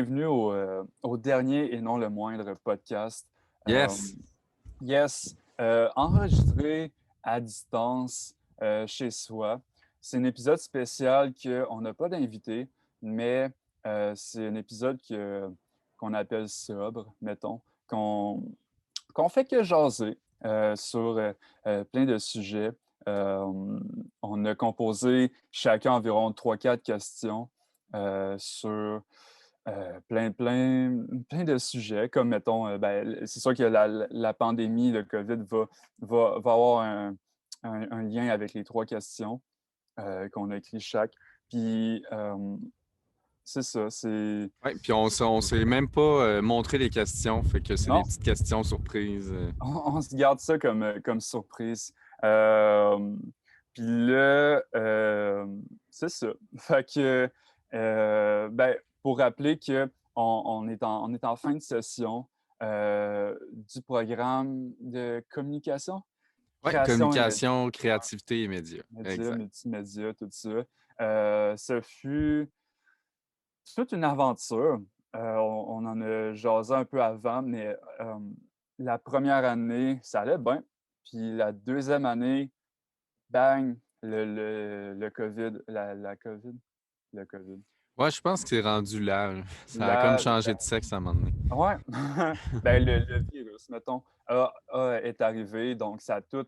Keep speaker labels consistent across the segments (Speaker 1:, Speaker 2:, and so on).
Speaker 1: bienvenue au dernier et non le moindre podcast. Euh,
Speaker 2: Yes.
Speaker 1: yes, enregistré à distance chez soi. C'est un épisode spécial qu'on n'a pas d'invité, mais c'est un épisode qu'on appelle sobre, mettons, qu'on fait que jaser sur plein de sujets. On a composé chacun environ 3-4 questions sur plein de sujets, comme mettons, c'est sûr que la pandémie, le COVID va avoir un lien avec les 3 questions qu'on a écrit chaque. Puis, c'est ça, c'est...
Speaker 2: Ouais, puis on s'est même pas montré les questions, fait que c'est des
Speaker 1: Non,
Speaker 2: petites questions surprises.
Speaker 1: on se garde ça comme surprise. Euh, Puis là, c'est ça. Fait que, pour rappeler on est en fin de session du programme de communication,
Speaker 2: Ouais,
Speaker 1: création et
Speaker 2: communication, créativité et médias.
Speaker 1: médias,
Speaker 2: Exact.
Speaker 1: multimédia, tout ça. Ce fut toute une aventure. On en a jasé un peu avant, mais la première année, ça allait bien. Puis la deuxième année, bang, le COVID, la COVID, le COVID.
Speaker 2: Ouais, je pense que c'est rendu là. Ça a comme
Speaker 1: La,
Speaker 2: changé de sexe à un moment donné.
Speaker 1: ouais, le virus, mettons, est arrivé, donc ça a tout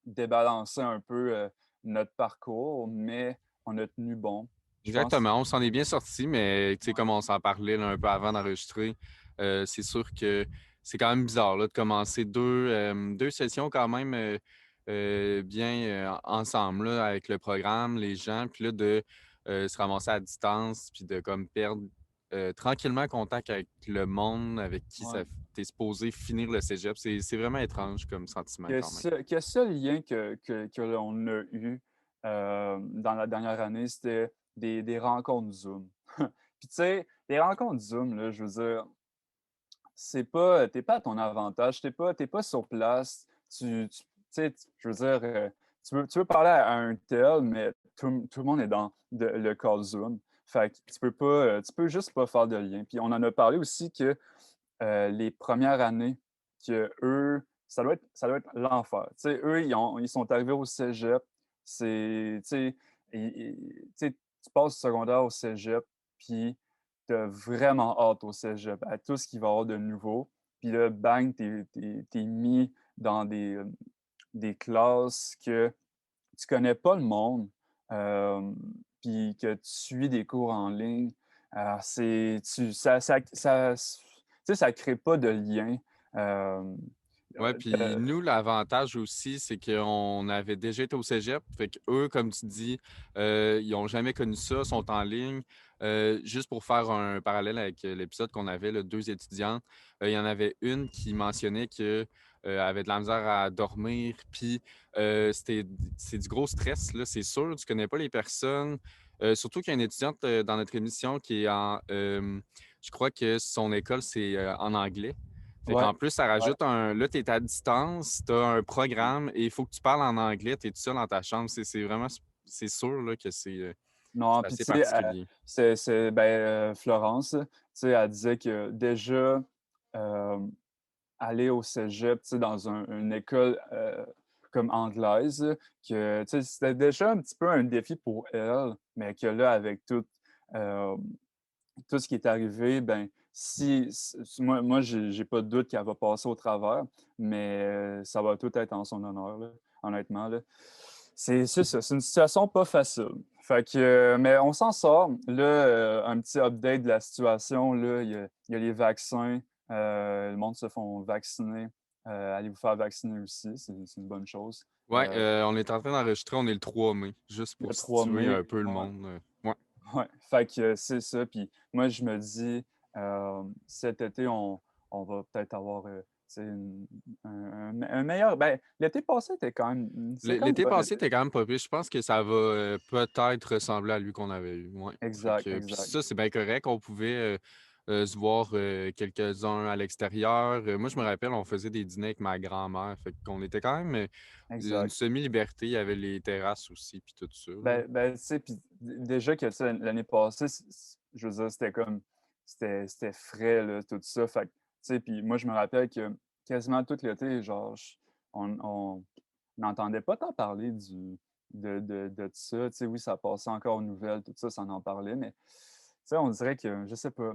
Speaker 1: débalancé un peu notre parcours, mais on a tenu bon. Je pense.
Speaker 2: Exactement, on s'en est bien sorti, mais tu sais, comme on s'en parlait là, un peu avant d'enregistrer, c'est sûr que c'est quand même bizarre là, de commencer deux sessions quand même bien ensemble là, avec le programme, les gens, puis là, de se ramasser à distance, puis de comme perdre tranquillement contact avec le monde avec qui
Speaker 1: Ouais.
Speaker 2: t'es supposé finir le cégep. C'est vraiment étrange comme sentiment quand même.
Speaker 1: Que seul lien que l'on a eu dans la dernière année, c'était des rencontres Zoom. Puis tu sais, les rencontres Zoom, là, je veux dire, c'est pas, t'es pas à ton avantage, t'es pas sur place. Tu sais, je veux dire, tu veux parler à un tel, mais tout le monde est dans le call Zoom. Fait que tu peux pas, tu peux juste pas faire de lien. Puis on en a parlé aussi que les premières années, que eux, ça doit être l'enfer. Tu sais, eux, ils sont arrivés au cégep. Tu sais, tu sais, tu passes du secondaire au cégep, puis tu as vraiment hâte au cégep, à tout ce qu'il va y avoir de nouveau. Puis là, bang, t'es mis dans des classes que tu connais pas le monde, euh, puis que tu suis des cours en ligne. Tu sais, ça crée pas de lien. Euh,
Speaker 2: Ouais, puis nous, l'avantage aussi, c'est qu'on avait déjà été au cégep. Fait que eux, comme tu dis, ils n'ont jamais connu ça, sont en ligne. Juste pour faire un parallèle avec l'épisode qu'on avait, là, deux étudiantes, il y en avait une qui mentionnait que avait de la misère à dormir, puis c'est du gros stress, là, c'est sûr. Tu connais pas les personnes. Surtout qu'il y a une étudiante dans notre émission qui est je crois que son école, c'est en anglais. Fait
Speaker 1: ouais,
Speaker 2: qu'en plus, ça
Speaker 1: ouais.
Speaker 2: rajoute un. Là, tu es à distance, tu as un programme et il faut que tu parles en anglais, tu es tout seul dans ta chambre. C'est vraiment. C'est sûr là, que
Speaker 1: Non,
Speaker 2: c'est
Speaker 1: puis
Speaker 2: assez
Speaker 1: tu sais,
Speaker 2: particulier.
Speaker 1: Florence, tu sais, elle disait que déjà, euh, aller au cégep, tu sais, dans une école comme anglaise, que, tu sais, c'était déjà un petit peu un défi pour elle, mais que là, avec euh, tout ce qui est arrivé, ben, moi j'ai pas de doute qu'elle va passer au travers, mais ça va tout être en son honneur, là, honnêtement, là. C'est ça, c'est une situation pas facile. Fait que, mais on s'en sort. Là, un petit update de la situation, là, il y a les vaccins. Le monde se font vacciner. Allez vous faire vacciner aussi, c'est une bonne chose.
Speaker 2: Ouais, on est en train d'enregistrer, on est le 3 mai, juste pour
Speaker 1: Le 3
Speaker 2: situer
Speaker 1: mai,
Speaker 2: un peu le
Speaker 1: ouais.
Speaker 2: monde. Ouais.
Speaker 1: Ouais, fait que c'est ça. Puis moi, je me dis, cet été, on va peut-être avoir tu sais, un meilleur. Ben, l'été passé, c'était quand même
Speaker 2: L'été
Speaker 1: pas.
Speaker 2: passé, t'es quand même pas pire. Je pense que ça va peut-être ressembler à lui qu'on avait eu. Ouais. Fait
Speaker 1: Exact,
Speaker 2: que, puis
Speaker 1: exact.
Speaker 2: ça, c'est bien correct. On pouvait se voir quelques-uns à l'extérieur. Moi, je me rappelle, on faisait des dîners avec ma grand-mère. Fait qu'on était quand même une
Speaker 1: Exact.
Speaker 2: semi-liberté. Il y avait les terrasses aussi, puis tout ça. Là.
Speaker 1: Tu sais, puis déjà que ça, l'année passée, je veux dire, c'était frais, là, tout ça. Fait que, tu sais, puis moi, je me rappelle que quasiment tout l'été, genre, on n'entendait pas tant parler de ça. Tu sais, oui, ça passait encore aux nouvelles, tout ça, ça en parlait, mais tu sais, on dirait que, je sais pas,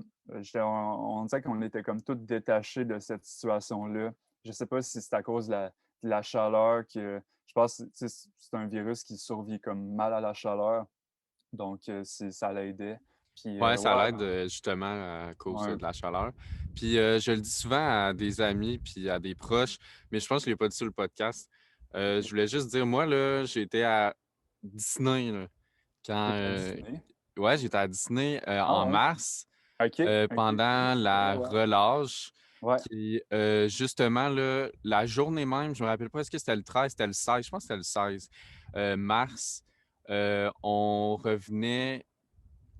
Speaker 1: on dirait qu'on était comme tous détachés de cette situation-là. Je sais pas si c'est à cause de la chaleur que je pense que tu sais, c'est un virus qui survit comme mal à la chaleur. Donc, ça l'aidait. Puis,
Speaker 2: Ouais, ça
Speaker 1: ouais,
Speaker 2: l'aide justement à cause
Speaker 1: ouais,
Speaker 2: de la chaleur. Puis je le dis souvent à des amis puis à des proches, mais je pense que je l'ai pas dit sur le podcast. Je
Speaker 1: OK.
Speaker 2: voulais juste dire, moi, là, j'ai été à Disney là, quand
Speaker 1: Tu à Disney?
Speaker 2: ouais, j'étais à Disney
Speaker 1: Ah
Speaker 2: en
Speaker 1: ouais.
Speaker 2: mars
Speaker 1: OK, OK.
Speaker 2: pendant
Speaker 1: Ouais,
Speaker 2: la
Speaker 1: ouais.
Speaker 2: relâche.
Speaker 1: Ouais.
Speaker 2: Qui justement, là, la journée même, je me rappelle pas, est-ce que c'était le 13, c'était le 16, je pense que c'était le 16 mars, on revenait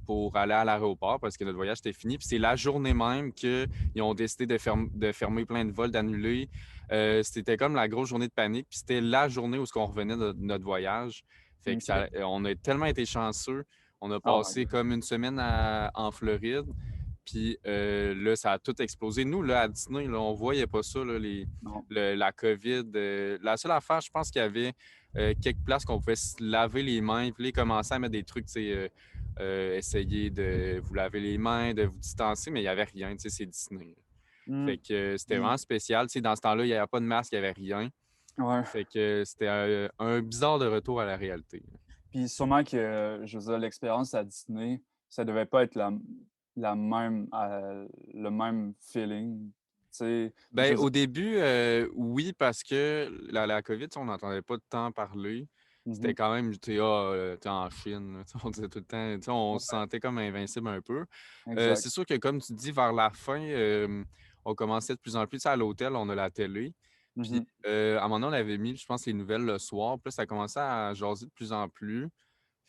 Speaker 2: pour aller à l'aéroport parce que notre voyage était fini. Puis c'est la journée même qu'ils ont décidé de fermer plein de vols, d'annuler. C'était comme la grosse journée de panique. Puis c'était la journée où on revenait de notre voyage. Fait que
Speaker 1: OK.
Speaker 2: on a tellement été chanceux. On a
Speaker 1: Oh my
Speaker 2: passé
Speaker 1: god.
Speaker 2: comme une semaine en Floride. Puis là, ça a tout explosé. Nous, là, à Disney, là, on voyait pas ça, là,
Speaker 1: Non.
Speaker 2: la COVID. La seule affaire, je pense qu'il y avait quelques places qu'on pouvait se laver les mains. Puis là, ils commençaient à mettre des trucs, tu sais, essayer de vous laver les mains, de vous distancer, mais il n'y avait rien, tu sais, c'est Disney.
Speaker 1: Mmh.
Speaker 2: Fait que c'était
Speaker 1: Puis
Speaker 2: vraiment spécial. Tu sais, dans ce temps-là, il n'y avait pas de masque, il n'y avait rien.
Speaker 1: ouais.
Speaker 2: Fait que c'était un bizarre de retour à la réalité.
Speaker 1: Puis sûrement que, je veux dire, l'expérience à Disney, ça devait pas être la même, le même feeling, tu sais? Je
Speaker 2: Ben,
Speaker 1: veux dire
Speaker 2: au début, oui, parce que la COVID, tu sais, on n'entendait pas tant parler.
Speaker 1: mmh
Speaker 2: C'était quand même, tu sais, ah, t'es en Chine, là, tu sais, on disait tout le temps, tu sais, on se
Speaker 1: Ouais,
Speaker 2: sentait comme invincible un peu.
Speaker 1: exact.
Speaker 2: C'est sûr que, comme tu dis, vers la fin, on commençait de plus en plus, tu sais, à l'hôtel, on a la télé. Puis,
Speaker 1: Mmh.
Speaker 2: à un moment donné, on avait mis, je pense, les nouvelles le soir. Puis là, ça commençait à jaser de plus en plus.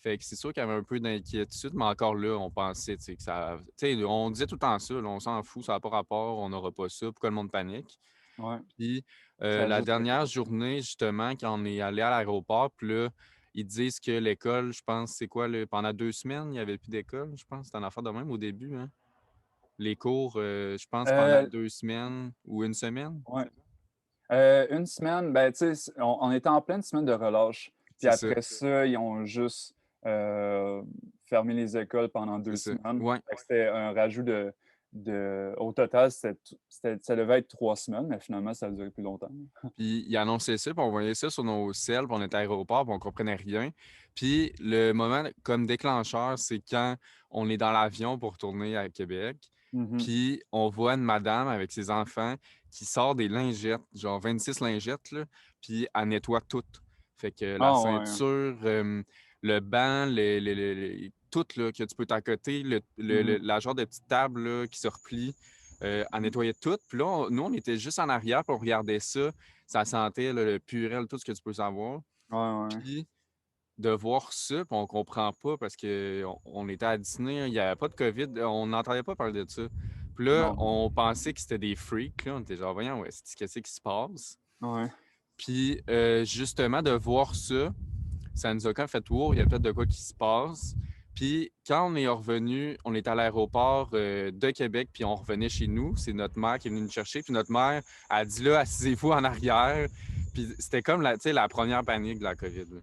Speaker 2: Fait que c'est sûr qu'il y avait un peu d'inquiétude, mais encore là, on pensait, tu sais, que ça. Tu sais, on disait tout le temps ça, là, on s'en fout, ça n'a pas rapport, on n'aura pas ça, pourquoi le monde panique?
Speaker 1: Ouais.
Speaker 2: Puis
Speaker 1: Ça a
Speaker 2: la
Speaker 1: juste été
Speaker 2: dernière journée, justement, quand on est allé à l'aéroport, puis là, ils disent que l'école, je pense, c'est quoi, là, pendant 2 semaines, il n'y avait plus d'école, je pense. C'était une affaire de même au début, hein? Les cours, je pense, pendant
Speaker 1: heu,
Speaker 2: 2 semaines ou une semaine.
Speaker 1: ouais. Une semaine, ben, tu sais, on était en pleine semaine de relâche. Puis
Speaker 2: C'est ça,
Speaker 1: après ça, ils ont juste, fermé les écoles pendant
Speaker 2: c'est
Speaker 1: 2
Speaker 2: ça.
Speaker 1: semaines.
Speaker 2: Ouais.
Speaker 1: Fait que c'était un rajout de au total, ça devait être 3 semaines, mais finalement, ça a duré plus longtemps.
Speaker 2: Puis il annonçait ça, puis on voyait ça sur nos selles, puis on était à l'aéroport, puis on comprenait rien. Puis le moment comme déclencheur, c'est quand on est dans l'avion pour retourner à Québec,
Speaker 1: Mmh.
Speaker 2: puis on voit une madame avec ses enfants qui sort des lingettes, genre 26 lingettes, là, puis elle nettoie toutes. Fait que la
Speaker 1: Ah ouais.
Speaker 2: ceinture, le banc, tout là, que tu peux t'accoter,
Speaker 1: Mmh.
Speaker 2: la genre de petite table là, qui se replie, elle
Speaker 1: Mmh.
Speaker 2: nettoyait tout. Puis là, nous, on était juste en arrière, puis on regardait ça. Ça sentait là, le purel, tout ce que tu peux savoir.
Speaker 1: Ouais, ouais.
Speaker 2: Puis de voir ça, puis on comprend pas parce qu'on était à Disney, hein, il n'y avait pas de COVID, on n'entendait pas parler de ça. Puis là,
Speaker 1: Non.
Speaker 2: on pensait que c'était des freaks, là. On était genre, voyons, ouais, qu'est-ce qui se passe?
Speaker 1: Ouais.
Speaker 2: Puis justement, de voir ça, ça nous a quand même fait tour. Il y a peut-être de quoi qui se passe. Puis quand on est revenu, on est à l'aéroport de Québec, puis on revenait chez nous. C'est notre mère qui est venue nous chercher. Puis notre mère a dit là, assisez-vous en arrière. Puis c'était comme la, tu sais, la première panique de la COVID, là.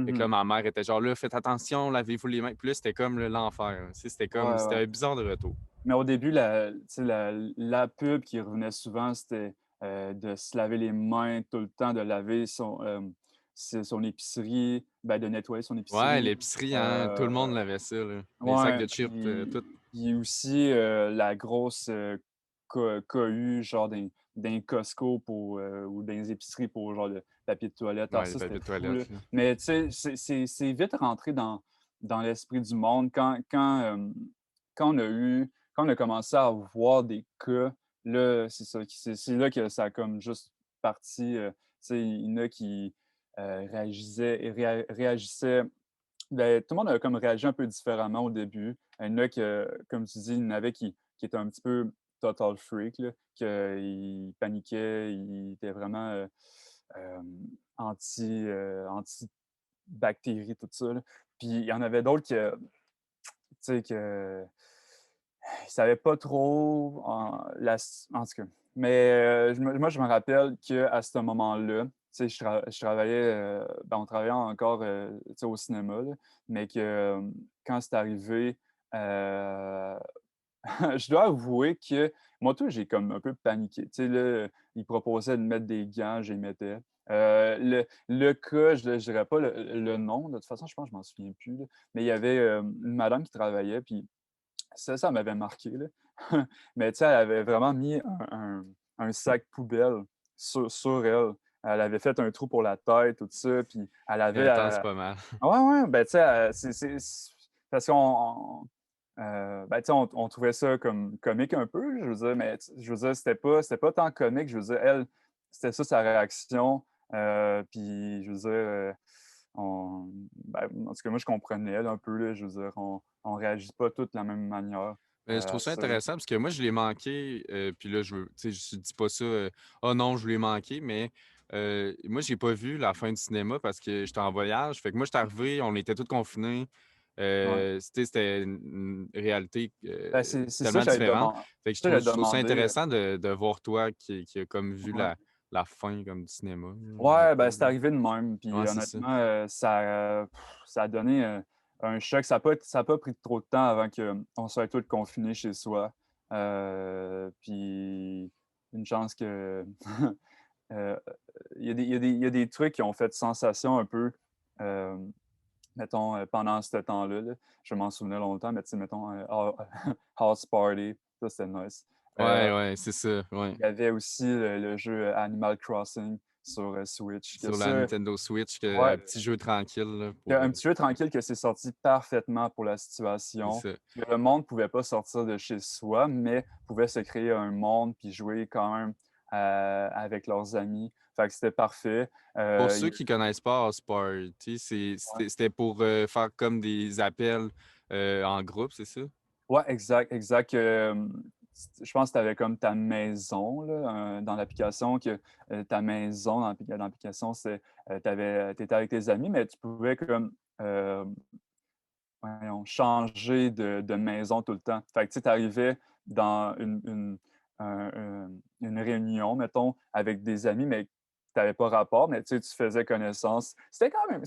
Speaker 2: Fait que là,
Speaker 1: Mmh.
Speaker 2: ma mère était genre là, faites attention, lavez-vous les mains. Puis là, c'était comme l'enfer, hein. Tu sais,
Speaker 1: Ouais,
Speaker 2: c'était
Speaker 1: ouais.
Speaker 2: un bizarre de retour.
Speaker 1: Mais au début, tu sais, la pub qui revenait souvent, c'était, de se laver les mains tout le temps, de laver son épicerie, ben, de nettoyer son
Speaker 2: Ouais,
Speaker 1: épicerie.
Speaker 2: l'épicerie, hein, tout
Speaker 1: Heu,
Speaker 2: le monde l'avait ça, là. Les sacs
Speaker 1: ouais,
Speaker 2: de chips, tout.
Speaker 1: puis aussi, la grosse, cohue, genre dans les Costco ou dans les épiceries pour genre le papier de toilette. Ah
Speaker 2: Ouais, les
Speaker 1: ça, c'était
Speaker 2: papiers de
Speaker 1: fou, là.
Speaker 2: toilette, là.
Speaker 1: Mais tu sais, c'est vite rentré dans l'esprit du monde quand on a commencé à voir des cas, là, c'est ça, c'est là que ça a comme juste parti, tu sais, il y en a qui, réagissaient ben, tout le monde a comme réagi un peu différemment au début. Il y en a que, comme tu dis, il y en avait qui étaient un petit peu total freak, là, qu'ils paniquaient, ils étaient vraiment anti-bactéries, tout ça, là. Puis il y en avait d'autres tu sais, que ils savaient pas trop en tout cas. Mais moi, je me rappelle qu'à ce moment-là, tu sais, je travaillais, ben, on travaillait encore, tu sais, au cinéma, là, mais que, quand c'est arrivé, heu je dois avouer que moi, tout, j'ai comme un peu paniqué. Tu sais, là, ils proposaient de mettre des gants, j'y mettais. Le cas, je ne dirais pas le nom, de toute façon, je pense que je m'en souviens plus, là, mais il y avait, une madame qui travaillait, puis ça m'avait marqué, là. Mais tu sais, elle avait vraiment mis un sac poubelle sur elle. Elle avait fait un trou pour la tête, tout ça, puis elle avait,
Speaker 2: Intense pas mal.
Speaker 1: ouais, ouais, ben, tu sais, parce qu'on ben, tu sais, on trouvait ça comme comique un peu, je veux dire, mais je veux dire, c'était pas tant comique, je veux dire, elle, c'était ça sa réaction, puis je veux dire, ben, en tout cas, moi, je comprenais là, un peu, là, je veux dire, on réagit pas tous de la même manière,
Speaker 2: Mais je
Speaker 1: à
Speaker 2: trouve ça
Speaker 1: ça.
Speaker 2: intéressant parce que moi, je l'ai manqué, puis là, tu sais, je dis pas ça, «Oh non, je l'ai manqué», mais moi, j'ai pas vu la fin du cinéma parce que j'étais en voyage. Fait que moi, j'étais arrivé, on était tous confinés.
Speaker 1: Ouais.
Speaker 2: C'était une réalité
Speaker 1: Ben, c'est ça
Speaker 2: tellement
Speaker 1: que j'allais
Speaker 2: différente.
Speaker 1: demander.
Speaker 2: Fait que
Speaker 1: Ça, j'allais
Speaker 2: je trouve ça
Speaker 1: demander,
Speaker 2: intéressant de voir toi qui a comme vu
Speaker 1: ouais.
Speaker 2: la fin comme du cinéma, là, un
Speaker 1: Ouais,
Speaker 2: peu,
Speaker 1: ben, c'est arrivé de même, puis
Speaker 2: ouais, c'est ça.
Speaker 1: honnêtement, ça a donné, un choc. Ça a pas pris trop de temps avant qu'on soit tous confinés chez soi, puis une chance que, heu, il y a des trucs qui ont fait sensation un peu, mettons, pendant ce temps-là, là. Je m'en souvenais longtemps, mais tu sais, mettons, House Party, ça, c'était nice.
Speaker 2: Ouais, ouais, c'est ça, ouais.
Speaker 1: Il y avait aussi le jeu Animal Crossing sur, Switch, que
Speaker 2: Sur la
Speaker 1: ça,
Speaker 2: Nintendo Switch,
Speaker 1: ouais,
Speaker 2: un petit jeu tranquille là, pour,
Speaker 1: un petit jeu tranquille que c'est sorti parfaitement pour la
Speaker 2: c'est
Speaker 1: situation.
Speaker 2: ça.
Speaker 1: Que le monde pouvait pas sortir de chez soi, mais pouvait se créer un monde puis jouer quand même, avec leurs amis. Fait que c'était parfait.
Speaker 2: Pour
Speaker 1: Il
Speaker 2: ceux
Speaker 1: y a
Speaker 2: qui connaissent pas House Party,
Speaker 1: Ouais.
Speaker 2: c'était pour, faire comme des appels, en groupe, c'est ça?
Speaker 1: Ouais, exact, exact. Je pense que tu avais comme ta maison là, dans l'application que, ta maison dans l'application, c'est, tu étais avec tes amis, mais tu pouvais comme, voyons, changer de maison tout le temps. Fait que tu sais, tu arrivais dans une réunion, mettons, avec des amis, mais tu avais pas rapport, mais tu sais, tu faisais connaissance. C'était quand même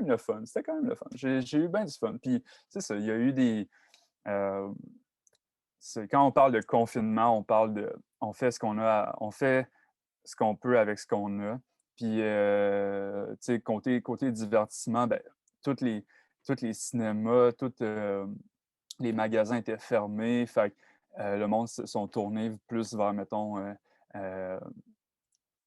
Speaker 1: le fun, c'était quand même le fun. J'ai eu bien du fun. Puis c'est ça, il y a eu heu quand on parle de confinement, on parle de on fait ce qu'on peut avec ce qu'on a. Puis, tu sais, côté divertissement, ben, toutes les tous les cinémas, les magasins étaient fermés. Fait que, le monde se sont tournés plus vers, heu,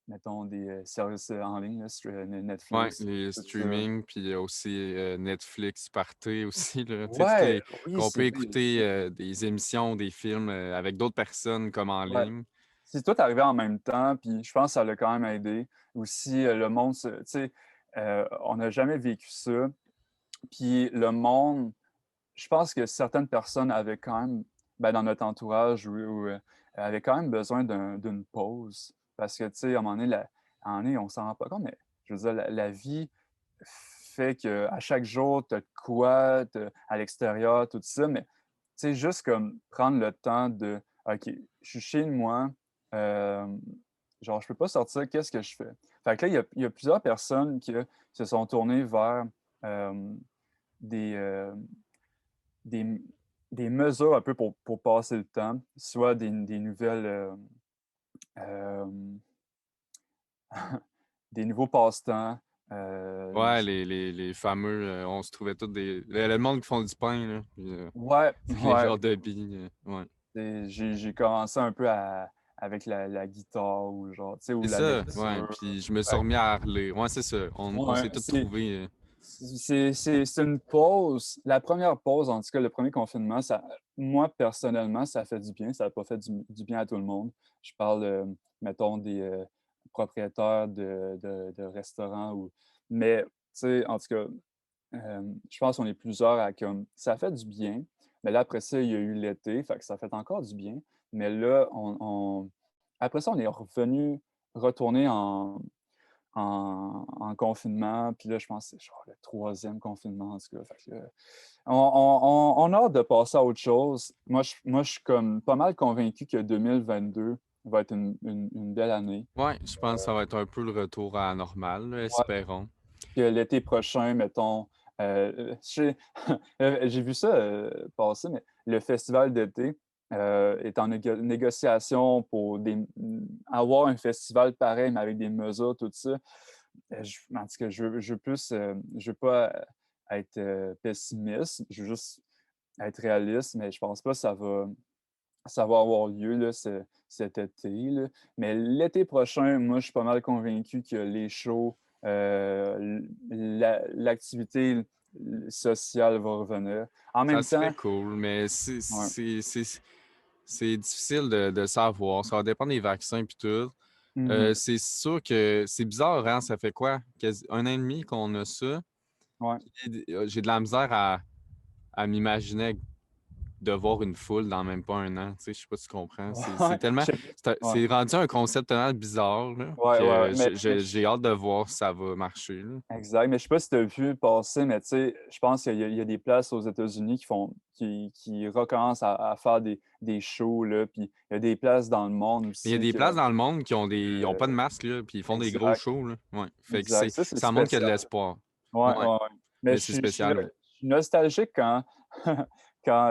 Speaker 1: mettons des, services, en ligne, là,
Speaker 2: Ouais,
Speaker 1: Netflix,
Speaker 2: les
Speaker 1: tout ça.
Speaker 2: streamings, puis aussi, Netflix Party aussi, là. Tu sais, toutes
Speaker 1: Ouais,
Speaker 2: les
Speaker 1: oui,
Speaker 2: qu'on peut
Speaker 1: c'est vrai, il y a
Speaker 2: écouter,
Speaker 1: ça.
Speaker 2: des émissions, des films, avec d'autres personnes comme en
Speaker 1: Ouais.
Speaker 2: ligne.
Speaker 1: C'est tout arrivé en même temps, puis je pense que ça l'a quand même aidé. Aussi, le monde tu sais, on n'a jamais vécu ça, puis le monde je pense que certaines personnes avaient quand même, ben, dans notre entourage ou, avaient quand même besoin d'une pause. Parce que, tu sais, à un moment donné, à un moment donné, on s'en rend pas compte, mais je veux dire, la vie fait qu'à chaque jour, tu as de quoi, à l'extérieur, tout ça, mais tu sais, juste comme prendre le temps de OK, je suis chez moi, hem, genre, je peux pas sortir, qu'est-ce que je fais? Fait que là, il y a plusieurs personnes qui se sont tournées vers, hem, des, des des mesures un peu pour passer le temps, soit des nouvelles, hem, des nouveaux passe-temps,
Speaker 2: Ouais,
Speaker 1: j
Speaker 2: les fameux, on se trouvait tous des le monde qui font du pain, là, puis,
Speaker 1: ouais,
Speaker 2: tous les
Speaker 1: ouais,
Speaker 2: genres de billes, ouais.
Speaker 1: j'ai commencé un peu avec la guitare ou genre, tu sais, ou
Speaker 2: C'est
Speaker 1: la
Speaker 2: ça, ouais,
Speaker 1: lecture.
Speaker 2: puis je me suis
Speaker 1: Fait
Speaker 2: remis à relire. Ouais, c'est ça, on
Speaker 1: ouais,
Speaker 2: s'est tous trouvés,
Speaker 1: c'est une pause. La première pause, en tout cas, le premier confinement, moi, personnellement, ça fait du bien. Ça n'a pas fait du bien à tout le monde. Je parle, mettons, des propriétaires de restaurants mais, tu sais, en tout cas, je pense qu'on est plusieurs à comme ça fait du bien, mais là, après ça, il y a eu l'été, fait que ça fait encore du bien. Mais là, après ça, on est retourné en confinement. Puis là, je pense que c'est genre le troisième confinement, en tout cas. Fait que là, on a hâte de passer à autre chose. Moi, je suis comme pas mal convaincu que 2022 va être une belle année.
Speaker 2: Ouais, je pense que ça va être un peu le retour à la normale, là, espérons.
Speaker 1: Que l'été prochain, mettons, j'ai j'ai vu ça passer, mais le festival d'été est en négociation pour avoir un festival pareil, mais avec des mesures, tout ça. En tout cas, je veux plus, je veux pas être pessimiste, je veux juste être réaliste, mais je pense pas que ça va avoir lieu là, cet été. Là. Mais l'été prochain, moi, je suis pas mal convaincu que les shows, l'activité sociale va revenir. En
Speaker 2: Ça
Speaker 1: même temps,
Speaker 2: serait cool, mais
Speaker 1: ouais.
Speaker 2: c'est difficile de savoir. Ça va dépendre des vaccins puis tout.
Speaker 1: Mhm.
Speaker 2: C'est sûr que c'est bizarre, hein? Ça fait quoi? Un an et demi qu'on a ça.
Speaker 1: Ouais.
Speaker 2: J'ai de la misère à m'imaginer de voir une foule dans même pas un an. Tu sais, je sais pas si tu comprends. C'est
Speaker 1: Ouais.
Speaker 2: tellement.
Speaker 1: Je sais pas. Ouais.
Speaker 2: C'est rendu un concept tellement bizarre là,
Speaker 1: Ouais, ouais, ouais.
Speaker 2: que j'ai hâte de voir si ça va marcher, là.
Speaker 1: Exact. Mais je sais pas si tu as vu passer, mais tu sais, je pense qu'il y a des places aux États-Unis qui recommencent à faire des shows, là. Puis il y a des places dans le monde
Speaker 2: Mais il y a
Speaker 1: aussi
Speaker 2: des places dans le monde qui ont ils ont
Speaker 1: euh,
Speaker 2: pas de masque, là, puis ils font des gros
Speaker 1: exact.
Speaker 2: shows, là. Ouais. Fait que
Speaker 1: Exact. Ça, c'est
Speaker 2: ça montre qu'il y a de
Speaker 1: spécial.
Speaker 2: l'espoir.
Speaker 1: Ouais,
Speaker 2: Ouais.
Speaker 1: ouais, ouais. Mais
Speaker 2: Mais c'est spécial, là.
Speaker 1: je suis nostalgique quand, quand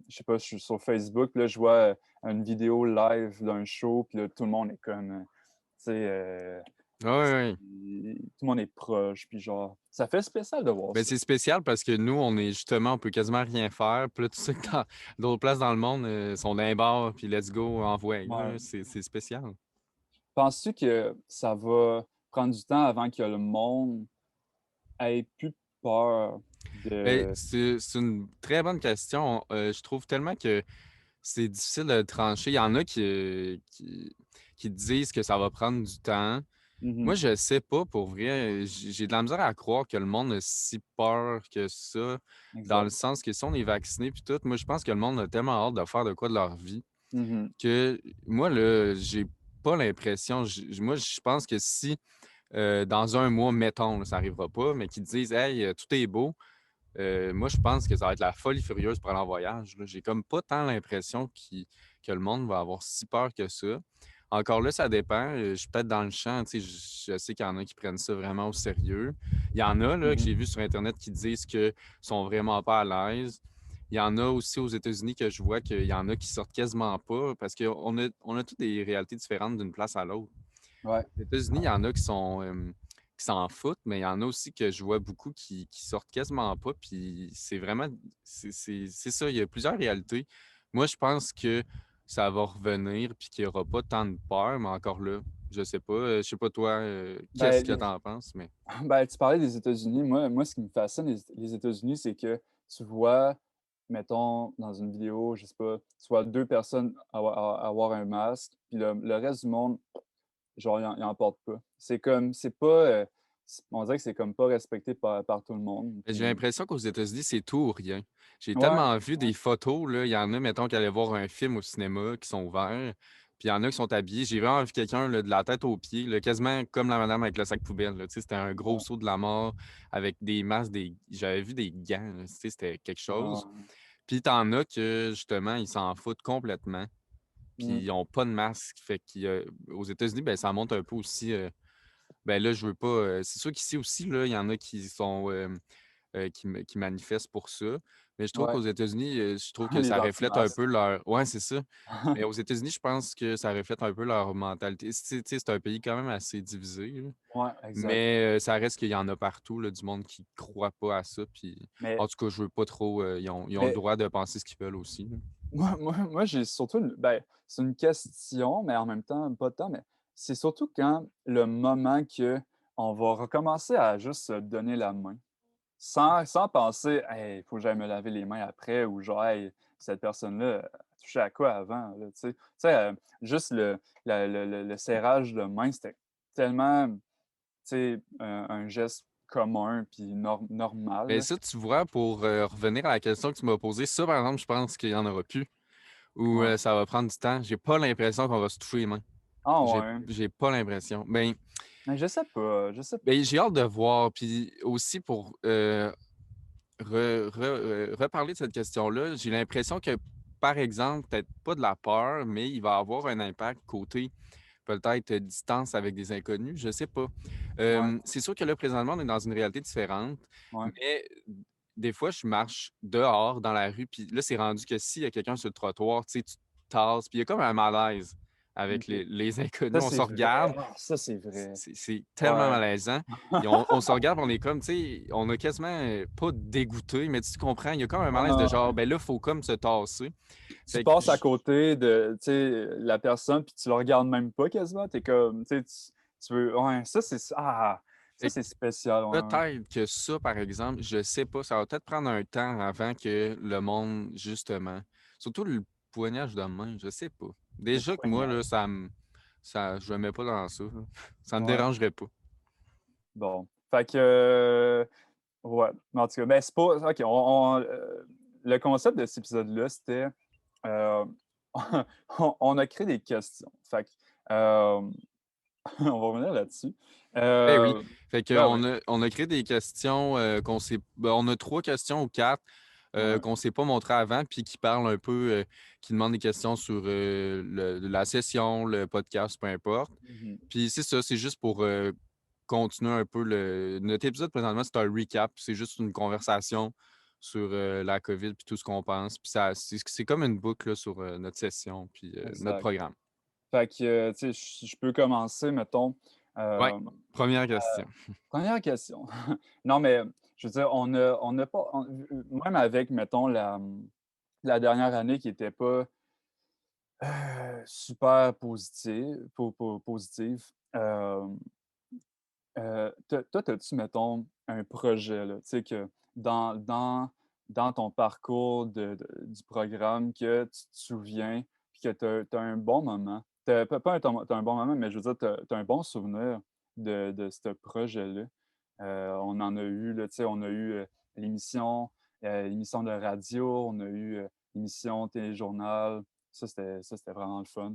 Speaker 1: je sais pas, je suis sur Facebook, là, je vois une vidéo live d'un show, puis là, tout le monde est comme, tu sais,
Speaker 2: Ouais, ouais, ouais.
Speaker 1: tout le monde est proche, puis genre, ça fait spécial de voir
Speaker 2: Ben,
Speaker 1: ça.
Speaker 2: c'est spécial parce que nous, on est justement, on peut quasiment rien faire. Puis là, tu sais que dans d'autres places dans le monde sont dans les bars, puis let's go, envoie, là.
Speaker 1: Ouais.
Speaker 2: C'est spécial.
Speaker 1: Penses-tu que ça va prendre du temps avant que le monde ait plus peur
Speaker 2: Ben,
Speaker 1: de...
Speaker 2: c'est une très bonne question. Je trouve tellement que c'est difficile de trancher. Il y en a qui disent que ça va prendre du temps. Moi,
Speaker 1: Mhm.
Speaker 2: je sais pas, pour vrai. J'ai de la misère à croire que le monde a si peur que ça, dans le
Speaker 1: Exact.
Speaker 2: sens que si on est vacciné puis tout, moi, je pense que le monde a tellement hâte de faire de quoi de leur vie
Speaker 1: Mhm.
Speaker 2: que moi, là, j'ai pas l'impression. Moi, je pense que si dans un mois, mettons, là, ça n'arrivera pas, mais qu'ils disent Hey, tout est beau, moi, je pense que ça va être la folie furieuse pour aller en voyage, là. J'ai comme pas tant l'impression que le monde va avoir si peur que ça. Encore là, ça dépend. Je suis peut-être dans le champ. Tu sais, je sais qu'il y en a qui prennent ça vraiment au sérieux. Il y en a là, que
Speaker 1: Mhm.
Speaker 2: j'ai vu sur Internet qui disent qu'ils sont vraiment pas à l'aise. Il y en a aussi aux États-Unis que je vois qu'il y en a qui sortent quasiment pas parce qu'on a toutes des réalités différentes d'une place à l'autre.
Speaker 1: Ouais.
Speaker 2: Aux États-Unis, il y en a qui s'en foutent, mais il y en a aussi que je vois beaucoup qui sortent quasiment pas. Puis c'est vraiment, c'est ça, il y a plusieurs réalités. Moi, je pense que ça va revenir puis qu'il n'y aura pas tant de peur, mais encore là, je sais pas toi, qu'est-ce
Speaker 1: Ben,
Speaker 2: que tu en penses, mais.
Speaker 1: ben, tu parlais des États-Unis. Moi, ce qui me fascine, les États-Unis, c'est que tu vois, mettons, dans une vidéo, je sais pas, tu vois deux personnes avoir un masque, puis le reste du monde, genre, il en porte pas. C'est comme, c'est pas, on dirait que c'est comme pas respecté par tout le monde.
Speaker 2: J'ai
Speaker 1: Puis,
Speaker 2: l'impression qu'aux États-Unis, c'est tout ou rien. J'ai
Speaker 1: ouais,
Speaker 2: tellement vu des photos, là, il y en a, mettons, qui allaient voir un film au cinéma, qui sont ouverts, puis il y en a qui sont habillés. J'ai vraiment vu quelqu'un là, de la tête aux pieds, là, quasiment comme la madame avec le sac poubelle, là. Tu sais, c'était un gros
Speaker 1: ouais,
Speaker 2: saut de la mort avec des masques, j'avais vu des gants, là. Tu sais, c'était quelque chose.
Speaker 1: ouais,
Speaker 2: Puis t'en as que, justement, ils s'en foutent complètement, puis
Speaker 1: mm,
Speaker 2: ils n'ont pas de masque. Fait qu'aux États-Unis, ben, ça monte un peu aussi. Ben là, je veux pas. C'est sûr qu'ici aussi, là, il y en a qui sont. Qui manifestent pour ça. Mais je trouve
Speaker 1: ouais.
Speaker 2: qu'aux États-Unis, je trouve que
Speaker 1: Les
Speaker 2: ça reflète un
Speaker 1: anti-masques.
Speaker 2: peu leur. Ouais, c'est ça. Mais aux États-Unis, je pense que ça reflète un peu leur mentalité. Tu sais, c'est un pays quand même assez divisé, là.
Speaker 1: Ouais, exact.
Speaker 2: Mais ça reste qu'il y en a partout, là, du monde qui ne croit pas à ça. Puis,
Speaker 1: Mais,
Speaker 2: en tout cas, je veux pas trop. Ils ont le
Speaker 1: mais
Speaker 2: droit de penser ce qu'ils veulent aussi, là.
Speaker 1: moi j'ai surtout, ben, c'est une question, mais en même temps, pas tant, mais c'est surtout quand le moment que on va recommencer à juste se donner la main. Sans penser: «Hey, il faut que j'aille me laver les mains après» ou genre: «Hey, cette personne-là a touché à quoi avant?» là, tu sais? Tu sais, juste le serrage de main, c'était tellement, tu sais, un geste commun puis normal,
Speaker 2: Mais
Speaker 1: là.
Speaker 2: ça, tu vois, pour revenir à la question que tu m'as posée, ça, par exemple, je pense qu'il n'y en aura plus. Ou
Speaker 1: Ouais.
Speaker 2: ça va prendre du temps. J'ai pas l'impression qu'on va se toucher les mains.
Speaker 1: Ah
Speaker 2: J'ai
Speaker 1: ouais?
Speaker 2: j'ai pas l'impression. Ben,
Speaker 1: Mais je sais pas, je sais pas.
Speaker 2: Ben, j'ai hâte de voir. Puis aussi pour reparler de cette question-là, j'ai l'impression que, par exemple, peut-être pas de la peur, mais il va avoir un impact côté peut-être distance avec des inconnus, je sais pas.
Speaker 1: Ouais,
Speaker 2: C'est sûr que là, présentement, on est dans une réalité différente,
Speaker 1: ouais.
Speaker 2: mais des fois, je marche dehors dans la rue, puis là, c'est rendu que s'il y a quelqu'un sur le trottoir, tu sais, tu te tasses, puis il y a comme un malaise avec
Speaker 1: OK.
Speaker 2: les inconnus.
Speaker 1: Ça,
Speaker 2: On se
Speaker 1: c'est vrai.
Speaker 2: regarde,
Speaker 1: Ah, ça, c'est vrai.
Speaker 2: c'est tellement
Speaker 1: Ouais.
Speaker 2: malaisant. Et on se regarde, on est comme, tu sais, on a quasiment pas dégoûté, mais tu comprends, il y a comme un malaise de genre,
Speaker 1: Ouais.
Speaker 2: ben là, il faut comme se tasser.
Speaker 1: Tu
Speaker 2: Fait que
Speaker 1: passes à côté de, tu sais, la personne, puis tu le regardes même pas quasiment. T'es comme, tu sais, tu veux. Ouais, ça,
Speaker 2: fait que
Speaker 1: c'est spécial. Ouais,
Speaker 2: peut-être que ça, par exemple, je sais pas, ça va peut-être prendre un temps avant que le monde, justement, surtout le poignage de main, je sais pas.
Speaker 1: le
Speaker 2: Déjà que moi, là,
Speaker 1: poignage.
Speaker 2: je me mets pas dans ça, là. Ça me
Speaker 1: Ouais.
Speaker 2: dérangerait pas.
Speaker 1: Bon. Fait que, ouais. Mais en tout cas, ben, c'est pas. OK, le concept de cet épisode-là, c'était. euh, on a créé des questions. Fait que, on va revenir là-dessus.
Speaker 2: Ben oui.
Speaker 1: Euh,
Speaker 2: Fait
Speaker 1: ben oui.
Speaker 2: on a créé des questions qu'on s'est. Ben, on a 3 questions ou 4
Speaker 1: Ouais.
Speaker 2: qu'on s'est pas montrées avant, puis qui parlent un peu, qui demandent des questions sur la session, le podcast, peu importe.
Speaker 1: Mhm.
Speaker 2: Puis c'est ça, c'est juste pour continuer un peu notre épisode présentement, c'est un recap. C'est juste une conversation sur la COVID puis tout ce qu'on pense. Puis c'est comme une boucle là, sur notre session puis notre
Speaker 1: Exact.
Speaker 2: programme.
Speaker 1: Fait que, tu sais, je peux commencer, mettons.
Speaker 2: Ouais.
Speaker 1: euh,
Speaker 2: Première question.
Speaker 1: Première question. Non, mais je veux dire, on n'a pas, même avec, mettons, la dernière année qui n'était pas super positive, toi, as-tu, mettons, un projet, là, tu sais, que dans, dans, dans ton parcours du programme, que tu te souviens, puis que tu as un bon moment, t'as un bon moment, mais je veux dire, tu as un bon souvenir de ce projet-là. On en a eu, là, tu sais, on a eu l'émission, l'émission de radio, on a eu l'émission téléjournal. Ça, c'était vraiment le fun.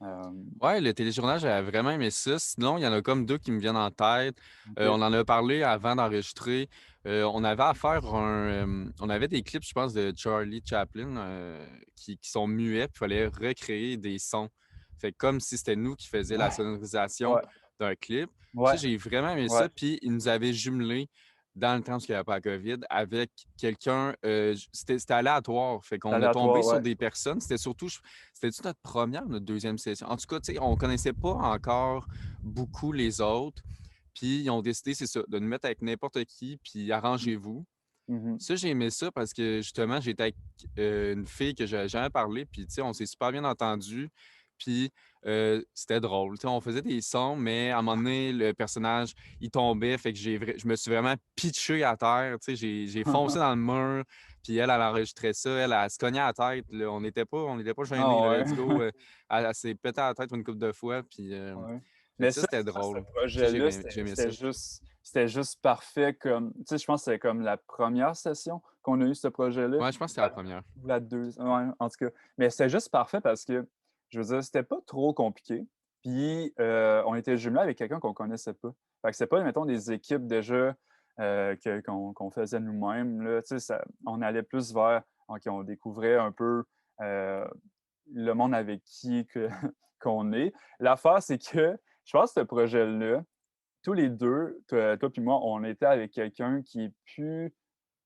Speaker 1: Euh,
Speaker 2: Ouais, le téléjournal, j'avais vraiment aimé ça. Sinon, il y en a comme 2 qui me viennent en tête.
Speaker 1: OK.
Speaker 2: On en a parlé avant d'enregistrer. On avait à faire on avait des clips, je pense, de Charlie Chaplin qui sont muets, puis il fallait recréer des sons. Fait comme si c'était nous qui faisions la
Speaker 1: Ouais,
Speaker 2: sonorisation
Speaker 1: ouais,
Speaker 2: d'un clip. Ça,
Speaker 1: ouais,
Speaker 2: j'ai vraiment aimé
Speaker 1: ouais.
Speaker 2: ça. Puis ils nous avaient jumelé dans le temps où il n'y avait pas la COVID avec quelqu'un. C'était aléatoire. Fait
Speaker 1: C'est
Speaker 2: qu'on a tombé
Speaker 1: aléatoire,
Speaker 2: sur
Speaker 1: ouais.
Speaker 2: des personnes. C'était surtout, c'était-tu notre première ou notre deuxième session? En tout cas, tu sais, on connaissait pas encore beaucoup les autres. Puis ils ont décidé, c'est ça, de nous mettre avec n'importe qui, puis arrangez-vous.
Speaker 1: Mhm.
Speaker 2: Ça, j'ai aimé ça parce que justement, j'étais avec une fille que j'avais jamais parlé, puis tu sais, on s'est super bien entendu. Puis c'était drôle. Tu sais, on faisait des sons, mais à un moment donné, le personnage, il tombait, fait que je me suis vraiment pitché à terre. Tu sais, j'ai foncé dans le mur, puis elle enregistrait ça, elle se cognait à la tête. Là. On n'était pas gênés,
Speaker 1: Ah
Speaker 2: là,
Speaker 1: ouais.
Speaker 2: let's go. Elle s'est pété à la tête une couple de fois, puis
Speaker 1: Ouais.
Speaker 2: fait
Speaker 1: Mais
Speaker 2: que ça,
Speaker 1: ça,
Speaker 2: c'était
Speaker 1: ce
Speaker 2: drôle. Ça,
Speaker 1: projet-là,
Speaker 2: j'ai aimé
Speaker 1: c'était
Speaker 2: ça.
Speaker 1: juste parfait comme. Tu sais, je pense que c'était comme la première session qu'on a eu ce projet-là.
Speaker 2: Ouais, je pense que c'était la première.
Speaker 1: Ou la deuxième. Ouais, en tout cas. Mais c'était juste parfait parce que, je veux dire, c'était pas trop compliqué. Puis, on était jumelés avec quelqu'un qu'on connaissait pas. Fait que c'était pas, mettons, des équipes déjà qu'on faisait nous-mêmes. Là. Tu sais, on allait plus vers. OK, on découvrait un peu euh, le monde avec qui qu'on est. L'affaire, c'est que je pense que ce projet-là, tous les deux, toi et moi, on était avec quelqu'un qui est plus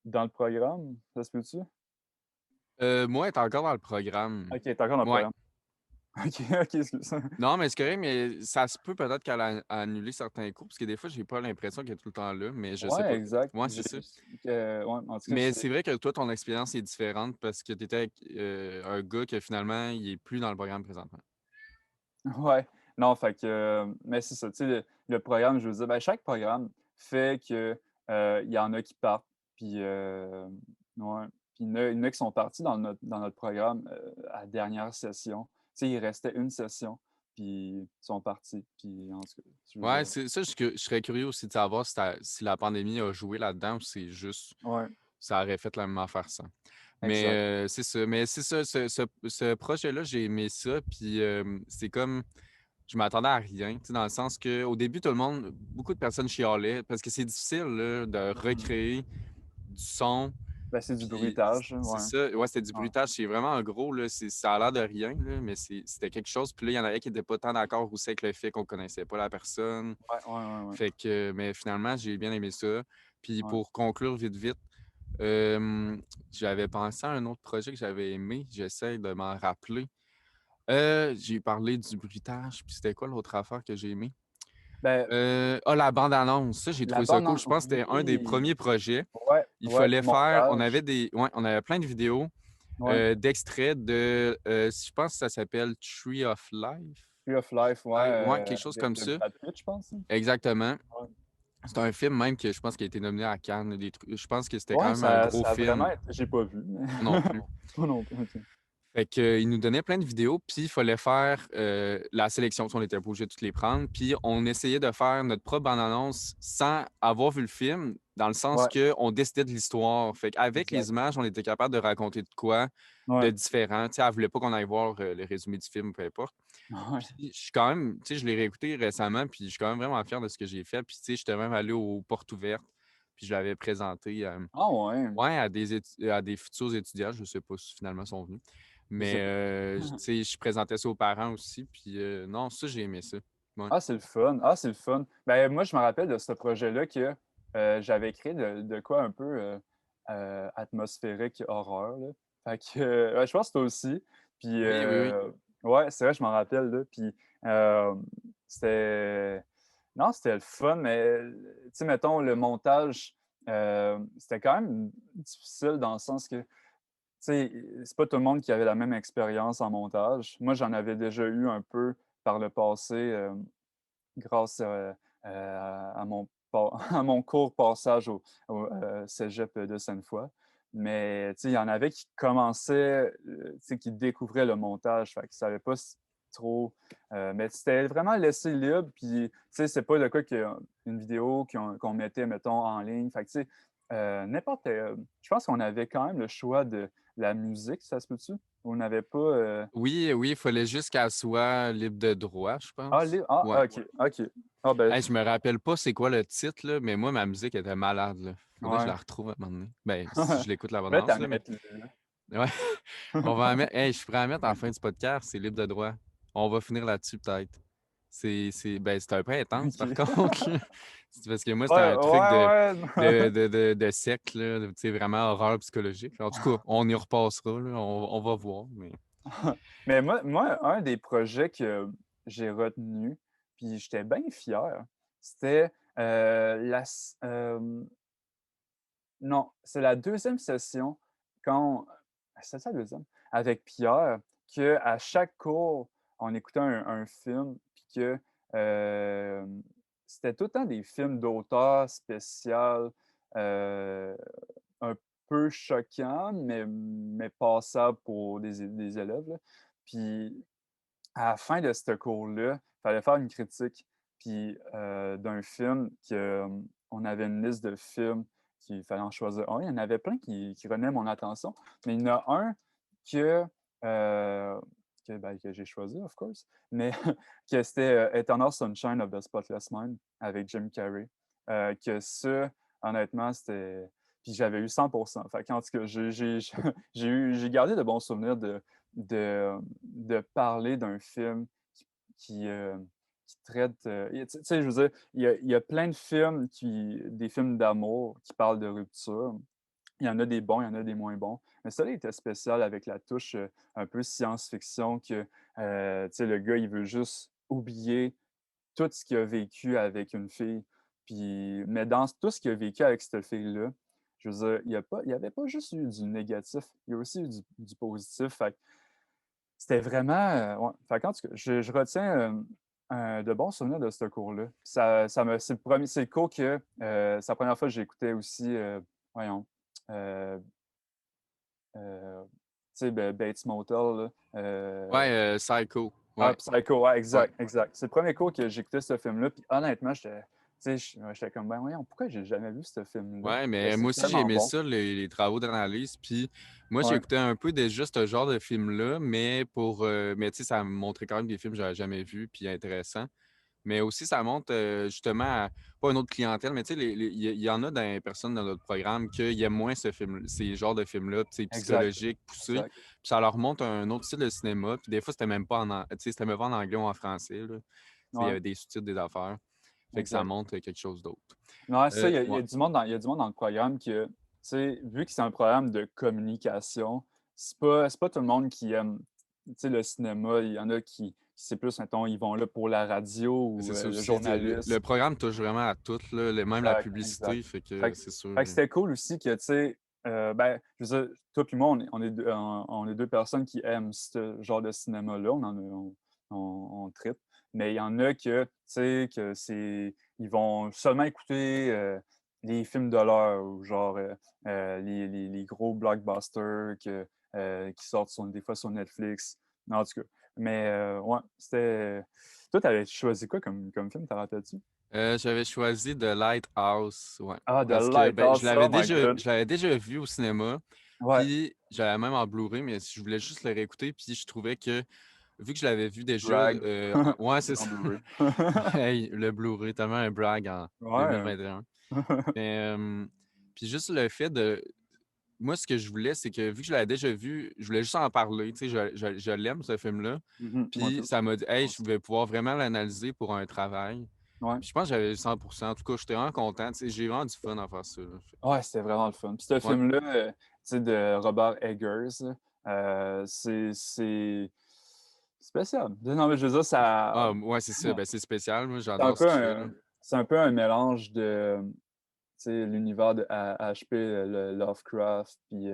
Speaker 1: dans le programme. Ça se peut-tu?
Speaker 2: Moi, elle est encore dans le programme.
Speaker 1: OK, t'es encore dans le
Speaker 2: Ouais.
Speaker 1: programme. OK, OK, excuse.
Speaker 2: Non, mais c'est correct, mais ça se peut peut-être qu'elle a annulé certains cours, parce que des fois, j'ai pas l'impression qu'elle est tout le temps là, mais je sais
Speaker 1: Ouais,
Speaker 2: pas.
Speaker 1: exact.
Speaker 2: Ouais, c'est ça.
Speaker 1: Ouais, en tout cas,
Speaker 2: Mais c'est vrai que toi, ton expérience est différente parce que tu étais avec un gars que finalement, il est plus dans le programme présentement.
Speaker 1: ouais. Non, fait que, mais c'est ça, tu sais, le programme, je veux dire, ben, chaque programme fait que il y en a qui partent, puis, ouais, puis il y en a qui sont partis dans notre programme à la dernière session. Tu sais, il restait une session, puis ils sont partis, puis en tout cas, je veux
Speaker 2: Ouais,
Speaker 1: dire,
Speaker 2: c'est ça, je serais curieux aussi de savoir si la pandémie a joué là-dedans ou c'est juste
Speaker 1: ouais,
Speaker 2: ça aurait fait la même affaire sans. Mais
Speaker 1: exact.
Speaker 2: c'est ça. Mais c'est ça, ce projet-là, j'ai aimé ça. Puis c'est comme. je m'attendais à rien, tu sais, dans le sens qu'au début, beaucoup de personnes chialaient parce que c'est difficile là, de
Speaker 1: Mhm.
Speaker 2: recréer du son.
Speaker 1: Ben, c'est du
Speaker 2: Puis
Speaker 1: bruitage,
Speaker 2: c'est
Speaker 1: ouais.
Speaker 2: ça, ouais, c'était du
Speaker 1: Ouais,
Speaker 2: bruitage. C'est vraiment un gros, là. Ça a l'air de rien, là, mais c'était quelque chose. Puis là, il y en avait qui n'étaient pas tant d'accord aussi avec le fait qu'on connaissait pas la personne.
Speaker 1: ouais, ouais, ouais.
Speaker 2: Fait que, mais finalement, j'ai bien aimé ça. Puis
Speaker 1: Ouais.
Speaker 2: pour conclure vite, vite, euh, j'avais pensé à un autre projet que j'avais aimé. J'essaie de m'en rappeler. J'ai parlé du bruitage. Puis c'était quoi l'autre affaire que j'ai aimé?
Speaker 1: Ben,
Speaker 2: La bande-annonce. Ça, j'ai
Speaker 1: la
Speaker 2: trouvé ça
Speaker 1: bande
Speaker 2: cool.
Speaker 1: en...
Speaker 2: Je pense que c'était un des
Speaker 1: Oui,
Speaker 2: premiers projets.
Speaker 1: ouais,
Speaker 2: Il
Speaker 1: ouais,
Speaker 2: fallait faire.
Speaker 1: montage,
Speaker 2: On avait plein de vidéos
Speaker 1: ouais.
Speaker 2: d'extraits de. Je pense que ça s'appelle Tree of Life.
Speaker 1: Tree of Life, ouais,
Speaker 2: Ouais, quelque chose comme
Speaker 1: de
Speaker 2: ça.
Speaker 1: Brad Pitt, je pense, hein.
Speaker 2: Exactement.
Speaker 1: Ouais,
Speaker 2: C'est un film même que je pense qu'il a été nominé à Cannes. Je pense que c'était quand
Speaker 1: ouais,
Speaker 2: même un gros
Speaker 1: ça a vraiment
Speaker 2: film.
Speaker 1: été... J'ai pas vu, mais...
Speaker 2: Moi non plus.
Speaker 1: Moi non plus, ok.
Speaker 2: Fait que, il nous donnait plein de vidéos, puis il fallait faire la sélection, si on était pas obligé de toutes les prendre. Puis on essayait de faire notre propre bande-annonce sans avoir vu le film, dans le sens
Speaker 1: Ouais,
Speaker 2: qu'on décidait de l'histoire. Fait qu'avec les
Speaker 1: exact.
Speaker 2: images, on était capable de raconter de quoi de
Speaker 1: Ouais,
Speaker 2: différent. Tu sais, elle voulait pas qu'on aille voir le résumé du film, peu importe.
Speaker 1: ouais.
Speaker 2: Puis je suis quand même, tu sais, je l'ai réécouté récemment, puis je suis quand même vraiment fier de ce que j'ai fait. Puis tu sais, j'étais même allé aux portes ouvertes, puis je l'avais présenté.
Speaker 1: Ah ouais,
Speaker 2: Ouais, à des futurs étudiants, je sais pas si finalement ils sont venus.
Speaker 1: je sais
Speaker 2: Mais
Speaker 1: pas.
Speaker 2: tu sais, je présentais ça aux parents aussi. Puis non, ça, j'ai aimé ça. Ouais.
Speaker 1: Ah, c'est le fun. Ah, c'est le fun. Ben, moi, je me rappelle de ce projet-là que j'avais créé de quoi un peu atmosphérique horreur, là. Fait que, ouais, je pense que toi aussi. Puis,
Speaker 2: Oui, oui, oui.
Speaker 1: ouais, c'est vrai, je m'en rappelle, là. Puis, euh, c'était... Non, c'était le fun, mais, tu sais, mettons, le montage, c'était quand même difficile dans le sens que, tu sais, c'est pas tout le monde qui avait la même expérience en montage. Moi, j'en avais déjà eu un peu par le passé. Grâce à à mon court passage au cégep de Sainte-Foy. Mais il y en avait qui commençaient, qui découvraient le montage, fait qu'ils ne savaient pas trop. Mais c'était vraiment laissé libre. Puis, c'est pas le cas qu'une vidéo qu'on mettait, mettons, en ligne. Fait que, n'importe. Je pense qu'on avait quand même le choix de la musique, ça se peut-tu? On n'avait pas.
Speaker 2: Oui, oui, il fallait juste qu'elle soit libre de droit, je pense. Ouais.
Speaker 1: OK, OK. Ah, ben,
Speaker 2: Hey, je me rappelle pas c'est quoi le titre, là, mais moi, ma musique était malade. Là. Faudrait que je
Speaker 1: ouais.
Speaker 2: la retrouve à un moment donné. Ben, si je l'écoute la
Speaker 1: Prêt à
Speaker 2: bande là, mais.
Speaker 1: mettre
Speaker 2: Ouais. On va en mettre. Hey, je suis prêt à mettre en fin du podcast, c'est libre de droit. On va finir là-dessus, peut-être. C'est un peu intense, par
Speaker 1: OK.
Speaker 2: contre, là. C'est parce que moi, c'était
Speaker 1: Ouais,
Speaker 2: un truc
Speaker 1: ouais, ouais.
Speaker 2: de secte, là, tu sais, vraiment horreur psychologique. En tout cas, on y repassera, là, on va voir. Mais...
Speaker 1: Mais un des projets que j'ai retenu, puis j'étais bien fier, c'était, la s non, c'est la deuxième session quand c'est ça la 2e? Avec Pierre, qu'à chaque cours, on écoutait un film, puis que, c'était tout le temps des films d'auteur spécial, un peu choquants, mais passables pour des élèves, là. Puis à la fin de ce cours-là, il fallait faire une critique, puis d'un film que, on avait une liste de films qu'il fallait en choisir un. Il y en avait plein qui retenaient mon attention, mais il y en a un que, heu, ben, que j'ai choisi, of course, mais que c'était, Eternal Sunshine of the Spotless Mind avec Jim Carrey. Que ça, honnêtement, c'était puis j'avais eu 100. Fait qu'en tout cas, j'ai gardé de bons souvenirs de parler d'un film qui, qui traite. Tu sais, je veux dire, il y a plein de films des films d'amour qui parlent de rupture. Il y en a des bons, il y en a des moins bons. Mais celui-là était spécial avec la touche un peu science-fiction que, tu sais, le gars, il veut juste oublier tout ce qu'il a vécu avec une fille. Puis, mais dans tout ce qu'il a vécu avec cette fille-là, je veux dire, il y avait pas juste eu du négatif, il y a aussi eu du positif. Fait que c'était vraiment, ouais. Fait qu'en tout cas, je retiens de bons souvenirs de ce cours-là. C'est c'est le cours que, c'est la première fois que j'écoutais aussi, voyons, euh, tu sais, Bates Motel, là.
Speaker 2: Ouais, Psycho.
Speaker 1: Ah,
Speaker 2: Ouais,
Speaker 1: Psycho, ouais,
Speaker 2: ouais.
Speaker 1: exact, exact. C'est le premier cours que j'ai écouté ce film-là, puis honnêtement, j'étais sais, j'étais comme: «Ben voyons, pourquoi j'ai jamais vu ce film-là?»
Speaker 2: Ouais,
Speaker 1: Mais
Speaker 2: mais moi
Speaker 1: c'est
Speaker 2: aussi, j'ai
Speaker 1: tellement
Speaker 2: aimé
Speaker 1: bon.
Speaker 2: ça, les travaux d'analyse. Puis moi,
Speaker 1: Ouais,
Speaker 2: j'écoutais un peu déjà ce genre de film-là, mais mais tu sais, ça me montrait quand même des films que j'avais jamais vus, puis intéressants. Mais aussi, ça montre justement pas une autre clientèle, mais tu sais, il y en a des personnes dans notre programme qui aiment moins ces genres de films-là, tu sais,
Speaker 1: exact,
Speaker 2: psychologiques, poussés.
Speaker 1: exact.
Speaker 2: Puis ça leur montre un autre style de cinéma. Puis des fois, c'était même pas tu sais, c'était même pas en anglais ou en français, là. Tu sais, il y
Speaker 1: Ouais,
Speaker 2: avait des sous-titres, des affaires. Fait que ça
Speaker 1: exact.
Speaker 2: montre quelque chose d'autre.
Speaker 1: Ouais, ça, il y
Speaker 2: Ouais,
Speaker 1: a du monde dans il y a du monde dans le programme que, tu sais, vu que c'est un programme de communication, c'est pas tout le monde qui aime, tu sais, le cinéma. Il y en a qui c'est plus, mettons, ils vont là pour la radio ou
Speaker 2: c'est ça
Speaker 1: le
Speaker 2: aussi. Le
Speaker 1: journaliste.
Speaker 2: programme touche vraiment à tout, là, même la
Speaker 1: Exact, exact.
Speaker 2: publicité, fait que
Speaker 1: Fait que
Speaker 2: c'est sûr.
Speaker 1: fait que c'était cool aussi que, tu sais, ben, je veux dire, toi puis moi, on est 2 personnes qui aiment ce genre de cinéma-là. On trippe. Mais il y en a que, tu sais, que ils vont seulement écouter, les films de l'heure ou genre, les gros blockbusters qui sortent des fois sur Netflix. En tout cas, mais ouais, c'était toi, tu avais choisi quoi comme film, t'en rappelles-tu?
Speaker 2: J'avais choisi The Lighthouse, ouais.
Speaker 1: Ah, The
Speaker 2: Parce que, ben,
Speaker 1: Lighthouse, oh my god!
Speaker 2: je l'avais déjà vu au cinéma,
Speaker 1: Ouais,
Speaker 2: puis j'avais même en Blu-ray, mais je voulais juste le réécouter, puis je trouvais que, vu que je l'avais vu déjà,
Speaker 1: brag.
Speaker 2: ouais, c'est
Speaker 1: C'est en
Speaker 2: ça.
Speaker 1: Blu-ray.
Speaker 2: Hey, le Blu-ray, tellement un brag en
Speaker 1: Ouais.
Speaker 2: 2021. Mais, puis juste le fait moi, ce que je voulais, c'est que vu que je l'avais déjà vu, je voulais juste en parler. Tu sais, je l'aime, ce film-là.
Speaker 1: Mmh. Moi
Speaker 2: Puis
Speaker 1: tout.
Speaker 2: ça m'a dit, hey,
Speaker 1: Moi
Speaker 2: je
Speaker 1: aussi.
Speaker 2: vais pouvoir vraiment l'analyser pour un travail.
Speaker 1: Ouais.
Speaker 2: Puis je pense que j'avais eu 100%. En tout cas, j'étais vraiment content. Tu sais, j'ai vraiment du fun à faire ça, là.
Speaker 1: Ouais, c'était vraiment le fun. Puis ce
Speaker 2: Ouais.
Speaker 1: film-là, tu sais, de Robert Eggers, là, c'est spécial. Non, mais je veux dire,
Speaker 2: Ah, ouais, c'est ça. Ben, c'est spécial. Moi,
Speaker 1: c'est un
Speaker 2: j'adore ce
Speaker 1: peu
Speaker 2: qu'il fait,
Speaker 1: un
Speaker 2: là.
Speaker 1: c'est un peu un mélange de, tu sais, l'univers de H.P. Lovecraft, puis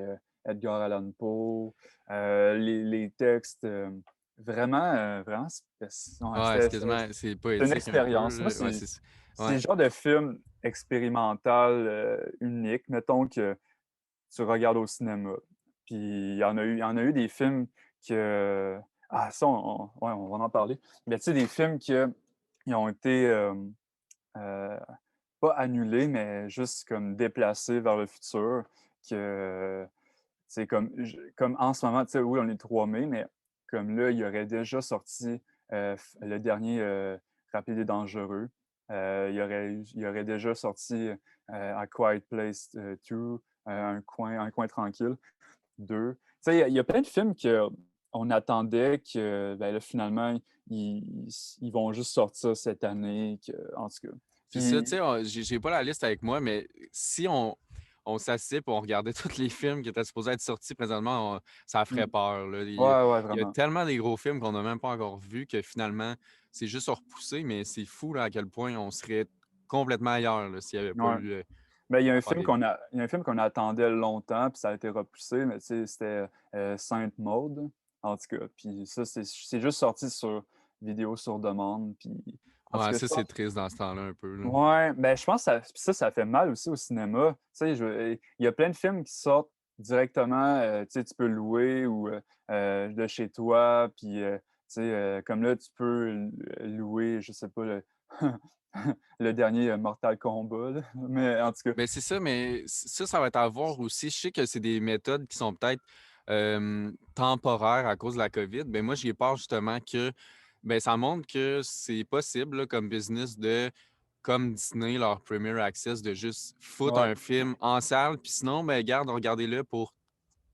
Speaker 1: Edgar Allan Poe, les textes, vraiment ouais,
Speaker 2: Ouais, c'est quasiment, c'est
Speaker 1: c'est une
Speaker 2: poétique un
Speaker 1: expérience.
Speaker 2: peu,
Speaker 1: Moi,
Speaker 2: là. Ouais, c'est ça.
Speaker 1: c'est
Speaker 2: Ouais.
Speaker 1: le genre de film expérimental, unique, mettons, que tu regardes au cinéma. Puis il y en a eu des films que ça, ouais, on va en parler. Mais tu sais, des films qui ont été, heu, pas annulés, mais juste comme déplacés vers le futur, que c'est comme en ce moment, tu sais, oui, on est le 3 mai, mais comme là, il y aurait déjà sorti, le dernier, Rapide et dangereux. Il y aurait déjà sorti, A Quiet Place, 2, Un coin tranquille 2. Tu sais, il y a plein de films qu'on attendait que, ben là, finalement, ils ils vont juste sortir cette année, en tout cas.
Speaker 2: C'est ça, tu
Speaker 1: Puis
Speaker 2: sais, j'ai pas la liste avec moi, mais si on s'assied et on regardait tous les films qui étaient supposés être sortis présentement, ça
Speaker 1: mmh,
Speaker 2: ferait peur, là.
Speaker 1: ouais, ouais,
Speaker 2: Il y a
Speaker 1: vraiment.
Speaker 2: tellement des gros films qu'on n'a même pas encore vus que finalement, c'est juste repoussé, mais c'est fou là, à quel point on serait complètement ailleurs là, s'il n'y avait pas
Speaker 1: Ouais.
Speaker 2: eu
Speaker 1: Ben,
Speaker 2: l'affaire des films.
Speaker 1: il y a un film qu'on attendait longtemps, puis ça a été repoussé, mais tu sais, c'était, Sainte Maude, en tout cas. Puis ça, c'est juste sorti sur vidéo sur demande, puis en tout
Speaker 2: Ouais,
Speaker 1: cas, je
Speaker 2: ça, c'est
Speaker 1: pense
Speaker 2: triste dans ce temps-là un peu, là.
Speaker 1: ouais, ben, je pense que ça fait mal aussi au cinéma. Tu sais, il y a plein de films qui sortent directement, tu sais, tu peux louer ou, de chez toi, puis, tu sais, comme là, tu peux louer, je sais pas, le le dernier, Mortal Kombat, là, mais en tout cas.
Speaker 2: Ben, c'est ça, mais ça va être à voir aussi. Je sais que c'est des méthodes qui sont peut-être temporaires à cause de la COVID. Mais moi, j'ai peur justement que ben, ça montre que c'est possible là, comme business de, comme Disney, leur Premier Access, de juste foutre
Speaker 1: Ouais,
Speaker 2: un film en salle. Puis sinon, ben, garde, regardez-le pour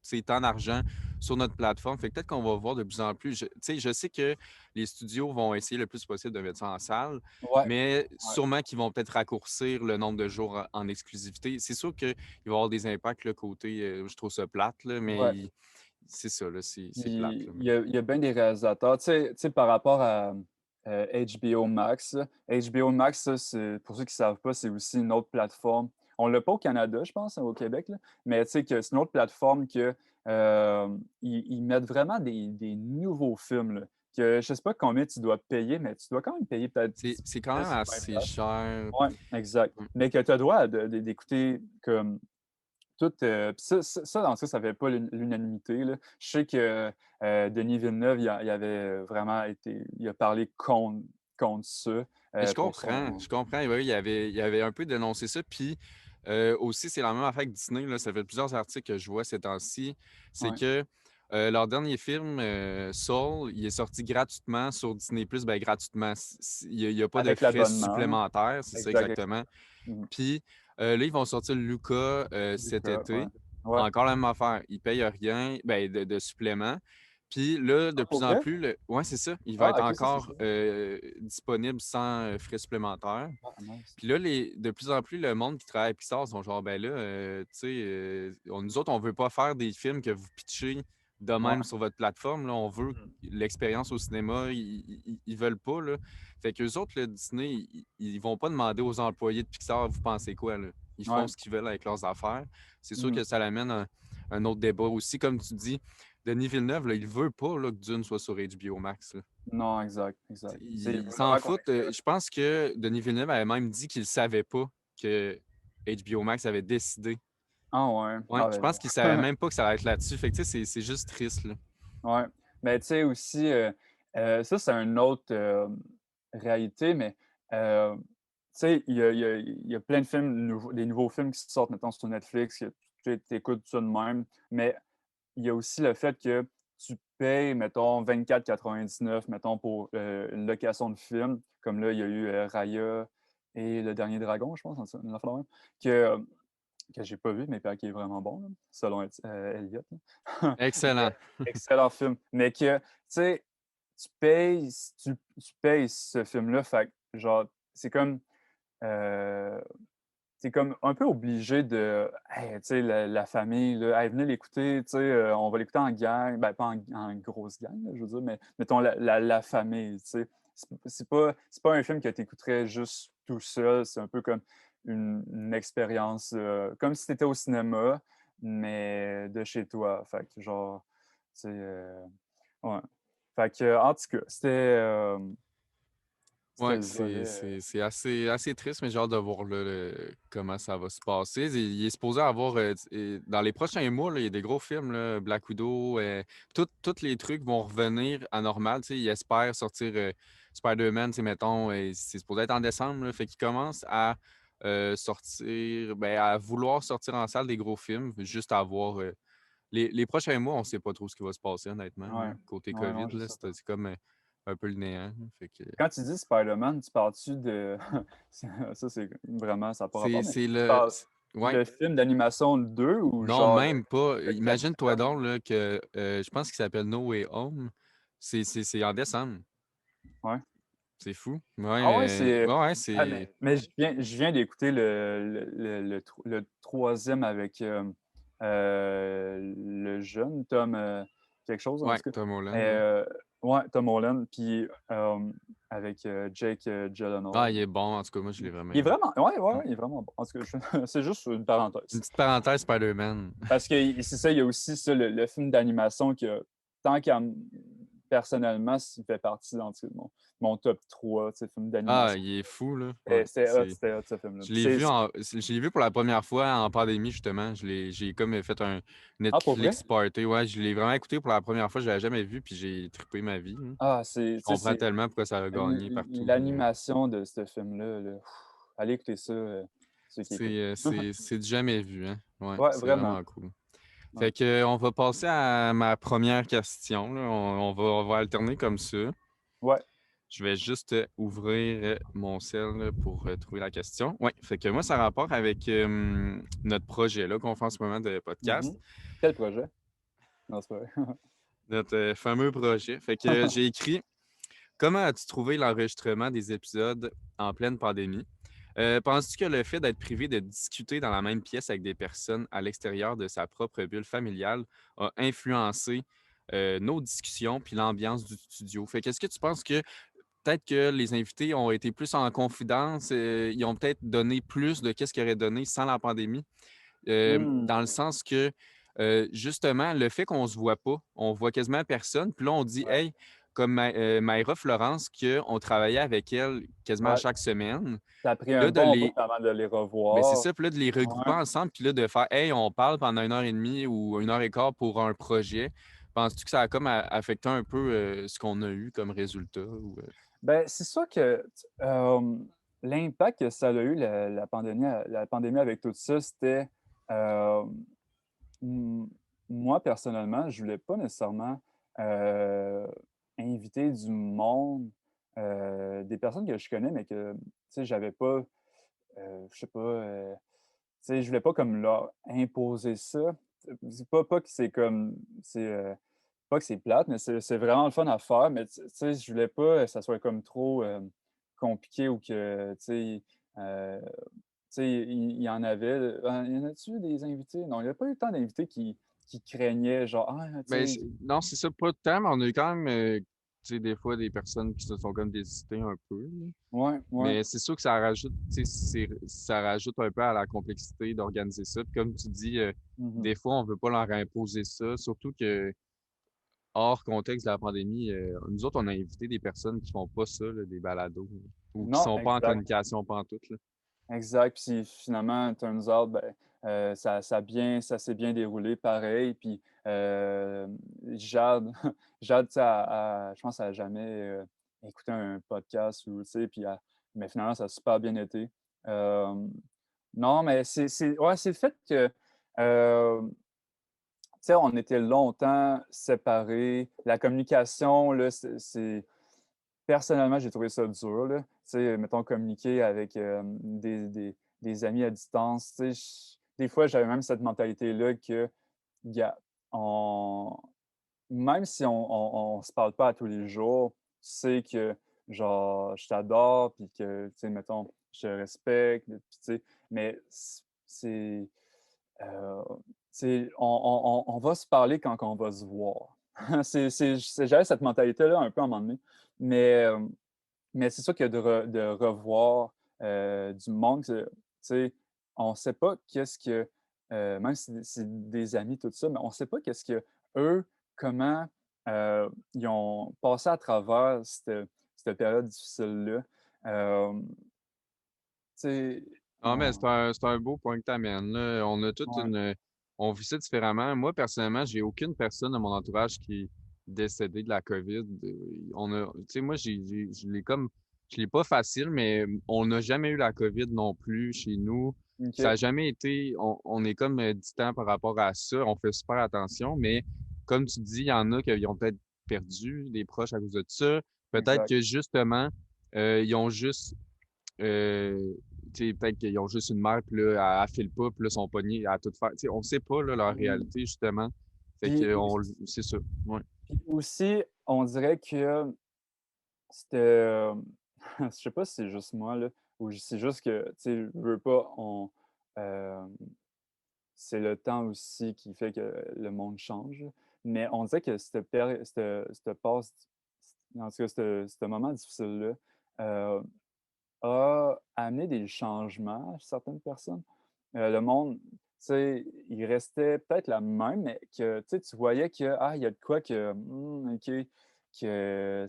Speaker 2: c'est tant d'argent sur notre plateforme. Fait que peut-être qu'on va voir de plus en plus. Tu sais, je sais que les studios vont essayer le plus possible de mettre ça en salle,
Speaker 1: ouais,
Speaker 2: mais
Speaker 1: ouais.
Speaker 2: sûrement qu'ils vont peut-être raccourcir le nombre de jours en exclusivité. C'est sûr qu'il va y avoir des impacts, le côté, je trouve ça plate, là,
Speaker 1: Ouais.
Speaker 2: c'est ça, là, c'est plate.
Speaker 1: Puis
Speaker 2: Là,
Speaker 1: il y a bien des réalisateurs, tu sais, par rapport à, HBO Max, là, HBO Max, ça, c'est pour ceux qui ne savent pas, c'est aussi une autre plateforme. On l'a pas au Canada, je pense, hein, au Québec, là, mais tu sais que c'est une autre plateforme que, ils mettent vraiment des nouveaux films, là, que je sais pas combien tu dois payer, mais tu dois quand même payer peut-être
Speaker 2: c'est quand même
Speaker 1: 10 ou 20.
Speaker 2: assez cher.
Speaker 1: Ouais, exact.
Speaker 2: Mm.
Speaker 1: Mais que tu as le droit d'écouter comme tout, puis ça, dans ça fait pas l'unanimité, là. Je sais que, Denis Villeneuve, il avait vraiment été il a parlé contre contre ça
Speaker 2: Je
Speaker 1: pour
Speaker 2: comprends,
Speaker 1: son.
Speaker 2: je comprends. Oui, il avait un peu dénoncé ça. Puis aussi, c'est la même affaire avec Disney. Là, ça fait plusieurs articles que je vois ces temps-ci. C'est
Speaker 1: Ouais,
Speaker 2: que leur dernier film, Soul, il est sorti gratuitement sur Disney+, ben gratuitement. Il n'y a pas de
Speaker 1: avec
Speaker 2: frais
Speaker 1: l'abonnement.
Speaker 2: supplémentaires, c'est ça
Speaker 1: Exact,
Speaker 2: exactement.
Speaker 1: exact. Mhm.
Speaker 2: Puis là, ils vont sortir Luca cet
Speaker 1: Lucas, ouais.
Speaker 2: été.
Speaker 1: Ouais.
Speaker 2: Encore la même affaire. Ils ne payent rien ben, de supplément. Puis là, de
Speaker 1: Ah, pour
Speaker 2: plus en
Speaker 1: vrai?
Speaker 2: plus, ouais, c'est ça. Il va
Speaker 1: Ah,
Speaker 2: être
Speaker 1: ok, ça, c'est
Speaker 2: encore
Speaker 1: ça.
Speaker 2: disponible sans frais supplémentaires.
Speaker 1: Ah, nice.
Speaker 2: Puis là, de plus en plus, le monde qui travaille à Pixar sont genre, ben là, tu sais, nous autres, on veut pas faire des films que vous pitchez de
Speaker 1: Ouais.
Speaker 2: même sur votre plateforme. Là. On veut
Speaker 1: Mhm.
Speaker 2: l'expérience au cinéma. Ils veulent pas. Là. Fait qu'eux autres, là, Disney, ils vont pas demander aux employés de Pixar, vous pensez quoi, là? Ils font
Speaker 1: Ouais.
Speaker 2: ce qu'ils veulent avec leurs affaires. C'est sûr
Speaker 1: Mhm.
Speaker 2: que ça l'amène un autre débat aussi. Comme tu dis, Denis Villeneuve, là, il veut pas là, que Dune soit sur HBO Max. Là.
Speaker 1: Non, exact, exact. C'est
Speaker 2: Il s'en
Speaker 1: vraiment qu'on
Speaker 2: fout. Je pense que Denis Villeneuve avait même dit qu'il ne savait pas que HBO Max avait décidé.
Speaker 1: Ah ouais.
Speaker 2: Ouais,
Speaker 1: Ah
Speaker 2: je
Speaker 1: ben
Speaker 2: pense qu'il savait
Speaker 1: là.
Speaker 2: même pas que ça allait être là-dessus. Fait que tu sais, c'est juste triste, là.
Speaker 1: Ouais. Mais tu sais aussi, ça, c'est une autre, réalité, mais tu sais, il y a plein de films nouveaux des nouveaux films qui sortent, mettons, sur Netflix, que tu écoutes ça de même, mais il y a aussi le fait que tu payes, mettons, 24,99, mettons, pour, une location de film. Comme là, il y a eu, Raya et Le Dernier Dragon, je pense, une affaire de même, que que j'ai pas vu, mais qui est vraiment bon, là, selon Elliot, là.
Speaker 2: Excellent.
Speaker 1: Mais excellent film. Mais que, tu sais, tu payes ce film-là, fait que, genre, euh, c'est comme un peu obligé de, hey, tu sais, la famille, là, hey, venez l'écouter, tu sais, on va l'écouter en gang, ben pas en grosse gang, là, je veux dire, mais mettons la famille, tu sais. C'est pas un film que tu écouterais juste tout seul, c'est un peu comme une expérience, comme si tu étais au cinéma, mais de chez toi. Fait que genre, tu sais, ouais. Fait que, en tout cas, c'était
Speaker 2: Ouais,
Speaker 1: le
Speaker 2: c'est
Speaker 1: volet.
Speaker 2: c'est assez triste, mais j'ai hâte de voir là, comment ça va se passer. Il est supposé avoir, dans les prochains mois, là, il y a des gros films, là, Black Widow, tous les trucs vont revenir à normal. Tu sais, il espère sortir Spider-Man, tu sais, mettons, c'est supposé être en décembre, là, fait qu'il commence à sortir, ben, à vouloir sortir en salle des gros films, juste à voir. Les prochains mois, on ne sait pas trop ce qui va se passer, honnêtement.
Speaker 1: Ouais,
Speaker 2: Là. Côté
Speaker 1: ouais,
Speaker 2: COVID,
Speaker 1: non, je
Speaker 2: là,
Speaker 1: sais pas.
Speaker 2: c'est comme un peu le néant. Là. Fait que,
Speaker 1: Quand tu dis Spider-Man, tu parles-tu de ça, c'est vraiment ça a pas rapport, mais
Speaker 2: c'est
Speaker 1: tu parles
Speaker 2: ouais.
Speaker 1: le film d'animation 2 ou
Speaker 2: Non,
Speaker 1: genre
Speaker 2: même pas.
Speaker 1: le
Speaker 2: Imagine-toi
Speaker 1: quatrième?
Speaker 2: donc là, que je pense qu'il s'appelle No Way Home. C'est en décembre.
Speaker 1: Ouais.
Speaker 2: C'est fou.
Speaker 1: Ah ouais,
Speaker 2: Ouais, ouais,
Speaker 1: ah mais je viens d'écouter le 3e avec, le jeune Tom, quelque chose en
Speaker 2: ouais,
Speaker 1: tout cas.
Speaker 2: Tom Holland. Ouais.
Speaker 1: Mais, ouais, Tom Holland, puis, avec, Jake,
Speaker 2: Ah,
Speaker 1: Gyllenhaal.
Speaker 2: il est bon. En tout cas, moi, je l'ai vraiment
Speaker 1: Il est
Speaker 2: aimé.
Speaker 1: vraiment ouais, ouais,
Speaker 2: Mm.
Speaker 1: ouais, il est vraiment bon. En tout cas, c'est juste une
Speaker 2: Une
Speaker 1: parenthèse.
Speaker 2: petite parenthèse Spider-Man.
Speaker 1: Parce que c'est ça, il y a aussi ça, le film d'animation que, tant qu'à personnellement, il fait partie dans mon top 3, tu sais, films
Speaker 2: Ah,
Speaker 1: d'animation.
Speaker 2: il est fou, là. Ouais,
Speaker 1: C'était hot ce film-là.
Speaker 2: je l'ai vu pour la première fois en pandémie, justement. J'ai comme fait un
Speaker 1: Ah, pour vrai?
Speaker 2: Netflix party. Ouais, je l'ai vraiment écouté pour la première fois. Je l'avais jamais vu, puis j'ai trippé ma vie. Hein.
Speaker 1: Ah,
Speaker 2: Je
Speaker 1: tu sais,
Speaker 2: comprends tellement pourquoi ça a gagné partout. Puis,
Speaker 1: l'animation de ce film-là, là, allez écouter ça, ceux qui écoutent.
Speaker 2: c'est du jamais vu, hein. Ouais,
Speaker 1: Ouais,
Speaker 2: c'est
Speaker 1: vraiment.
Speaker 2: vraiment cool.
Speaker 1: Ouais.
Speaker 2: Fait que, on va passer à ma première question. Là. On va alterner comme ça.
Speaker 1: Ouais.
Speaker 2: Je vais juste ouvrir mon cell là, pour trouver la question. Oui, fait que moi, ça a rapport avec notre projet là, qu'on fait en ce moment de podcast.
Speaker 1: Mhm. Quel projet? Non, c'est pas vrai.
Speaker 2: Notre fameux projet. Fait que j'ai écrit comment as-tu trouvé l'enregistrement des épisodes en pleine pandémie? Penses-tu que le fait d'être privé de discuter dans la même pièce avec des personnes à l'extérieur de sa propre bulle familiale a influencé nos discussions puis l'ambiance du studio? Fait qu'est-ce que tu penses que peut-être que les invités ont été plus en confidence, ils ont peut-être donné plus de qu'est-ce qu'ils auraient donné sans la pandémie, dans le
Speaker 1: Hmm.
Speaker 2: sens que, justement, le fait qu'on ne se voit pas, on voit quasiment personne, puis là, on dit,
Speaker 1: Ouais.
Speaker 2: hey, comme Maïra Florence, qu'on travaillait avec elle quasiment à
Speaker 1: Ouais.
Speaker 2: chaque semaine,
Speaker 1: Ça a pris
Speaker 2: puis
Speaker 1: un
Speaker 2: là,
Speaker 1: bon bout avant de les
Speaker 2: ben c'est
Speaker 1: revoir.
Speaker 2: ça, puis là, de les regrouper
Speaker 1: Ouais.
Speaker 2: ensemble, puis là, de faire, hey, on parle pendant 1 heure et demie ou 1 heure et quart pour un projet. Penses-tu que ça a comme affecté un peu ce qu'on a eu comme résultat? Ou,
Speaker 1: Ben, c'est sûr que l'impact que ça a eu, la pandémie avec tout ça, c'était euh, m- moi, personnellement, je voulais pas nécessairement euh, inviter du monde, des personnes que je connais, mais que, tu sais, j'avais pas, je sais pas, tu sais, je voulais pas comme leur imposer ça. C'est pas que c'est comme, c'est pas que c'est plate, mais c'est vraiment le fun à faire, mais tu sais, je voulais pas que ça soit comme trop compliqué ou que, euh, tu sais, il y en avait. Il y en a-tu des invités? Non, il n'y a pas eu tant d'invités qui craignaient, genre, ah, tu
Speaker 2: Ben,
Speaker 1: sais,
Speaker 2: non, c'est ça, pas de temps, mais on a eu quand même, tu sais, des fois, des personnes qui se sont comme désistées un peu, là.
Speaker 1: ouais, ouais.
Speaker 2: Mais c'est sûr que ça rajoute, tu sais, ça rajoute un peu à la complexité d'organiser ça. Puis comme tu dis,
Speaker 1: Mhm.
Speaker 2: des fois, on veut pas leur imposer ça, surtout que hors contexte de la pandémie, nous autres, on a invité des personnes qui font pas ça, là, des balados, ou qui
Speaker 1: Non,
Speaker 2: sont pas en
Speaker 1: exact.
Speaker 2: communication pantoute, là.
Speaker 1: Exact. Puis finalement, turns out, ben, ça s'est bien déroulé pareil. Puis Jade, Jade, tu sais, je pense qu'elle n'a jamais écouté un podcast ou, tu sais, mais finalement, ça a super bien été. Euh, non, mais ouais, c'est le fait que, tu sais, on était longtemps séparés. La communication, là, personnellement, j'ai trouvé ça dur, là. Tu sais, mettons, communiquer avec des amis à distance. Tu sais, des fois, j'avais même cette mentalité-là que, gars, on, même si on se parle pas à tous les jours, tu sais que, genre, je t'adore, puis que, tu sais, mettons, je te respecte, puis tu sais, mais c'est, euh, on va se parler quand on va se voir. J'avais cette mentalité-là un peu à un moment donné. Mais, euh, mais c'est sûr que de revoir du monde, tu sais, on ne sait pas qu'est-ce que, même si c'est des amis, tout ça, mais on ne sait pas qu'est-ce que eux, comment ils ont passé à travers cette période difficile-là. Tu sais,
Speaker 2: Non, mais c'est un beau point que tu amènes, là. On a toute
Speaker 1: ouais,
Speaker 2: on vit ça différemment. Moi, personnellement, j'ai aucune personne dans mon entourage qui est décédée de la COVID. Tu sais, moi, je l'ai pas facile, mais on n'a jamais eu la COVID non plus chez nous. Ça
Speaker 1: OK,
Speaker 2: a jamais été, on est comme distant par rapport à ça. On fait super attention, mais comme tu dis, il y en a qui ont peut-être perdu des proches à cause de ça. Peut-être
Speaker 1: exact.
Speaker 2: que justement, ils ont juste tu sais, peut-être qu'ils ont juste une mère, puis là, elle file pas, puis là, sont pognés à tout faire. Tu sais, on sait pas, là, leur
Speaker 1: Mm.
Speaker 2: réalité, justement. Fait
Speaker 1: Puis,
Speaker 2: que, c'est ça. Ouais.
Speaker 1: puis aussi, on dirait que c'était, je sais pas si c'est juste moi, là, ou c'est juste que, tu sais, je veux pas, hem, c'est le temps aussi qui fait que le monde change, mais on dirait que cette passe en tout cas, ce moment difficile-là, heu, a amené des changements chez certaines personnes. Le monde, tu sais, il restait peut-être la même, mais que, tu sais, tu voyais que, ah, il y a de quoi que, OK, que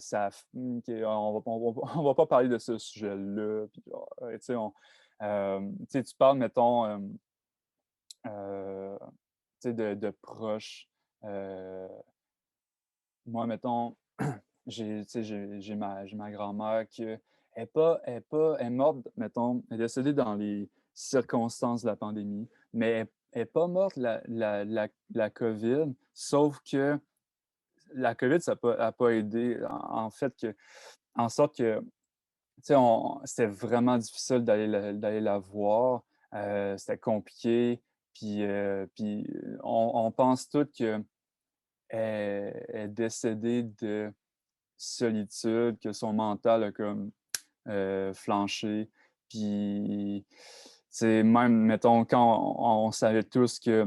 Speaker 1: on va pas parler de ce sujet-là, puis genre, tu sais, tu sais, tu parles, mettons, tu sais, de proches. Heu, Moi, mettons, tu sais, j'ai ma grand-mère qui elle est morte, mettons, elle est décédée dans les circonstances de la pandémie, mais elle est pas morte la COVID, sauf que la COVID, ça a pas aidé en fait que en sorte que, tu sais, c'était vraiment difficile d'aller la voir, c'était compliqué, puis on pense toutes qu'elle est décédée de solitude, que son mental a comme flanché. Puis, c'est même, mettons, quand on savait tous que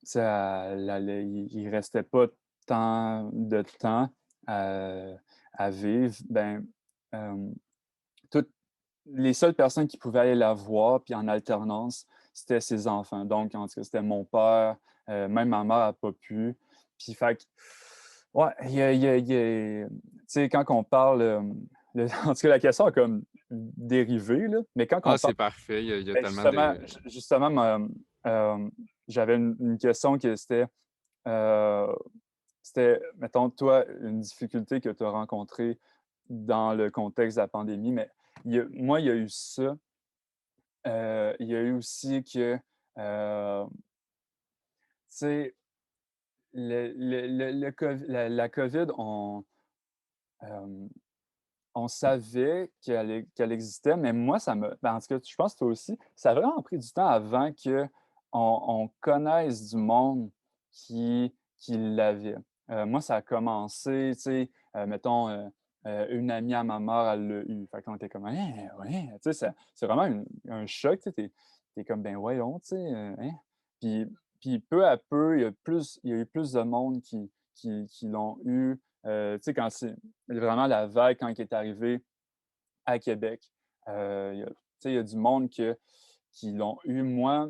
Speaker 1: il restait pas tant de temps à, à vivre, ben, euh, toutes les seules personnes qui pouvaient aller la voir, puis en alternance, c'était ses enfants. Donc, en tout cas, c'était mon père, même ma mère n'a pas pu. Puis, fait que, ouais, tu sais, quand on parle, en tout cas, la question a comme dérivé, là, mais quand on
Speaker 2: Ah,
Speaker 1: parle,
Speaker 2: c'est parfait. Il y a
Speaker 1: ben,
Speaker 2: tellement de.
Speaker 1: justement j'avais une question que euh, c'était, mettons, toi, une difficulté que tu as rencontrée dans le contexte de la pandémie, mais moi, il y a eu ça. Il y a eu aussi que, tu sais, le cov la COVID, hem, on savait qu'elle existait, mais moi, ça me ben, en tout cas, je pense que toi aussi, ça a vraiment pris du temps avant qu'on on connaisse du monde qui l'avait. Moi, ça a commencé, tu sais, mettons, une amie à ma mère, elle l'a eu. Fait qu'on était comme: «Hein, ouais», tu sais, c'est vraiment un choc, tu sais, tu es comme: «Ben voyons», tu sais, hein? Puis puis peu à peu, il y a eu plus de monde qui l'ont eu, tu sais, quand c'est vraiment la vague quand elle est arrivée à Québec. Il y a tu sais, il y a du monde qui l'ont eu. Moi,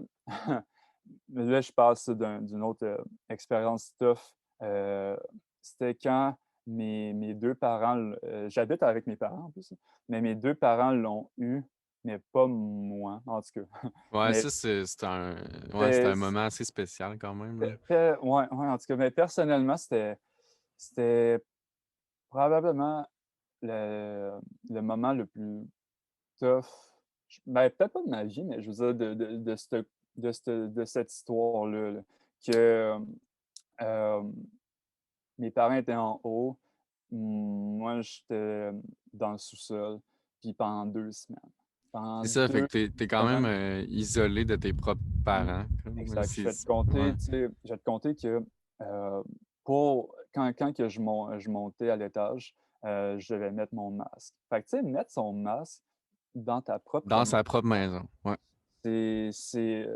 Speaker 1: là, je passe d'une autre, expérience tough. Heu, C'était quand mes 2 parents j'habite avec mes parents en plus, mais mes 2 parents l'ont eu, mais pas moi, en tout cas.
Speaker 2: Ouais,
Speaker 1: Mais
Speaker 2: ça, c'était un
Speaker 1: c'était
Speaker 2: moment assez spécial quand même, là.
Speaker 1: ouais, ouais, en tout cas, mais personnellement, c'était probablement le moment le plus tough, ben, peut-être pas de ma vie, mais je veux dire de cette histoire-là, là, que, hem, mes parents étaient en haut, moi j'étais dans le sous-sol, puis pendant 2 semaines. Pendant
Speaker 2: C'est ça, fait
Speaker 1: 2
Speaker 2: que t'es quand même,
Speaker 1: semaines,
Speaker 2: isolé de tes propres
Speaker 1: mmh,
Speaker 2: parents, comme,
Speaker 1: exact.
Speaker 2: ouais.
Speaker 1: Je vais te compter que, pour quand que je montais à l'étage, je devais mettre mon masque. Fait que, tu sais, mettre son masque dans ta propre
Speaker 2: Dans
Speaker 1: maison.
Speaker 2: sa propre maison, ouais.
Speaker 1: C'est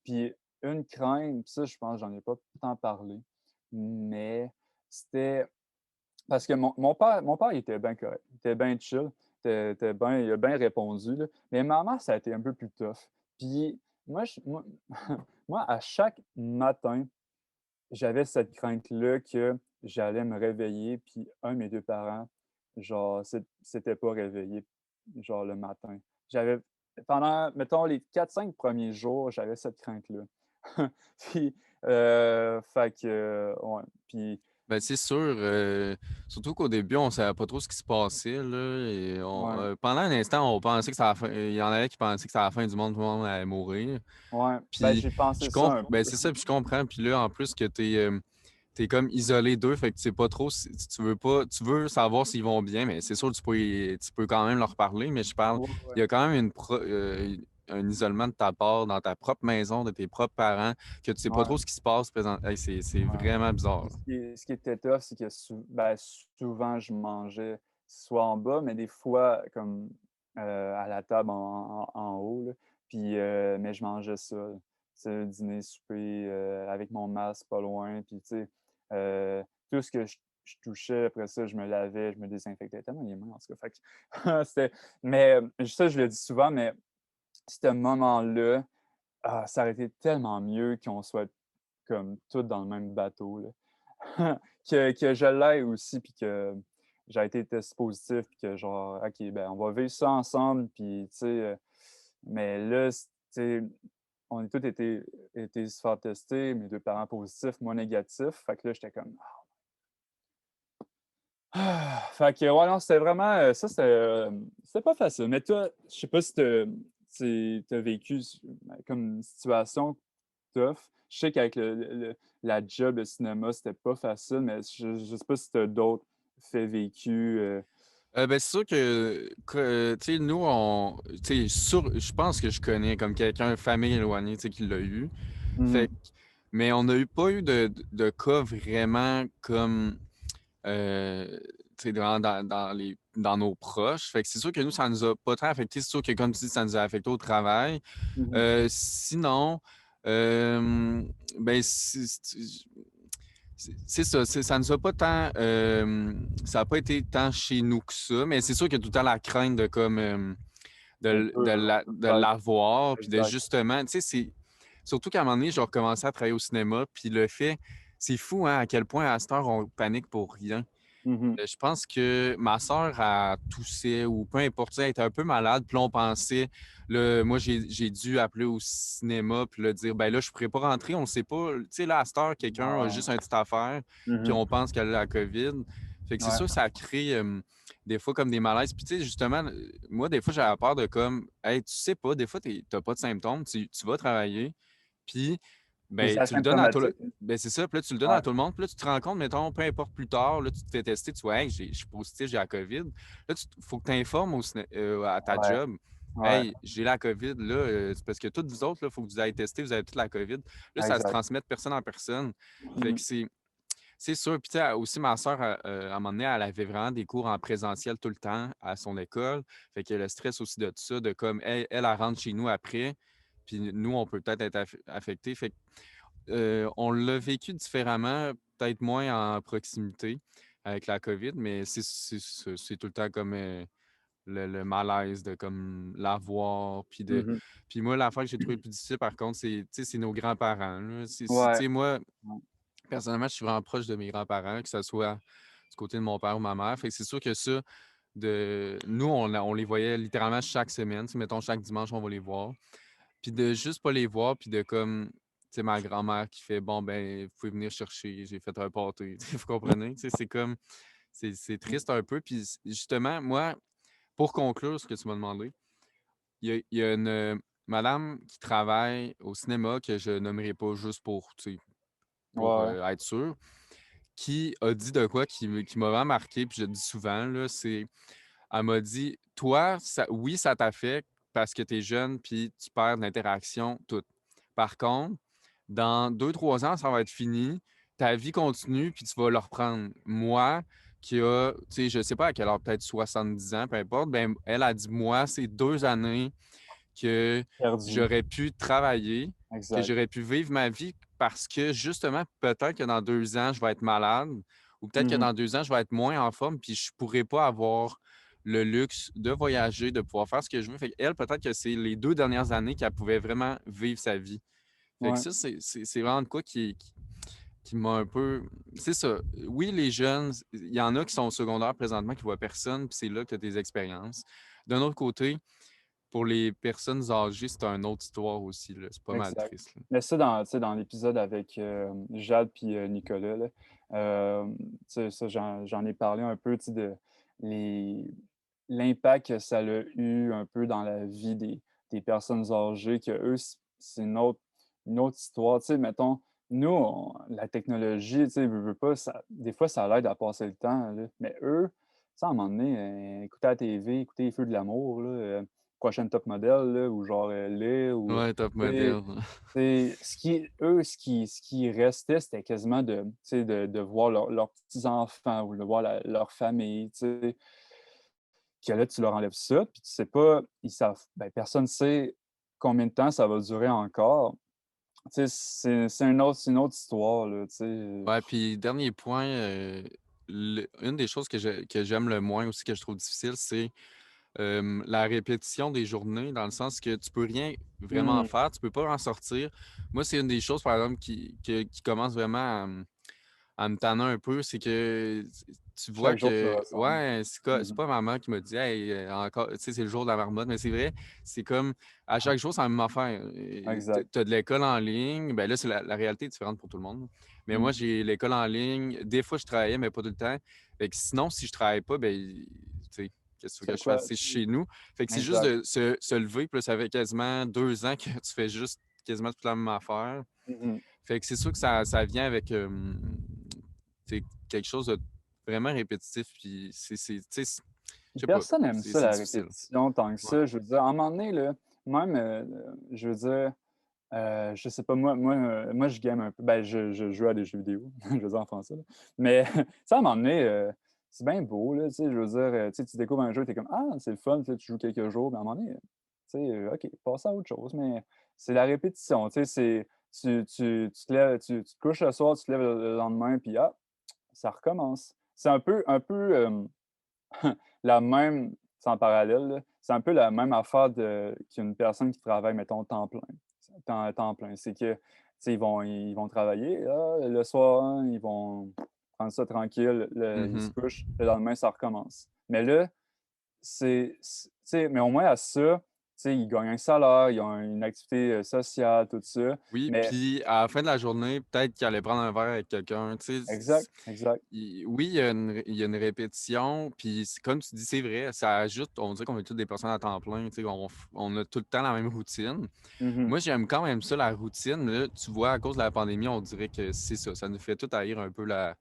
Speaker 1: puis une crainte, ça, je pense, j'en ai pas tant parlé, mais c'était parce que mon père, il était bien correct, il était bien chill, était bien il a bien répondu, là, mais ma mère, ça a été un peu plus tough. Puis moi moi, à chaque matin, j'avais cette crainte-là que j'allais me réveiller, puis un de mes 2 parents, genre, s'était pas réveillé, genre, le matin. J'avais pendant, mettons, les 4-5 premiers jours, j'avais cette crainte-là. Puis, fait que, ouais, puis
Speaker 2: Ben, c'est sûr, surtout qu'au début, on savait pas trop ce qui se passait, là, et
Speaker 1: ouais,
Speaker 2: pendant un instant, on pensait que ça la fin il y en avait qui pensaient que c'était la fin du monde, tout le monde allait mourir.
Speaker 1: ouais, ben,
Speaker 2: Puis
Speaker 1: j'ai pensé ça un
Speaker 2: ben,
Speaker 1: peu.
Speaker 2: c'est ça, puis je comprends. Puis là, en plus que t'es comme isolé d'eux, fait que tu sais pas trop si tu veux pas tu veux savoir s'ils vont bien, mais c'est sûr tu peux quand même leur parler, mais je parle
Speaker 1: Ouais, ouais,
Speaker 2: il y a quand même un isolement de ta part dans ta propre maison, de tes propres parents, que tu sais pas
Speaker 1: ouais,
Speaker 2: trop ce qui se passe présent hey, c'est
Speaker 1: ouais.
Speaker 2: vraiment bizarre,
Speaker 1: Puis
Speaker 2: là.
Speaker 1: ce qui était tough, c'est que souvent, je mangeais soit en bas, mais des fois, comme, à la table en haut, là, puis, mais je mangeais ça, là. Tu sais, dîner, souper, avec mon masque pas loin, puis tu sais, tout ce que je touchais, après ça, je me lavais, je me désinfectais tellement les mains, en tout cas, fait que c'était mais, ça, je le dis souvent, mais ce moment-là, ça aurait été tellement mieux qu'on soit comme tous dans le même bateau, là. Que je l'aille aussi, puis que j'ai été test positif, puis que genre, OK, ben, on va vivre ça ensemble, puis tu sais, mais là, tu sais, on a tous été se faire tester, mes 2 parents positifs, moi négatif. Fait que là, j'étais comme: «Ah!» Fait que ouais, non, c'était vraiment, ça, c'était pas facile. Mais toi, je sais pas si tu as vécu comme une situation tough. Je sais qu'avec la job de cinéma, c'était pas facile, mais je sais pas si tu as d'autres faits vécus,
Speaker 2: Ben, c'est sûr que tu sais, nous, tu sais, je pense que je connais comme quelqu'un, famille éloignée, tu sais, qui l'a eu.
Speaker 1: Mmh
Speaker 2: Fait mais on n'a pas eu de cas vraiment comme, tu sais, dans nos proches. Fait que c'est sûr que nous, ça nous a pas tant affecté. C'est sûr que, comme tu dis, ça nous a affecté au travail.
Speaker 1: mh.
Speaker 2: Sinon, ben, c'est ça, ça nous a pas tant, ça a pas été tant chez nous que ça, mais c'est sûr qu'il y a tout le temps la crainte de comme,
Speaker 1: On peut
Speaker 2: de
Speaker 1: pas
Speaker 2: l'avoir, puis de
Speaker 1: exact.
Speaker 2: justement, tu sais, c'est surtout qu'à un moment donné, j'ai recommencé à travailler au cinéma, puis le fait, c'est fou, hein, à quel point à cette heure, on panique pour rien.
Speaker 1: Mmh
Speaker 2: Je pense que ma sœur a toussé ou peu importe, tu sais, elle était un peu malade. Puis là, on pensait, là, moi, j'ai dû appeler au cinéma puis leur dire, ben là, je ne pourrais pas rentrer. On ne sait pas. Tu sais, là, à cette heure, quelqu'un a
Speaker 1: Ouais.
Speaker 2: juste une petite affaire, puis
Speaker 1: Mmh
Speaker 2: on pense qu'elle a la COVID. Fait que c'est
Speaker 1: Ouais.
Speaker 2: sûr, ça crée. des fois comme des malaises. Puis tu sais, justement, moi, des fois, j'avais peur de comme, hey, tu sais pas, des fois, t'as pas de symptômes, tu vas travailler, puis
Speaker 1: Les
Speaker 2: ben, tu le donnes à tout le...
Speaker 1: asymptomatiques, hein.
Speaker 2: Ben, c'est ça, puis là, tu le donnes
Speaker 1: Ouais,
Speaker 2: à tout le monde, puis là, tu te rends compte, mettons, peu importe plus tard, là, tu te fais tester, tu vois, hey, je suis positif, j'ai la COVID. Là, il faut que tu informes à ta
Speaker 1: ouais,
Speaker 2: job.
Speaker 1: ouais.
Speaker 2: Hey, j'ai la COVID, là, c'est parce que toutes vous autres, il faut que vous ayez testé, vous avez toute la COVID. Là, ça se
Speaker 1: Exact.
Speaker 2: transmet de personne en personne. Fait que
Speaker 1: Mmh.
Speaker 2: c'est sûr. Puis, tu sais, aussi, ma soeur, à un moment donné, elle avait vraiment des cours en présentiel tout le temps à son école. Fait que le stress aussi de tout ça, de comme, elle rentre chez nous après, puis nous, on peut peut-être être affectés. Fait que, on l'a vécu différemment, peut-être moins en proximité avec la COVID, mais c'est tout le temps comme le malaise de comme la voir.
Speaker 1: Mmh.
Speaker 2: Puis moi, l'affaire que j'ai trouvé le plus difficile, par contre, c'est, tu sais, c'est nos grands-parents, là. Tu
Speaker 1: Ouais.
Speaker 2: sais, moi,
Speaker 1: Ouais.
Speaker 2: personnellement, je suis vraiment proche de mes grands-parents, que ce soit du côté de mon père ou ma mère. Fait que c'est sûr que ça, nous, on les voyait littéralement chaque semaine. Tu sais, mettons, chaque dimanche, on va les voir. Puis de juste pas les voir, puis de comme, tu sais, ma grand-mère qui fait, bon, ben, vous pouvez venir chercher, j'ai fait un pâté. Vous comprenez? Tu sais, c'est comme, c'est triste un peu. Puis justement, moi, pour conclure ce que tu m'as demandé, il y a une madame qui travaille au cinéma que je nommerai pas juste pour
Speaker 1: Ouais.
Speaker 2: être sûr, qui a dit de quoi qui m'a vraiment marqué, puis je le dis souvent, là, elle m'a dit, toi, oui, ça t'affecte parce que tu es jeune, puis tu perds de l'interaction, tout. Par contre, dans 2, 3 ans, ça va être fini, ta vie continue, puis tu vas le reprendre. Moi, qui a, tu sais, je sais pas à quelle heure, peut-être 70 ans, peu importe, ben, elle a dit, moi, c'est 2 années que
Speaker 1: Perdu.
Speaker 2: j'aurais pu travailler, que
Speaker 1: Exact.
Speaker 2: j'aurais pu vivre ma vie parce que justement, peut-être que dans 2 ans, je vais être malade ou peut-être que
Speaker 1: Mmh.
Speaker 2: dans 2 ans, je vais être moins en forme, puis je ne pourrai pas avoir le luxe de voyager, de pouvoir faire ce que je veux. Fait qu'elle, peut-être que c'est les 2 dernières années qu'elle pouvait vraiment vivre sa vie. Fait que
Speaker 1: Ouais.
Speaker 2: ça, c'est vraiment de quoi qui m'a un peu. C'est ça. Oui, les jeunes, il y en a qui sont au secondaire présentement qui voient personne, puis c'est là que tu as des expériences. D'un autre côté, pour les personnes âgées, c'est une autre histoire aussi, là. C'est pas mal
Speaker 1: Exact.
Speaker 2: triste, là.
Speaker 1: Mais ça, dans tu sais, dans l'épisode avec, Jade puis, Nicolas, là, tu sais, ça, j'en ai parlé un peu, tu sais, de les l'impact que ça l'a eu un peu dans la vie des personnes âgées, que eux c'est une autre histoire. Tu sais, mettons, nous, la technologie, tu sais, veux pas, ça des fois, ça l'aide à passer le temps, là, mais eux, tu sais, à un moment donné, écouter la TV, écouter les Feux de l'amour, là, prochaine top modèle, là, ou genre, Lait ou
Speaker 2: Ouais, top
Speaker 1: tu sais
Speaker 2: modèle.
Speaker 1: c'est ce qui restait, c'était quasiment tu sais, de voir leurs petits-enfants ou de voir leur famille, tu sais. Que là, tu leur enlèves ça, puis tu sais pas, ils savent personne sait combien de temps ça va durer encore. Tu sais, c'est une autre histoire, là, tu sais.
Speaker 2: Ouais, puis dernier point, une des choses que j'aime le moins aussi, que je trouve difficile, c'est la répétition des journées, dans le sens que tu peux rien vraiment
Speaker 1: Mmh.
Speaker 2: faire, tu peux pas en sortir. Moi, c'est une des choses, par exemple, qui commence vraiment à me tanner un peu, c'est que tu vois
Speaker 1: Chaque jour se
Speaker 2: que,
Speaker 1: ressemble.
Speaker 2: ouais,
Speaker 1: Mmh
Speaker 2: c'est
Speaker 1: mh.
Speaker 2: pas maman qui m'a dit, hey, encore, tu sais, c'est le jour de la marmotte, mais c'est vrai, c'est comme à chaque jour, c'est la même affaire.
Speaker 1: Exact.
Speaker 2: Tu as de l'école en ligne, ben là, c'est la réalité est différente pour tout le monde. Mais moi,
Speaker 1: Mmh.
Speaker 2: j'ai l'école en ligne. Des fois, je travaillais, mais pas tout le temps. Fait que sinon, si je travaille pas, ben, tu sais, qu'est-ce que tu veux
Speaker 1: Tu
Speaker 2: que
Speaker 1: fais
Speaker 2: je fasse?
Speaker 1: quoi?
Speaker 2: C'est chez nous. Fait que c'est juste
Speaker 1: Exact.
Speaker 2: de se lever, puis là, ça fait quasiment 2 ans que tu fais juste quasiment toute la même affaire.
Speaker 1: Mmh mh.
Speaker 2: Fait que c'est sûr que ça vient avec c'est quelque chose de vraiment répétitif. Puis tu sais, je sais pas,
Speaker 1: Personne aime ça,
Speaker 2: c'est
Speaker 1: la
Speaker 2: difficile.
Speaker 1: répétition tant que
Speaker 2: Ouais.
Speaker 1: ça. Je veux dire, à un moment donné, là, même, je veux dire, je sais pas, moi, je game un peu. Je joue à des jeux vidéo, je veux dire en français, là. Mais, tu sais, à un moment donné, c'est bien beau, là, tu sais, je veux dire, tu sais, tu découvres un jeu, tu es comme: «Ah, c'est le fun», puis là, tu joues quelques jours, mais à un moment donné, tu sais, OK, passe à autre chose. Mais c'est la répétition, tu sais, tu te lèves, tu te couches le soir, tu te lèves le lendemain, puis ça recommence. C'est un peu, la même c'est en parallèle, là, c'est un peu la même affaire qu'une personne qui travaille, mettons, temps plein. C'est que, tu sais, ils vont travailler, le soir, hein, ils vont prendre ça tranquille, ils se
Speaker 2: Mhm.
Speaker 1: couchent, le lendemain, ça recommence. Mais là, tu sais, mais au moins à ça, sais, ils gagnent un salaire, ils ont une activité, sociale, tout ça,
Speaker 2: Oui,
Speaker 1: mais
Speaker 2: puis à la fin de la journée, peut-être qu'il allait prendre un verre avec quelqu'un, tu sais,
Speaker 1: exact, exact.
Speaker 2: oui, il y a une répétition, puis comme tu dis, c'est vrai, ça ajoute, on dirait qu'on est tous des personnes à temps plein, tu sais, on a tout le temps la même routine.
Speaker 1: Mmh.
Speaker 2: Moi, j'aime quand même ça, la routine. Là, tu vois, à cause de la pandémie, on dirait que c'est ça. Ça nous fait tout haïr un peu la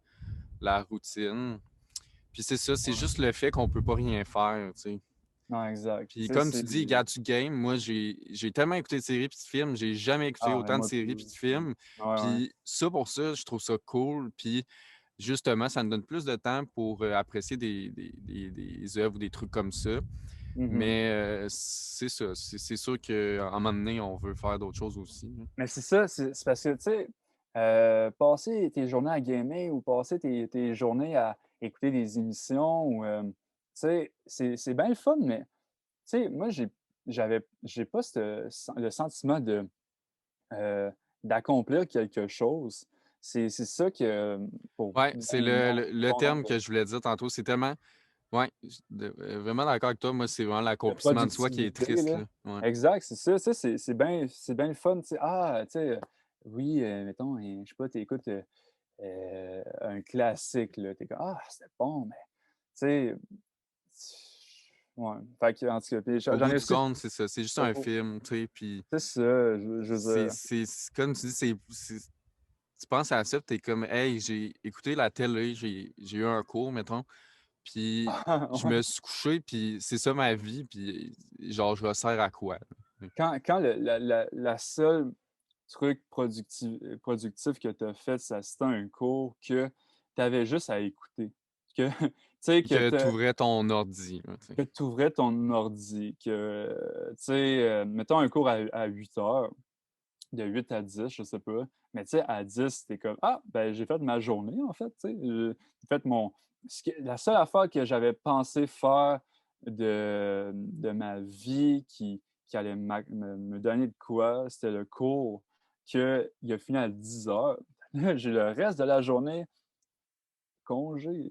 Speaker 2: routine. Puis c'est ça, c'est
Speaker 1: Ouais.
Speaker 2: juste le fait qu'on peut pas rien faire, tu sais.
Speaker 1: Non, exact.
Speaker 2: Puis
Speaker 1: Tu sais,
Speaker 2: comme
Speaker 1: c'est
Speaker 2: tu dis, regarde, tu game. Moi, j'ai tellement écouté de séries puis de films, j'ai jamais écouté
Speaker 1: ah, mais
Speaker 2: autant de
Speaker 1: moi
Speaker 2: séries puis
Speaker 1: tout.
Speaker 2: de films.
Speaker 1: Ouais, ouais.
Speaker 2: Puis ça, pour ça, je trouve ça cool. Puis justement, ça me donne plus de temps pour apprécier des œuvres ou des trucs comme ça.
Speaker 1: Mmh.
Speaker 2: Mais c'est ça. C'est sûr qu'à un moment donné, on veut faire d'autres choses aussi, là.
Speaker 1: Mais c'est ça, c'est parce que, tu sais, passer tes journées à gamer ou passer tes journées à écouter des émissions ou, tu sais, c'est bien le fun, mais tu sais, moi, j'ai pas le sentiment heu, d'accomplir quelque chose. C'est ça que, pour
Speaker 2: Ouais, c'est
Speaker 1: ben
Speaker 2: le
Speaker 1: bon nombre
Speaker 2: terme que je voulais dire tantôt. C'est tellement. Ouais, vraiment d'accord avec toi. Moi, c'est vraiment
Speaker 1: de
Speaker 2: l'accomplissement de soi qui est
Speaker 1: productivité,
Speaker 2: triste,
Speaker 1: là.
Speaker 2: là. Ouais.
Speaker 1: Exact, c'est ça. Ça, c'est bien le fun, tu sais. Ah, tu sais, oui, mettons, je sais pas, tu écoutes, un classique, là, tu es comme: «Ah, c'était bon», mais tu sais, ouais, fait que en tout cas, puis
Speaker 2: Au
Speaker 1: j'en
Speaker 2: bout
Speaker 1: ai
Speaker 2: du
Speaker 1: aussi
Speaker 2: compte, c'est ça. C'est juste un film, tu sais. Puis
Speaker 1: c'est ça, je veux dire,
Speaker 2: comme tu dis, tu penses à ça, tu es comme, hey, j'ai écouté la télé, j'ai eu un cours, mettons. Puis je
Speaker 1: ouais.
Speaker 2: me suis couché, puis c'est ça ma vie. Puis genre, je resserre à quoi, là?
Speaker 1: Quand la seule truc productif que tu as fait, ça c'était un cours que tu avais juste à écouter. Que tu sais,
Speaker 2: Puis que tu ouvrais ton ordi, là, tu sais.
Speaker 1: que tu ouvrais ton ordi, que, tu sais, mettons un cours à 8 heures, de 8 à 10, je sais pas, mais tu sais, à 10, tu comme: «Ah, ben, j'ai fait ma journée, en fait», tu sais, j'ai fait mon la seule affaire que j'avais pensé faire de ma vie qui allait me donner de quoi, c'était le cours qu'il a fini à 10 heures. Là, j'ai le reste de la journée congé,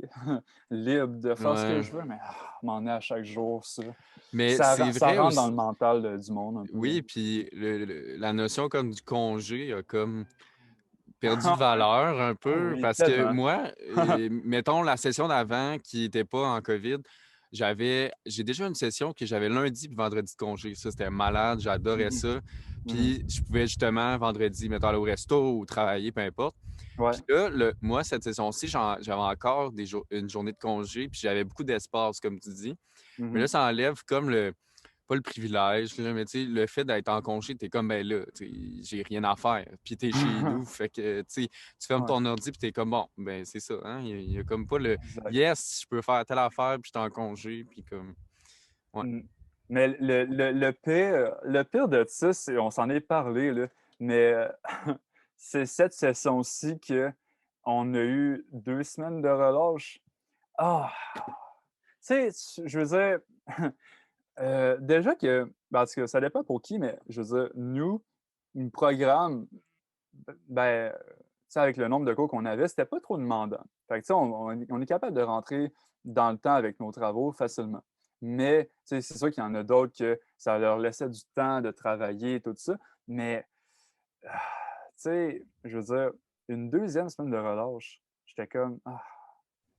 Speaker 1: libre de faire ce que
Speaker 2: Ouais.
Speaker 1: je veux, mais m'en est à chaque jour, ça.
Speaker 2: Mais
Speaker 1: Ça
Speaker 2: c'est vrai
Speaker 1: rentre dans
Speaker 2: aussi.
Speaker 1: le mental, du monde un peu, là.
Speaker 2: Oui, puis la notion comme du congé a comme perdu de valeur un
Speaker 1: Ah
Speaker 2: peu
Speaker 1: oui,
Speaker 2: parce que
Speaker 1: tellement.
Speaker 2: moi, mettons la session d'avant qui était pas en COVID, j'ai déjà une session que j'avais lundi puis vendredi de congé. Ça, c'était malade, j'adorais
Speaker 1: Mmh mh.
Speaker 2: ça.
Speaker 1: Mmh.
Speaker 2: Puis je pouvais justement vendredi, mettons, aller au resto ou travailler, peu importe.
Speaker 1: Ouais.
Speaker 2: Puis là, moi, cette session-ci, j'avais encore une journée de congé, puis j'avais beaucoup d'espace, comme tu dis.
Speaker 1: Mmh
Speaker 2: Mais là,
Speaker 1: mh.
Speaker 2: ça enlève comme pas le privilège, là, mais tu sais, le fait d'être en congé, t'es comme, ben là, tu sais, j'ai rien à faire. Puis t'es chez nous, fait que, tu sais, tu fermes
Speaker 1: Ouais,
Speaker 2: ton ordi, puis t'es comme, bon, ben c'est ça, hein. Il y a comme pas le
Speaker 1: exact.
Speaker 2: yes, je peux faire telle affaire, puis je suis en congé, puis comme, ouais.
Speaker 1: Mmh. Mais le pire de ça, c'est on s'en est parlé, là, mais c'est cette session-ci qu'on a eu 2 semaines de relâche. Ah! Tu sais, je veux dire, déjà que parce que ça dépend pour qui, mais je veux dire, nous, un programme, ben, tu sais, avec le nombre de cours qu'on avait, c'était pas trop demandant. Fait que, tu sais, on est capable de rentrer dans le temps avec nos travaux facilement. Mais, tu sais, c'est sûr qu'il y en a d'autres que ça leur laissait du temps de travailler et tout ça. Mais, ah, tu sais, je veux dire, une deuxième semaine de relâche, j'étais comme: «Ah!»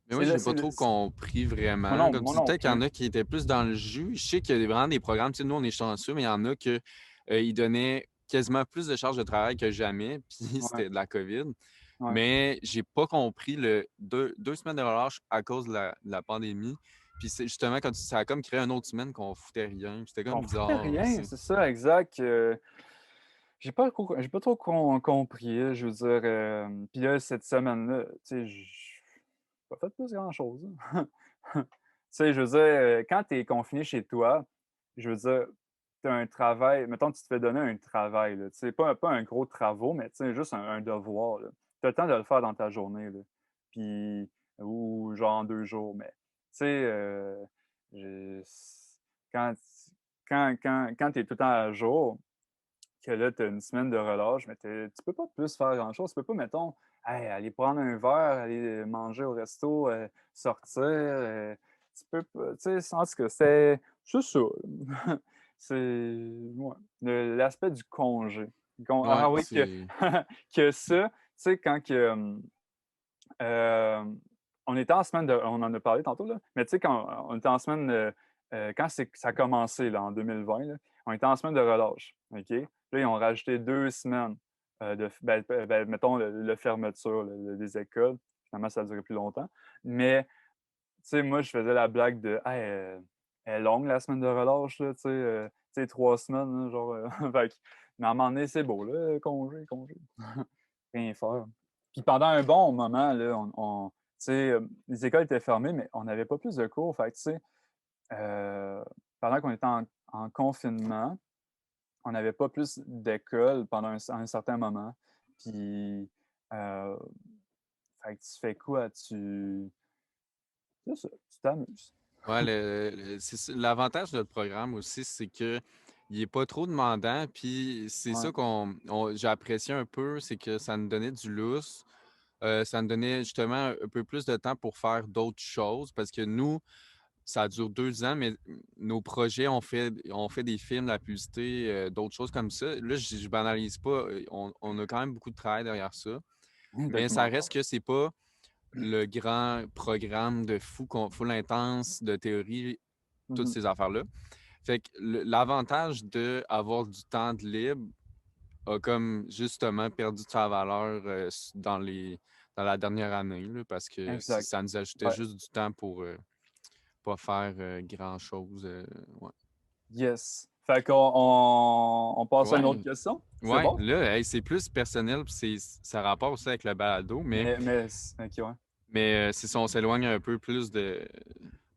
Speaker 2: Mais moi,
Speaker 1: C'est le
Speaker 2: j'ai
Speaker 1: c'est
Speaker 2: pas
Speaker 1: le
Speaker 2: trop compris
Speaker 1: moi
Speaker 2: vraiment.
Speaker 1: non
Speaker 2: Comme
Speaker 1: moi
Speaker 2: tu dis,
Speaker 1: non
Speaker 2: peut-être qu'il y en
Speaker 1: plus.
Speaker 2: a qui étaient plus dans le jus. Je sais qu'il y a vraiment des programmes, tu sais, nous, on est chanceux, mais il y en a que ils donnaient quasiment plus de charges de travail que jamais, puis
Speaker 1: Ouais,
Speaker 2: c'était de la COVID.
Speaker 1: ouais.
Speaker 2: Mais j'ai pas compris le deux semaines de relâche à cause de la pandémie. Puis c'est justement quand ça a comme créé une autre semaine qu'on foutait rien. Puis c'était
Speaker 1: On
Speaker 2: comme
Speaker 1: foutait
Speaker 2: bizarre
Speaker 1: rien,
Speaker 2: aussi.
Speaker 1: c'est ça, exact, j'ai pas trop compris, là, je veux dire, puis là, cette semaine-là, tu sais, j pas fait plus grand-chose, hein. Tu sais, je veux dire, quand tu es confiné chez toi, je veux dire, tu as un travail mettons, tu te fais donner un travail, là, tu sais, pas un gros travaux, mais tu sais, juste un devoir, là. Tu as le temps de le faire dans ta journée, là, puis ou genre en 2 jours, mais tu sais, je quand quand tu es tout le temps à jour, que là, tu as une semaine de relâche, mais tu peux pas plus faire grand-chose. Tu peux pas, mettons, hey, aller prendre un verre, aller manger au resto, sortir, tu peux pas, tu sais, en tout cas, c'est ça. ouais, l'aspect du congé.
Speaker 2: Ouais,
Speaker 1: Oui, que
Speaker 2: c'est
Speaker 1: que ça, tu sais, quand que, on était en semaine de on en a parlé tantôt, là, mais tu sais, quand on était en semaine, quand ça a commencé, là, en 2020, là, on était en semaine de relâche, OK? Là, ils ont rajouté 2 semaines, mettons le fermeture, des écoles. Finalement, ça a duré plus longtemps. Mais, tu sais, moi, je faisais la blague de: «Hey, elle est longue la semaine de relâche, là», tu sais, 3 semaines, là, genre, fait que mais à un moment donné, c'est beau, là, congé, congé. Rien faire. Puis pendant un bon moment, là, tu sais, les écoles étaient fermées, mais on n'avait pas plus de cours. Fait que, tu sais, pendant qu'on était en confinement, on n'avait pas plus d'école pendant un certain moment. Puis, heu, fait que tu fais quoi? C'est ça, tu t'amuses.
Speaker 2: ouais, l'avantage de notre programme aussi, c'est que il est pas trop demandant. Puis c'est
Speaker 1: Ouais.
Speaker 2: ça j'ai apprécié un peu, c'est que ça nous donnait du lousse. Ça nous donnait justement un peu plus de temps pour faire d'autres choses parce que nous, ça dure 2 ans, mais nos projets, on fait des films, de la publicité, d'autres choses comme ça. Là, je banalise pas. On a quand même beaucoup de travail derrière ça.
Speaker 1: Un
Speaker 2: Mais ça
Speaker 1: documentaire.
Speaker 2: reste que c'est pas le grand programme de fou, full intense, de théorie, toutes
Speaker 1: Mmh.
Speaker 2: ces affaires-là. Fait que l'avantage d'avoir du temps de libre a comme justement perdu de sa valeur dans la dernière année, là, parce que
Speaker 1: Exact.
Speaker 2: ça nous ajoutait
Speaker 1: Ouais.
Speaker 2: juste du temps pour pas faire grand-chose. Ouais.
Speaker 1: Yes. Fait qu'on passe à une autre
Speaker 2: Ouais,
Speaker 1: question? C'est
Speaker 2: ouais,
Speaker 1: bon?
Speaker 2: là, hey, c'est plus personnel, puis ça a rapport aussi avec le balado,
Speaker 1: Mais OK, ouais.
Speaker 2: mais c'est ça, on s'éloigne un peu plus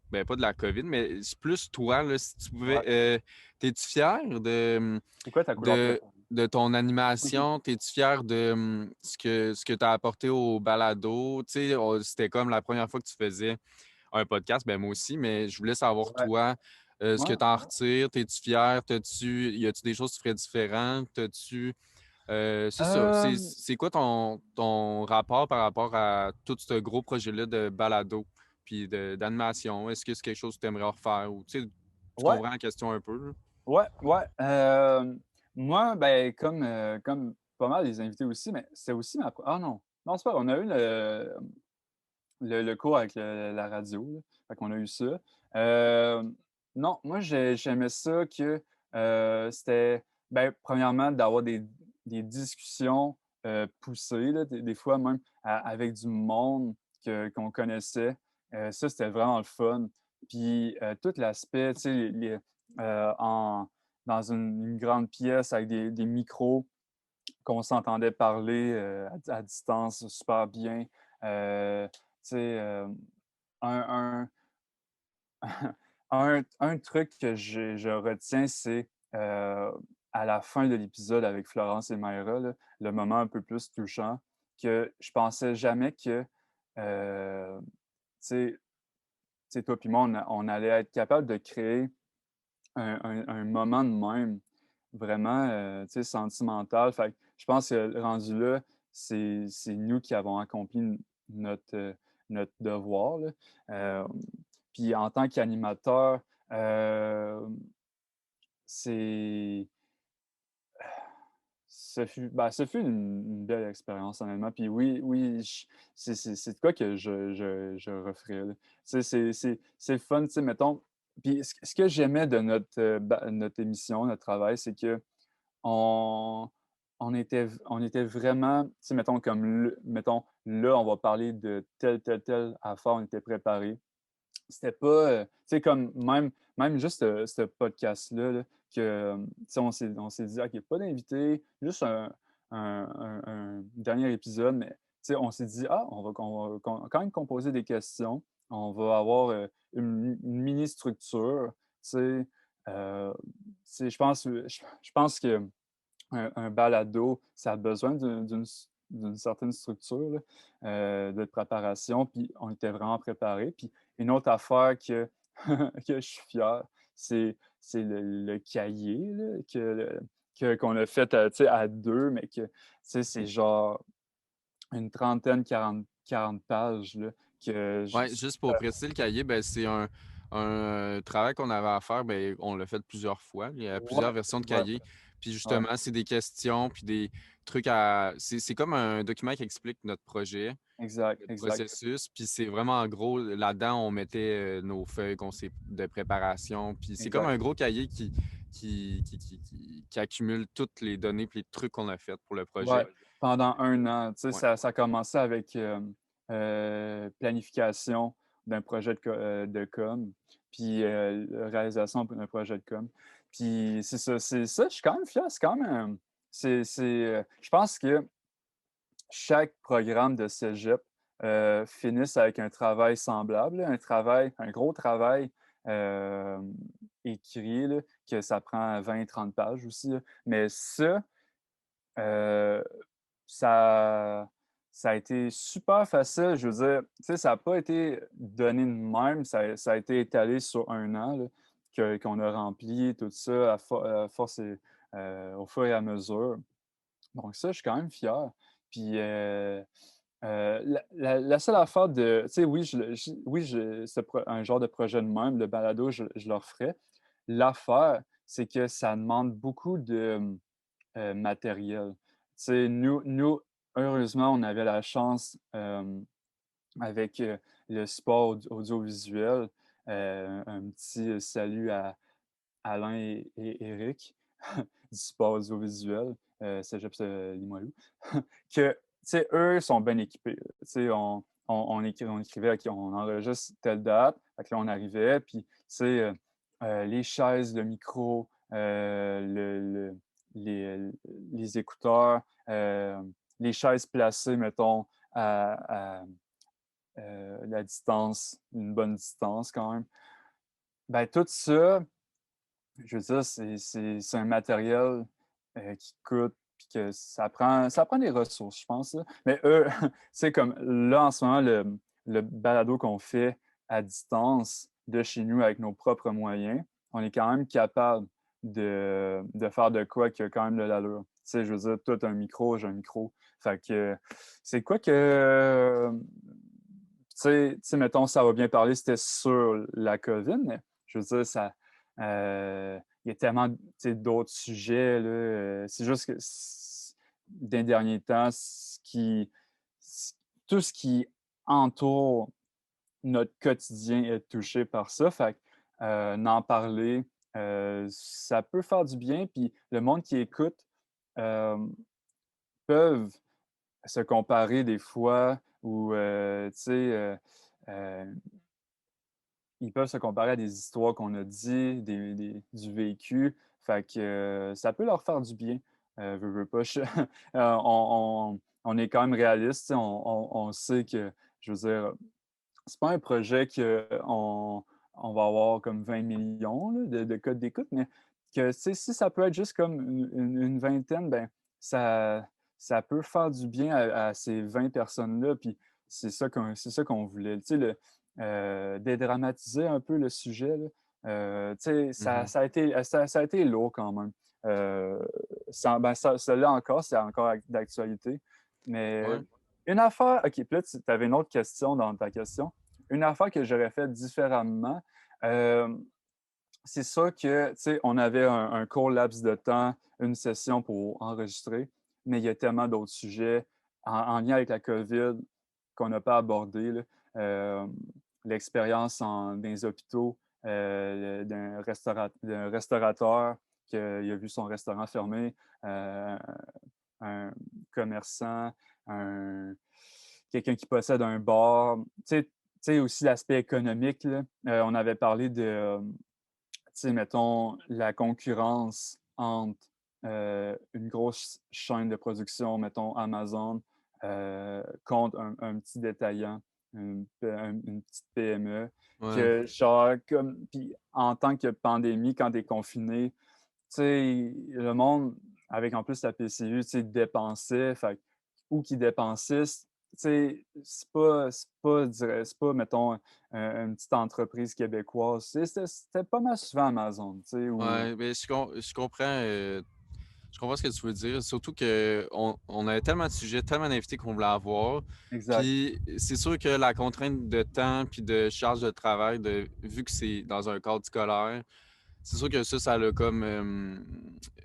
Speaker 2: ben pas de la COVID, mais c'est plus toi, là, si tu pouvais,
Speaker 1: Ouais.
Speaker 2: t'es-tu fier
Speaker 1: C'est quoi ta couleur
Speaker 2: de,
Speaker 1: préférée?
Speaker 2: de ton animation? T'es-tu fier de ce que tu as apporté au balado? Tu sais, c'était comme la première fois que tu faisais un podcast, ben moi aussi, mais je voulais savoir,
Speaker 1: Ouais.
Speaker 2: toi, ce
Speaker 1: Ouais.
Speaker 2: que tu en retires. T'es-tu fier? Y a-tu des choses que tu ferais différentes? C'est ça.
Speaker 1: Hem,
Speaker 2: C'est quoi ton rapport par rapport à tout ce gros projet-là de balado puis d'animation? Est-ce que c'est quelque chose que tu aimerais refaire ou tu
Speaker 1: ouais,
Speaker 2: comprends la question un peu, là?
Speaker 1: ouais, ouais. Moi, ben, comme pas mal les invités aussi, mais c'est aussi ma ah non, non, c'est pas vrai, on a eu le cours avec la radio, là, fait qu'on a eu ça. Non, moi, j'aimais ça que, c'était, ben, premièrement, d'avoir des discussions, poussées, là, des fois même avec du monde qu'on connaissait. Ça, c'était vraiment le fun. Puis, tout l'aspect, tu sais, en dans une grande pièce avec des micros, qu'on s'entendait parler, à distance super bien. Tu sais, un un truc que je retiens, c'est, à la fin de l'épisode avec Florence et Mayra, là, le moment un peu plus touchant, que je pensais jamais que, tu sais toi puis moi, on allait être capable de créer un moment de même, vraiment, tu sais, sentimental. Fait que je pense que rendu là, c'est nous qui avons accompli notre devoir, là. Puis en tant qu'animateur, hem, c'est ce fut une belle expérience honnêtement. Puis oui, oui, c'est de quoi que je referais, là. Tu sais, c'est le fun, tu sais, mettons puis ce que j'aimais de notre émission, notre travail, c'est qu'on on était vraiment, tu sais, mettons comme mettons, là, on va parler de telle affaire, on était préparés. C'était pas, tu sais, comme même juste, ce podcast-là, là, que, tu sais, on s'est dit: «OK, pas d'invité, juste un dernier épisode», mais tu sais, on s'est dit: «Ah, on va quand même composer des questions. On va avoir, une mini structure», tu sais, je pense que un balado, ça a besoin d'une certaine structure, là, de préparation, puis on était vraiment préparés. Puis une autre affaire que je suis fier, c'est le cahier, là, qu'on a fait, tu sais, à 2, mais que, tu sais, c'est genre une trentaine, 40 pages, là, que j
Speaker 2: Ouais, juste pour préciser, le cahier, ben, c'est un un travail qu'on avait à faire, ben, on l'a fait plusieurs fois. Il y a
Speaker 1: Ouais,
Speaker 2: plusieurs versions de
Speaker 1: ouais,
Speaker 2: cahier. Puis
Speaker 1: ouais,
Speaker 2: justement, c'est des questions, puis des trucs à. C'est comme un document qui explique notre projet,
Speaker 1: exact,
Speaker 2: notre
Speaker 1: exact,
Speaker 2: processus. Puis c'est vraiment en gros, là-dedans, on mettait nos feuilles de préparation. Puis c'est comme
Speaker 1: exact.
Speaker 2: un gros cahier qui accumule toutes les données puis les trucs qu'on a fait pour le
Speaker 1: Ouais,
Speaker 2: projet.
Speaker 1: pendant un an, tu sais,
Speaker 2: Ouais.
Speaker 1: ça a commencé avec, planification d'un projet de com, puis, réalisation d'un projet de com. Puis c'est ça, je suis quand même fier, c'est quand même, je pense que chaque programme de cégep, finisse avec un travail semblable, là, un gros travail, hem, écrit, là, que ça prend 20-30 pages aussi, là. Mais ça, heu ça ça a été super facile, je veux dire, tu sais, ça a pas été donné de même, ça a été étalé sur un an, là, qu'on a rempli tout ça à force et au fur et à mesure. Donc ça, je suis quand même fier. Puis, la seule affaire de tu sais, oui, oui, un genre de projet de même, le balado, je le referais. L'affaire, c'est que ça demande beaucoup de, matériel. Tu sais, nous, heureusement, on avait la chance, avec, le support audiovisuel, un petit salut à Alain et Éric du support audiovisuel, Cégep, Limoilou, que, tu sais, eux sont bien équipés, là. Tu sais, on écrivait: «OK, on enregistre telle date». Fait que là, on arrivait, puis, tu sais, les chaises, le micro, le les, les écouteurs, les chaises placées, mettons, à, la distance, une bonne distance quand même. Ben, tout ça, je veux dire, c'est un matériel, qui coûte puis que ça prend des ressources, je pense, là. Mais eux, tu sais, comme là, en ce moment, le balado qu'on fait à distance de chez nous avec nos propres moyens, on est quand même capable de faire de quoi qui a quand même de l'allure. Tu sais, je veux dire, toi, tu un micro, j'ai un micro. Fait que c'est quoi que, tu sais, mettons, ça va bien parler, c'était sur la COVID, mais je veux dire, il y a tellement, tu sais, d'autres sujets, là, c'est juste que des derniers temps, c tout ce qui entoure notre quotidien est touché par ça. Fait que, n'en parler, ça peut faire du bien, puis le monde qui écoute, hem, peuvent se comparer des fois ou, tu sais, heu ils peuvent se comparer à des histoires qu'on a dit, du vécu. Fait que, ça peut leur faire du bien, veux pas. On est quand même réaliste, tu sais, on sait que, je veux dire, c'est pas un projet qu'on va avoir comme 20 millions là, de codes d'écoute, mais que, tu sais, si ça peut être juste comme une vingtaine, ben, ça ça peut faire du bien à ces 20 personnes-là, puis c'est ça qu'on voulait. Tu sais, dédramatiser un peu le sujet, là, tu sais, ça
Speaker 2: Mhm.
Speaker 1: ça a été, ça a été lourd quand même. Heu, ça l'est encore, c'est encore d'actualité, mais
Speaker 2: Ouais.
Speaker 1: une affaire OK, puis là, tu avais une autre question dans ta question. Une affaire que j'aurais fait différemment, hem, c'est sûr que, tu sais, on avait un court laps de temps, une session pour enregistrer, mais il y a tellement d'autres sujets en lien avec la COVID qu'on n'a pas abordé, là. L'expérience dans les hôpitaux, d'un restaurateur qui a vu son restaurant fermer, un commerçant, un quelqu'un qui possède un bar. Tu sais aussi l'aspect économique, là. On avait parlé de, tu sais, mettons, la concurrence entre, une grosse chaîne de production, mettons Amazon, contre un petit détaillant, une petite PME,
Speaker 2: Ouais.
Speaker 1: que genre comme puis en tant que pandémie, quand tu es confiné, tu sais, le monde, avec en plus la PCU, tu sais, dépensait, fait que où qui dépensait, tu sais, c'est pas, mettons, une petite entreprise québécoise. C'était pas mal souvent Amazon, tu sais, ou
Speaker 2: Ouais, mais je comprends. Je comprends ce que tu veux dire. Surtout qu'on avait tellement de sujets, tellement d'invités qu'on voulait avoir.
Speaker 1: Exact.
Speaker 2: Puis c'est sûr que la contrainte de temps puis de charge de travail, vu que c'est dans un cadre scolaire, c'est sûr que ça l'a comme.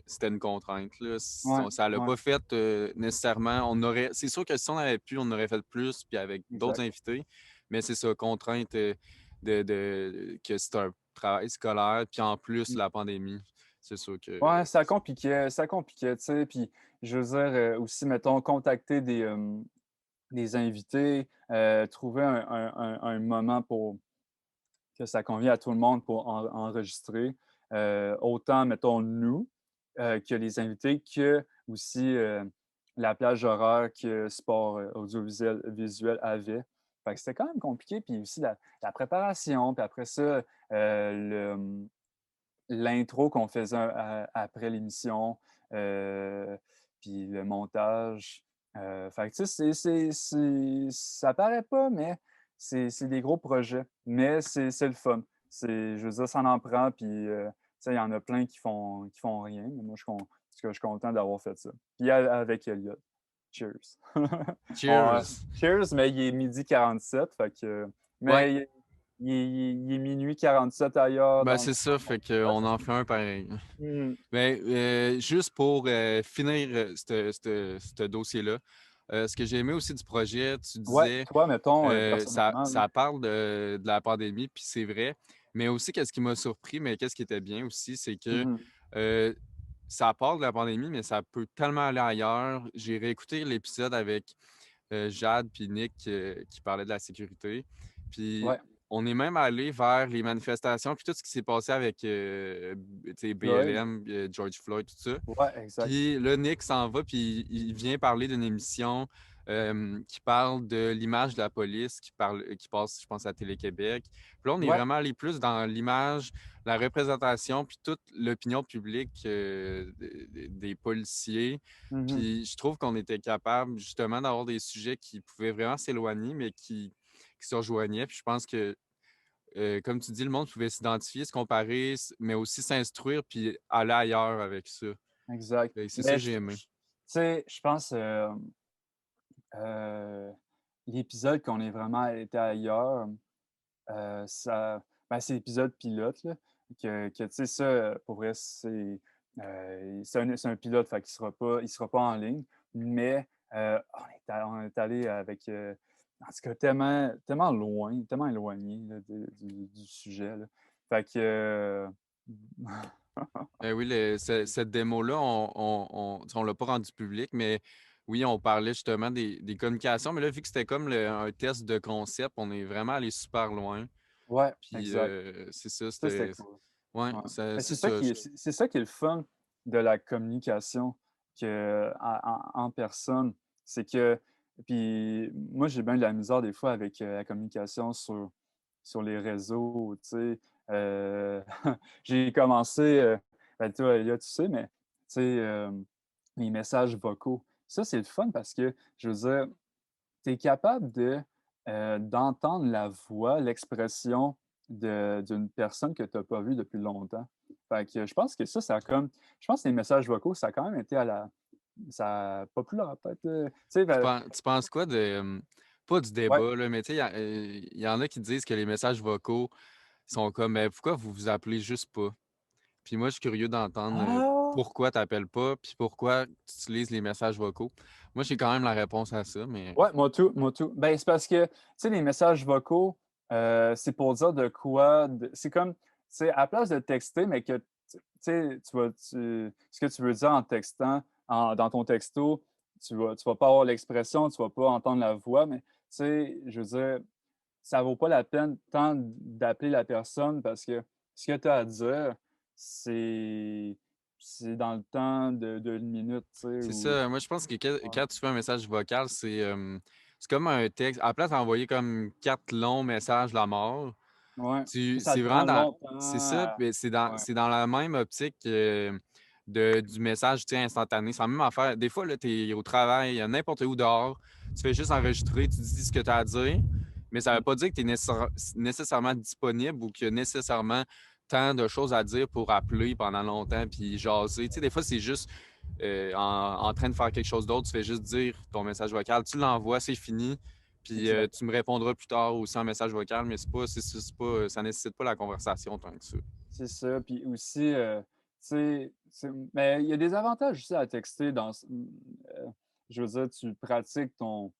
Speaker 2: C'était une contrainte. Là.
Speaker 1: Ouais,
Speaker 2: Ça l'a
Speaker 1: ouais,
Speaker 2: pas fait nécessairement. C'est sûr que si on avait pu, on aurait fait plus, puis avec d'autres
Speaker 1: exact.
Speaker 2: invités. Mais c'est ça, contrainte que c'est un travail scolaire, puis en plus
Speaker 1: Mm.
Speaker 2: la pandémie. C'est sûr que.
Speaker 1: Ouais, ça compliquait, tu sais. Puis, je veux dire, aussi, mettons, contacter des invités, trouver un moment pour que ça convient à tout le monde pour enregistrer. Autant, mettons, nous, que les invités, que aussi la plage horaire que Sport audiovisuel visuel avait. Fait que c'était quand même compliqué. Puis aussi la préparation, puis après ça, l'intro qu'on faisait après l'émission, puis le montage. Fait que, tu sais, ça paraît pas, mais c'est des gros projets. Mais c'est le fun. Je veux dire, ça en prend, puis tu sais, il y en a plein qui font rien. Mais moi, je suis content d'avoir fait ça. Puis avec Elliot. Cheers.
Speaker 2: Cheers!
Speaker 1: Cheers, mais il est midi 47, fait que,
Speaker 2: Ouais,
Speaker 1: mais il est minuit 47 ailleurs
Speaker 2: ben
Speaker 1: dans le
Speaker 2: c'est ça, fait qu'on en fait un pareil.
Speaker 1: Hmm.
Speaker 2: Ben, juste pour finir ce dossier-là, ce que j'ai aimé aussi du projet, tu
Speaker 1: Ouais,
Speaker 2: disais,
Speaker 1: toi, mettons,
Speaker 2: ça,
Speaker 1: personnellement, là.
Speaker 2: ça parle de la pandémie, puis c'est vrai, mais aussi qu'est-ce qui m'a surpris, mais qu'est-ce qui était bien aussi, c'est que
Speaker 1: Mhm.
Speaker 2: euh, ça parle de la pandémie, mais ça peut tellement aller ailleurs. J'ai réécouté l'épisode avec Jade puis Nick qui parlait de la sécurité. Puis
Speaker 1: Ouais,
Speaker 2: on est même allé vers les manifestations, puis tout ce qui s'est passé avec tu sais,
Speaker 1: Floyd.
Speaker 2: BLM, George Floyd, tout ça.
Speaker 1: Ouais, exact.
Speaker 2: Puis là, Nick s'en va, puis il vient parler d'une émission qui parle de l'image de la police, qui passe, je pense, à Télé-Québec. Puis là, on est
Speaker 1: Ouais.
Speaker 2: vraiment allé plus dans l'image, la représentation, puis toute l'opinion publique des policiers.
Speaker 1: Mhm.
Speaker 2: Puis je trouve qu'on était capable, justement, d'avoir des sujets qui pouvaient vraiment s'éloigner, mais qui se rejoignaient. Puis je pense que comme tu dis, le monde pouvait s'identifier, se comparer, mais aussi s'instruire puis aller ailleurs avec ça.
Speaker 1: Exact.
Speaker 2: C'est ça
Speaker 1: Mais
Speaker 2: que j'ai aimé.
Speaker 1: tu sais, je pense euh, l'épisode qu'on est vraiment été ailleurs, c'est l'épisode pilote, là, tu sais, ça, pour vrai, c'est un pilote, fait qu'il sera pas en ligne, mais on est allé avec, en tout cas, tellement, tellement loin, tellement éloigné là, du sujet, là. Fait que,
Speaker 2: Oui, cette démo-là, on l'a pas rendu public, mais oui, on parlait justement des communications. Mais là, vu que c'était comme un test de concept, on est vraiment allé super loin.
Speaker 1: ouais,
Speaker 2: Puis
Speaker 1: exact.
Speaker 2: c'est ça,
Speaker 1: Ça, c'était
Speaker 2: c'était.
Speaker 1: cool.
Speaker 2: Ouais,
Speaker 1: Ouais. Mais
Speaker 2: c'est
Speaker 1: c'est ça
Speaker 2: ça.
Speaker 1: qui est, c'est ça qui est le fun de la communication en personne. C'est que, puis moi, j'ai bien de la misère des fois avec la communication sur les réseaux, tu sais. Euh, j'ai commencé, ben, toi, Elia, tu sais, mais tu sais, les messages vocaux. Ça, c'est le fun parce que, je veux dire, tu es capable d'entendre la voix, l'expression d'une personne que tu n'as pas vue depuis longtemps. Fait que je pense que je pense que les messages vocaux, ça a quand même été ça a populaire peut-être. Tu sais,
Speaker 2: Tu penses quoi pas du
Speaker 1: ouais.
Speaker 2: débat, là, mais tu sais, il y en a qui disent que les messages vocaux sont comme, mais pourquoi vous vous appelez juste pas? Puis moi, je suis curieux d'entendre
Speaker 1: Ah!
Speaker 2: pourquoi tu n'appelles pas, puis pourquoi tu utilises les messages vocaux. Moi, j'ai quand même la réponse à ça, mais
Speaker 1: Ouais, moi tout, moi tout. Ben, c'est parce que, tu sais, les messages vocaux, c'est pour dire de quoi. C'est comme, c'est à la place de texter, mais que, tu sais, ce que tu veux dire en textant, dans ton texto, tu vas pas avoir l'expression, tu vas pas entendre la voix, mais, tu sais, je veux dire, ça vaut pas la peine tant d'appeler la personne parce que ce que tu as à dire, c'est, c'est dans le temps d'une minute, tu sais,
Speaker 2: c'est
Speaker 1: ou.
Speaker 2: ça. Moi, je pense que
Speaker 1: Ouais.
Speaker 2: quand tu fais un message vocal, c'est comme un texte. À la place d'envoyer comme 4 longs messages la mort,
Speaker 1: Ouais. Mais ça
Speaker 2: c'est
Speaker 1: te
Speaker 2: vraiment
Speaker 1: prend
Speaker 2: dans.
Speaker 1: longtemps.
Speaker 2: C'est ça, mais
Speaker 1: Ouais.
Speaker 2: c'est dans la même optique du message tu sais, instantané. C'est la même affaire. Des fois, tu es au travail, n'importe où dehors, tu fais juste enregistrer, tu dis ce que tu as à dire, mais ça ne veut
Speaker 1: Mhm.
Speaker 2: pas dire que tu es nécessairement disponible ou que nécessairement tant de choses à dire pour appeler pendant longtemps puis jaser. Tu sais, des fois, c'est juste en train de faire quelque chose d'autre, tu fais juste dire ton message vocal, tu l'envoies, c'est fini, puis
Speaker 1: Exact.
Speaker 2: tu me répondras plus tard aussi en message vocal, mais c'est pas, ça nécessite pas la conversation tant que ça.
Speaker 1: C'est ça. Puis aussi, tu sais, mais il y a des avantages aussi à texter je veux dire, tu pratiques ton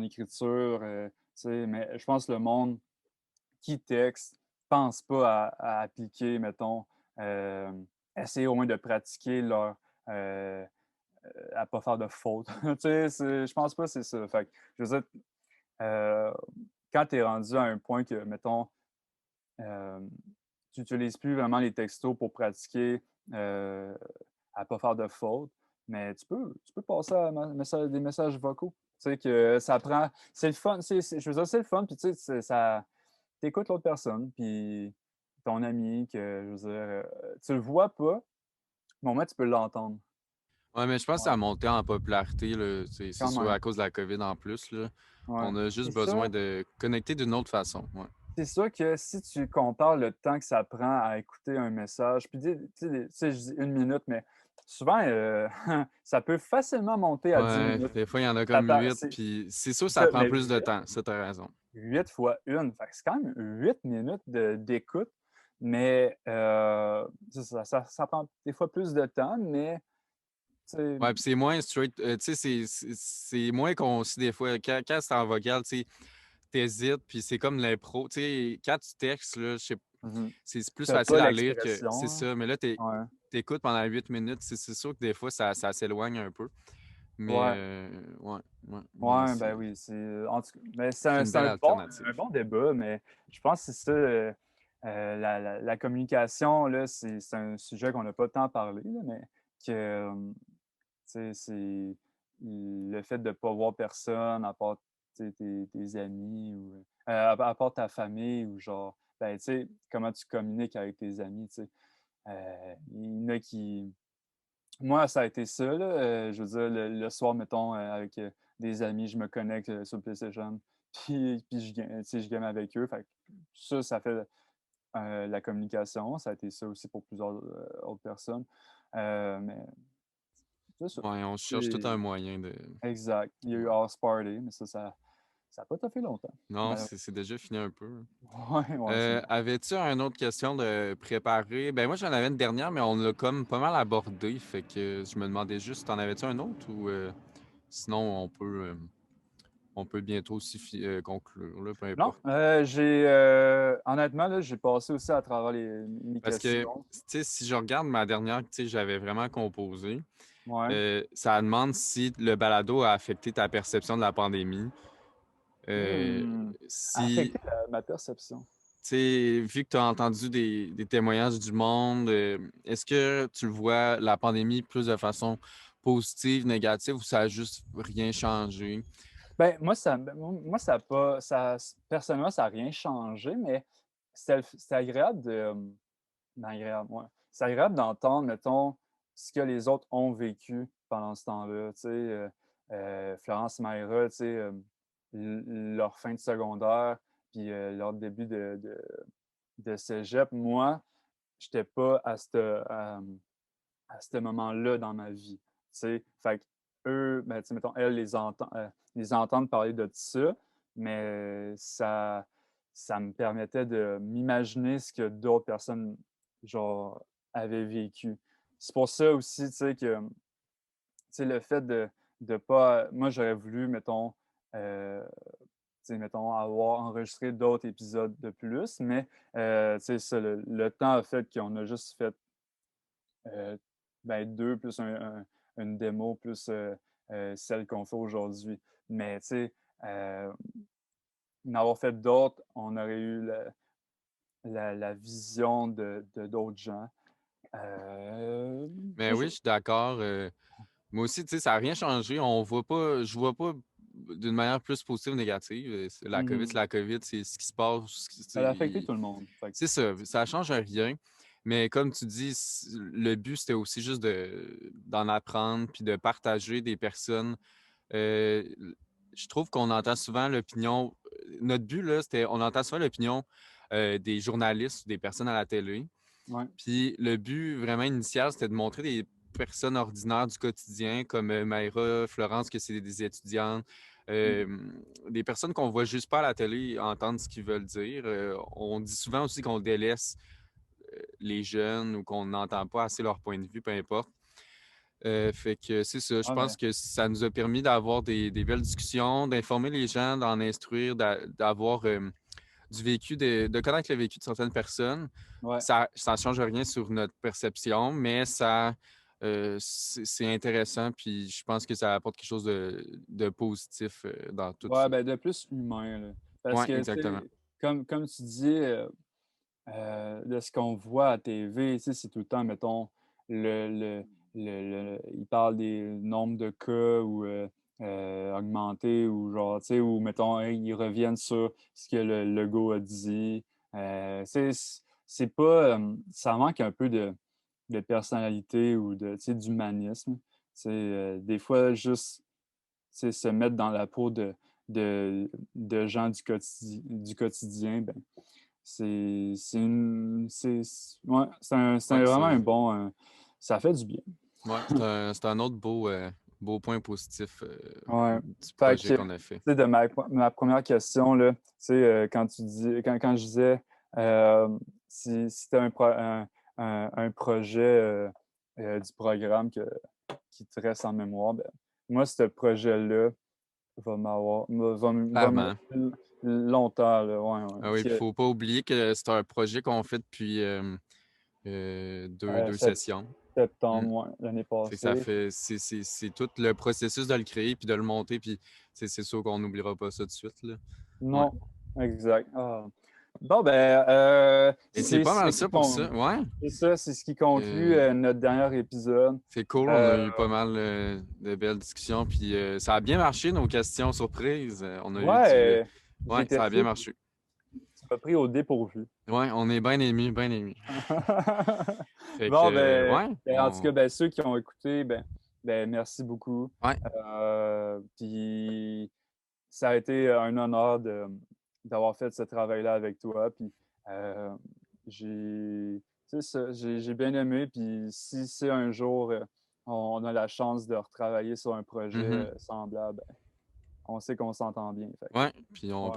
Speaker 1: écriture, tu sais, mais je pense que le monde qui texte pense pas à appliquer, mettons, essayer au moins de pratiquer euh, à pas faire de fautes. Tu sais, je pense pas que c'est ça. Fait que, je veux dire, euh, quand tu es rendu à un point que, mettons, euh, tu n'utilises plus vraiment les textos pour pratiquer euh, à pas faire de fautes, mais tu peux passer à des messages vocaux. Tu sais que ça prend. C'est le fun. Je veux dire, c'est le fun. Puis tu sais, ça. T'écoutes l'autre personne, puis ton ami, que je veux dire, tu le vois pas, mais au moins tu peux l'entendre.
Speaker 2: Ouais, mais je pense que ça
Speaker 1: Ouais,
Speaker 2: a monté en popularité, là. C'est
Speaker 1: quand
Speaker 2: sûr
Speaker 1: même.
Speaker 2: à cause de la COVID en plus, là.
Speaker 1: Ouais.
Speaker 2: On a juste
Speaker 1: C'est
Speaker 2: besoin
Speaker 1: sûr,
Speaker 2: de connecter d'une autre façon. Ouais.
Speaker 1: c'est sûr que si tu compares le temps que ça prend à écouter un message, puis tu sais, je dis 1 minute, mais souvent, ça peut facilement monter à 10
Speaker 2: Ouais,
Speaker 1: minutes.
Speaker 2: des fois, il y en a
Speaker 1: Ça
Speaker 2: comme
Speaker 1: par-
Speaker 2: 8,
Speaker 1: c'est
Speaker 2: puis c'est sûr,
Speaker 1: c'est
Speaker 2: ça
Speaker 1: ça,
Speaker 2: prend
Speaker 1: mais
Speaker 2: plus de temps. Ça, t'as raison.
Speaker 1: 8 fois 1, c'est quand même 8 minutes d'écoute, mais ça prend des fois plus de temps, mais tu sais,
Speaker 2: Ouais, puis c'est moins straight. Tu sais, c'est moins concis des fois. Quand c'est en vocal, tu sais, t'hésites, puis c'est comme l'impro. Tu sais, quand tu textes, là,
Speaker 1: mhm.
Speaker 2: c'est plus
Speaker 1: T'as pas
Speaker 2: facile à lire que c'est
Speaker 1: l'expression,
Speaker 2: ça. Mais là,
Speaker 1: hein.
Speaker 2: t'écoutes pendant 8 minutes. C'est sûr que des fois, ça s'éloigne un peu. Mais
Speaker 1: Ouais,
Speaker 2: ouais, ouais. Mais
Speaker 1: ouais, ben oui, en tout cas, mais c'est
Speaker 2: c'est
Speaker 1: un,
Speaker 2: une
Speaker 1: c'est
Speaker 2: belle
Speaker 1: un
Speaker 2: alternative.
Speaker 1: bon débat, mais je pense que c'est ça, la communication, là, c'est un sujet qu'on n'a pas tant parlé, là, mais que, tu sais, c'est le fait de ne pas voir personne à part tu sais, tes amis ou à part ta famille ou genre, ben, tu sais, comment tu communiques avec tes amis, tu sais. Il y en a qui, moi, ça a été ça, là. Je veux dire, le soir, mettons, avec des amis, je me connecte sur le PlayStation, puis tu sais, je game avec eux. Fait que ça fait la communication. Ça a été ça aussi pour plusieurs autres personnes. Mais c'est ça.
Speaker 2: Ouais, on cherche tout
Speaker 1: C'est
Speaker 2: un moyen de.
Speaker 1: exact. Il y a eu
Speaker 2: Ouais.
Speaker 1: House Party, mais ça n'a pas fait longtemps.
Speaker 2: Non,
Speaker 1: Malheureusement.
Speaker 2: c'est déjà fini un peu.
Speaker 1: Ouais, ouais, c'est bon.
Speaker 2: Avais-tu une autre question de préparer? Ben moi j'en avais une dernière, mais on l'a comme pas mal abordé. Fait que je me demandais juste, t'en avais-tu un autre ou sinon on peut bientôt aussi conclure, là, peu
Speaker 1: Non,
Speaker 2: importe.
Speaker 1: honnêtement, là, j'ai passé aussi à travers mes
Speaker 2: Parce que,
Speaker 1: questions.
Speaker 2: tu sais, si je regarde ma dernière, tu sais, j'avais vraiment composé.
Speaker 1: Ouais.
Speaker 2: Ça demande si le balado a affecté ta perception de la pandémie. Euh,
Speaker 1: Hmm.
Speaker 2: si
Speaker 1: Affecter ma perception.
Speaker 2: Tu sais, vu que tu as entendu des témoignages du monde, est-ce que tu le vois, la pandémie, plus de façon positive, négative, ou ça a juste rien changé?
Speaker 1: Ben, moi, ça a pas, personnellement, ça n'a rien changé, mais c'est agréable agréable, ouais. C'est agréable d'entendre, mettons, ce que les autres ont vécu pendant ce temps-là. Tu sais, Florence et Maïra, tu sais, leur fin de secondaire, puis leur début de cégep. Moi, je n'étais pas à ce moment-là dans ma vie. Tu sais, fait que eux, ben, tu sais, mettons, elles les entendent parler de ça, mais ça me permettait de m'imaginer ce que d'autres personnes, genre, avaient vécu. C'est pour ça aussi, tu sais, que, tu sais, le fait de pas, moi, j'aurais voulu, mettons, euh, tu sais, mettons, avoir enregistré d'autres épisodes de plus, mais, tu sais, le temps a fait qu'on a juste fait euh, ben, deux plus une démo plus celle qu'on fait aujourd'hui. Mais tu sais, en avoir fait d'autres, on aurait eu la vision de d'autres gens.
Speaker 2: Mais
Speaker 1: C'est
Speaker 2: oui,
Speaker 1: ça.
Speaker 2: je suis d'accord. Moi aussi, tu sais, ça n'a rien changé. On voit pas, je vois pas d'une manière plus positive ou négative. La COVID, c'est
Speaker 1: Mhm.
Speaker 2: la COVID, c'est ce qui se passe.
Speaker 1: Ça a affecté tout le monde.
Speaker 2: C'est ça, ça change rien. Mais comme tu dis, le but, c'était aussi juste d'en apprendre puis de partager des personnes. Euh, je trouve qu'on entend souvent l'opinion. Notre but, là, c'était on entend souvent l'opinion des journalistes, des personnes à la télé.
Speaker 1: Ouais.
Speaker 2: Puis le but vraiment initial, c'était de montrer des personnes ordinaires du quotidien, comme Maïra, Florence, que c'est des étudiantes,
Speaker 1: Mmh.
Speaker 2: euh, des personnes qu'on voit juste pas à la télé entendre ce qu'ils veulent dire. On dit souvent aussi qu'on délaisse les jeunes ou qu'on n'entend pas assez leur point de vue, peu importe. Fait que c'est ça. Je
Speaker 1: Ouais, mais
Speaker 2: pense que ça nous a permis d'avoir des belles discussions, d'informer les gens, d'en instruire, d'avoir du vécu, de connaître le vécu de certaines personnes.
Speaker 1: ouais.
Speaker 2: Ça ne change rien sur notre perception, mais c'est intéressant. Puis je pense que ça apporte quelque chose de positif dans tout
Speaker 1: Ouais,
Speaker 2: ça.
Speaker 1: ben, de plus humain, là. Parce
Speaker 2: Oui,
Speaker 1: que, tu
Speaker 2: exactement.
Speaker 1: sais, comme tu dis, de ce qu'on voit à TV, tu sais, c'est tout le temps, mettons, le il parle des nombres de cas ou augmentés ou genre, tu sais, ou mettons, ils reviennent sur ce que le Legault a dit. Tu sais, c'est pas, ça manque un peu de personnalité ou de, tu sais, d'humanisme. Tu sais, des fois, juste, tu sais, se mettre dans la peau de gens du quotidien, ben, ouais,
Speaker 2: Ouais,
Speaker 1: c'est vraiment un bon. Ça fait du bien.
Speaker 2: c'est un autre beau point positif
Speaker 1: Ouais.
Speaker 2: du
Speaker 1: Fait
Speaker 2: projet
Speaker 1: que, tu
Speaker 2: qu'on a fait.
Speaker 1: sais, de ma première question, là, tu sais, quand je disais si tu as un projet du programme qui te reste en mémoire, ben, moi, ce projet-là va me
Speaker 2: Clairement.
Speaker 1: rester longtemps, là, ouais, ouais.
Speaker 2: Ah
Speaker 1: Parce
Speaker 2: oui, il ne
Speaker 1: que
Speaker 2: faut pas oublier que c'est un projet qu'on fait depuis deux
Speaker 1: sept-
Speaker 2: sessions. Mm.
Speaker 1: septembre, ouais, l'année
Speaker 2: Fait que ça
Speaker 1: passée.
Speaker 2: fait, c'est tout le processus de le créer puis de le monter, puis c'est sûr qu'on n'oubliera pas ça tout de suite, là. Ouais.
Speaker 1: Non, exact. Ah. Bon, ben,
Speaker 2: Et c'est
Speaker 1: c'est
Speaker 2: pas
Speaker 1: ce
Speaker 2: mal
Speaker 1: qui
Speaker 2: ça pour ça. Ouais.
Speaker 1: c'est ça, c'est ce qui conclut
Speaker 2: Euh,
Speaker 1: notre dernier épisode.
Speaker 2: c'est cool, on a
Speaker 1: Euh,
Speaker 2: eu pas mal de belles discussions, puis ça a bien marché, nos questions surprises. On a eu du.
Speaker 1: ouais,
Speaker 2: Ouais, ça
Speaker 1: j'étais
Speaker 2: a bien
Speaker 1: pris,
Speaker 2: marché.
Speaker 1: tu m'as pris au dépourvu.
Speaker 2: Ouais, on est bien émus, bien émus. Fait que,
Speaker 1: Bon, ben,
Speaker 2: ouais,
Speaker 1: en tout cas, ben, ceux qui ont écouté, ben, merci beaucoup.
Speaker 2: ouais,
Speaker 1: Puis, ça a été un honneur d'avoir fait ce travail-là avec toi. Puis, euh, c'est ça, j'ai bien aimé. Puis, si c'est un jour, on a la chance de retravailler sur un projet
Speaker 2: mhm.
Speaker 1: semblable, ben, on sait qu'on s'entend bien. Fait
Speaker 2: Ouais, puis
Speaker 1: ouais,
Speaker 2: on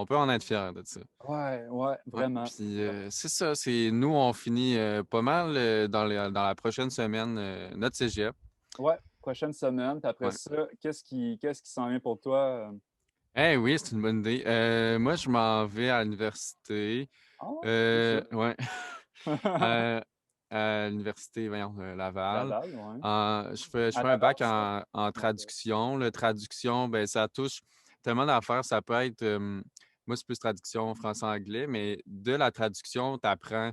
Speaker 2: peut en être fier de ça.
Speaker 1: ouais, ouais,
Speaker 2: Ouais,
Speaker 1: vraiment.
Speaker 2: puis c'est ça, nous, on finit pas mal dans la prochaine semaine notre cégep.
Speaker 1: Ouais, prochaine semaine. Puis après
Speaker 2: Ouais.
Speaker 1: ça, qu'est-ce qui s'en vient pour toi?
Speaker 2: Eh oui, c'est une bonne idée. Moi, je m'en vais à l'université.
Speaker 1: Ah, où ça?
Speaker 2: Ouais. À, à l'université, voyons, Laval.
Speaker 1: Laval, ouais.
Speaker 2: Je
Speaker 1: À
Speaker 2: fais un
Speaker 1: Laval,
Speaker 2: bac
Speaker 1: ça?
Speaker 2: en
Speaker 1: OK.
Speaker 2: traduction. La traduction, ben, ça touche tellement d'affaires. Ça peut être, moi, c'est plus traduction français-anglais, mais de la traduction, tu apprends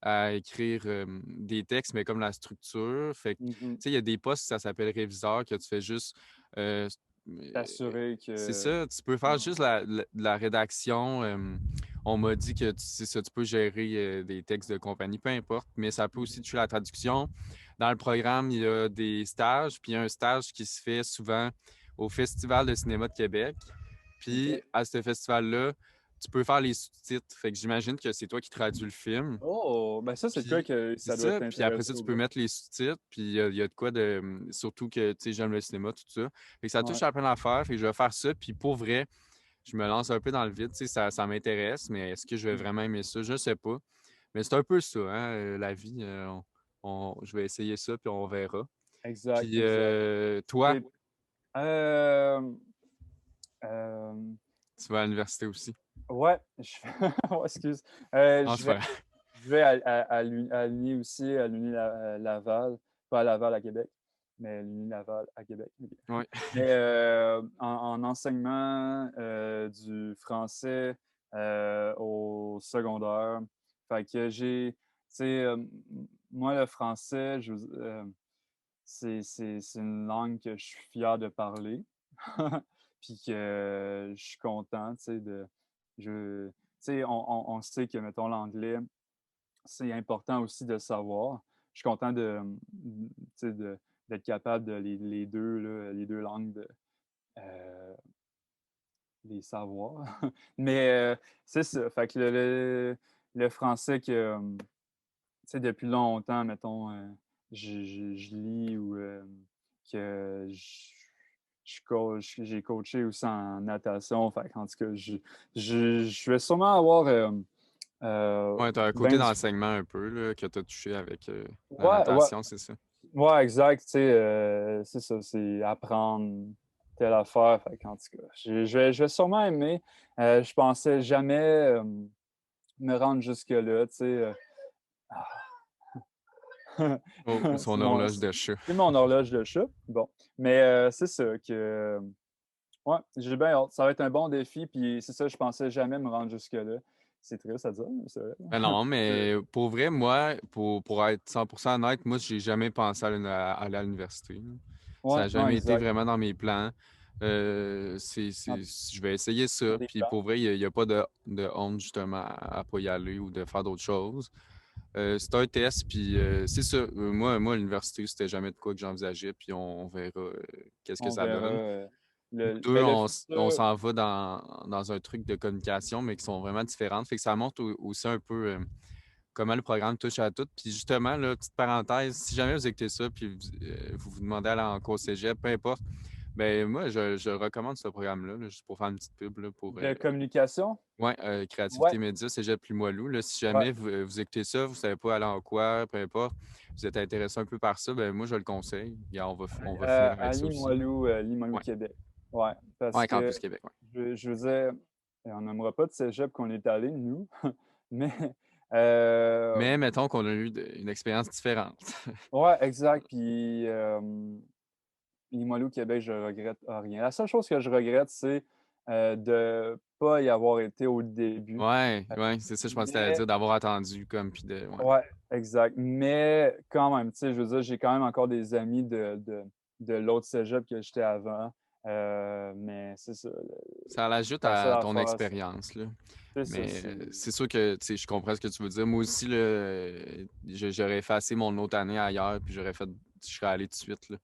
Speaker 2: à écrire des textes, mais comme la structure. Fait que, tu
Speaker 1: Mhm.
Speaker 2: sais, il y a des postes, ça s'appelle réviseur, que tu fais juste. euh,
Speaker 1: T'assurer
Speaker 2: c'est
Speaker 1: que.
Speaker 2: ça, tu peux faire juste de la rédaction. On m'a dit que c'est ça, tu peux gérer des textes de compagnie, peu importe, mais ça peut aussi toucher la traduction. Dans le programme, il y a des stages, puis il y a un stage qui se fait souvent au Festival de cinéma de Québec. Puis
Speaker 1: OK.
Speaker 2: à ce festival-là, tu peux faire les sous-titres. Fait que j'imagine que c'est toi qui traduis le film.
Speaker 1: Oh, ben ça, c'est le cas
Speaker 2: Puis
Speaker 1: que
Speaker 2: c'est
Speaker 1: ça doit
Speaker 2: ça, puis après ça,
Speaker 1: t'intéresser
Speaker 2: tu
Speaker 1: au
Speaker 2: peux
Speaker 1: bout.
Speaker 2: mettre les sous-titres, puis il y a de quoi de. Surtout que, tu sais, j'aime le cinéma, tout ça. Fait que ça touche
Speaker 1: Ouais,
Speaker 2: à plein d'affaires, fait que je vais faire ça, puis pour vrai, je me lance un peu dans le vide, tu sais, ça m'intéresse, mais est-ce que je vais vraiment aimer ça? Je sais pas. Mais c'est un peu ça, hein, la vie. Je vais essayer ça, puis on verra.
Speaker 1: exact,
Speaker 2: Puis
Speaker 1: exact.
Speaker 2: toi,
Speaker 1: Et, euh, euh,
Speaker 2: tu vas à l'université aussi.
Speaker 1: ouais, ouais, excuse.
Speaker 2: Non, c'est
Speaker 1: Je vais,
Speaker 2: pas grave.
Speaker 1: je vais à l'Uni aussi, à l'Uni Laval, pas à Laval à Québec, mais à l'Uni Laval à Québec. Ok.
Speaker 2: Ouais.
Speaker 1: Mais en enseignement du français au secondaire, fait que tu sais, moi, le français, c'est une langue que je suis fier de parler, puis que je suis content, tu sais, tu sais, on sait que, mettons, l'anglais, c'est important aussi de le savoir. Je suis content tu sais, d'être capable de les deux, là, les deux langues, euh, les savoir. Mais c'est ça. Fait que le français sais, depuis longtemps, mettons, je lis ou que j'ai coaché aussi en natation. Fait qu'en tout cas, je vais sûrement avoir
Speaker 2: Ouais, tu as un côté
Speaker 1: ben
Speaker 2: d'enseignement un peu là, que tu as touché avec la
Speaker 1: ouais, ouais,
Speaker 2: natation, c'est ça?
Speaker 1: ouais, exact. Tu sais, c'est ça, c'est apprendre telle affaire. Fait qu'en tout cas, je vais sûrement aimer. Je pensais jamais me rendre jusque-là, tu sais.
Speaker 2: Oh, son
Speaker 1: C'est mon,
Speaker 2: horloge de chat.
Speaker 1: c'est mon horloge de chat. Bon. Mais c'est ça que. Ouais, j'ai bien hâte. Ça va être un bon défi. Puis c'est ça, je pensais jamais me rendre jusque-là. C'est triste à dire, mais c'est vrai.
Speaker 2: Ben non, mais pour vrai, moi, pour être 100% honnête, moi, j'ai jamais pensé à aller à l'université, là. Ça
Speaker 1: Ouais,
Speaker 2: n'a
Speaker 1: non,
Speaker 2: jamais été
Speaker 1: exact.
Speaker 2: vraiment dans mes plans.
Speaker 1: Dans
Speaker 2: Je vais essayer ça.
Speaker 1: des
Speaker 2: Puis
Speaker 1: plans.
Speaker 2: pour vrai, il n'y a pas de honte justement à pas y aller ou de faire d'autres choses. C'est un test, puis c'est ça. Moi, l'université, c'était jamais de quoi que j'envisageais, puis on verra qu'est-ce que
Speaker 1: On
Speaker 2: ça
Speaker 1: verra
Speaker 2: donne. Deux,
Speaker 1: ben, le
Speaker 2: on
Speaker 1: futur.
Speaker 2: s'en va dans un truc de communication, mais qui sont vraiment différentes. Fait que ça montre aussi un peu comment le programme touche à tout. Puis justement, là, petite parenthèse, si jamais vous écoutez ça, puis vous demandez à aller en cours cégep, peu importe, ben moi, je recommande ce programme-là, là, juste pour faire une petite pub là, pour
Speaker 1: De communication?
Speaker 2: ouais,
Speaker 1: Ouais,
Speaker 2: créativité média, cégep Limoilou. Là, si
Speaker 1: ouais.
Speaker 2: jamais vous écoutez ça, vous ne savez pas aller en quoi, peu importe, vous êtes intéressé un peu par ça, ben moi, je le conseille. Regarde, on va finir
Speaker 1: À
Speaker 2: avec ça aussi.
Speaker 1: Limoilou, Limoilou,
Speaker 2: Ouais,
Speaker 1: Québec. Ouais, parce
Speaker 2: ouais,
Speaker 1: que
Speaker 2: Campus Québec, ouais.
Speaker 1: je veux dire, on n'aimera pas de cégep qu'on est allé, nous, mais
Speaker 2: Mais mettons qu'on a eu une expérience différente.
Speaker 1: ouais, exact. Puis Limoilou, Québec, je regrette rien. La seule chose que je regrette, c'est de pas y avoir été au début.
Speaker 2: Ouais, ouais, c'est ça, je pensais que t'allais
Speaker 1: Mais
Speaker 2: dire d'avoir attendu comme puis de. Ouais.
Speaker 1: ouais, exact. Mais quand même, tu sais, je veux dire, j'ai quand même encore des amis de l'autre cégep que j'étais avant. Mais c'est ça.
Speaker 2: Ça l'ajoute
Speaker 1: La seule
Speaker 2: à ton
Speaker 1: affaire,
Speaker 2: expérience, là.
Speaker 1: c'est ça.
Speaker 2: Mais c'est sûr que tu sais, je comprends ce que tu veux dire. Moi aussi, là, j'aurais effacé mon autre année ailleurs, puis je serais allé tout de suite, là.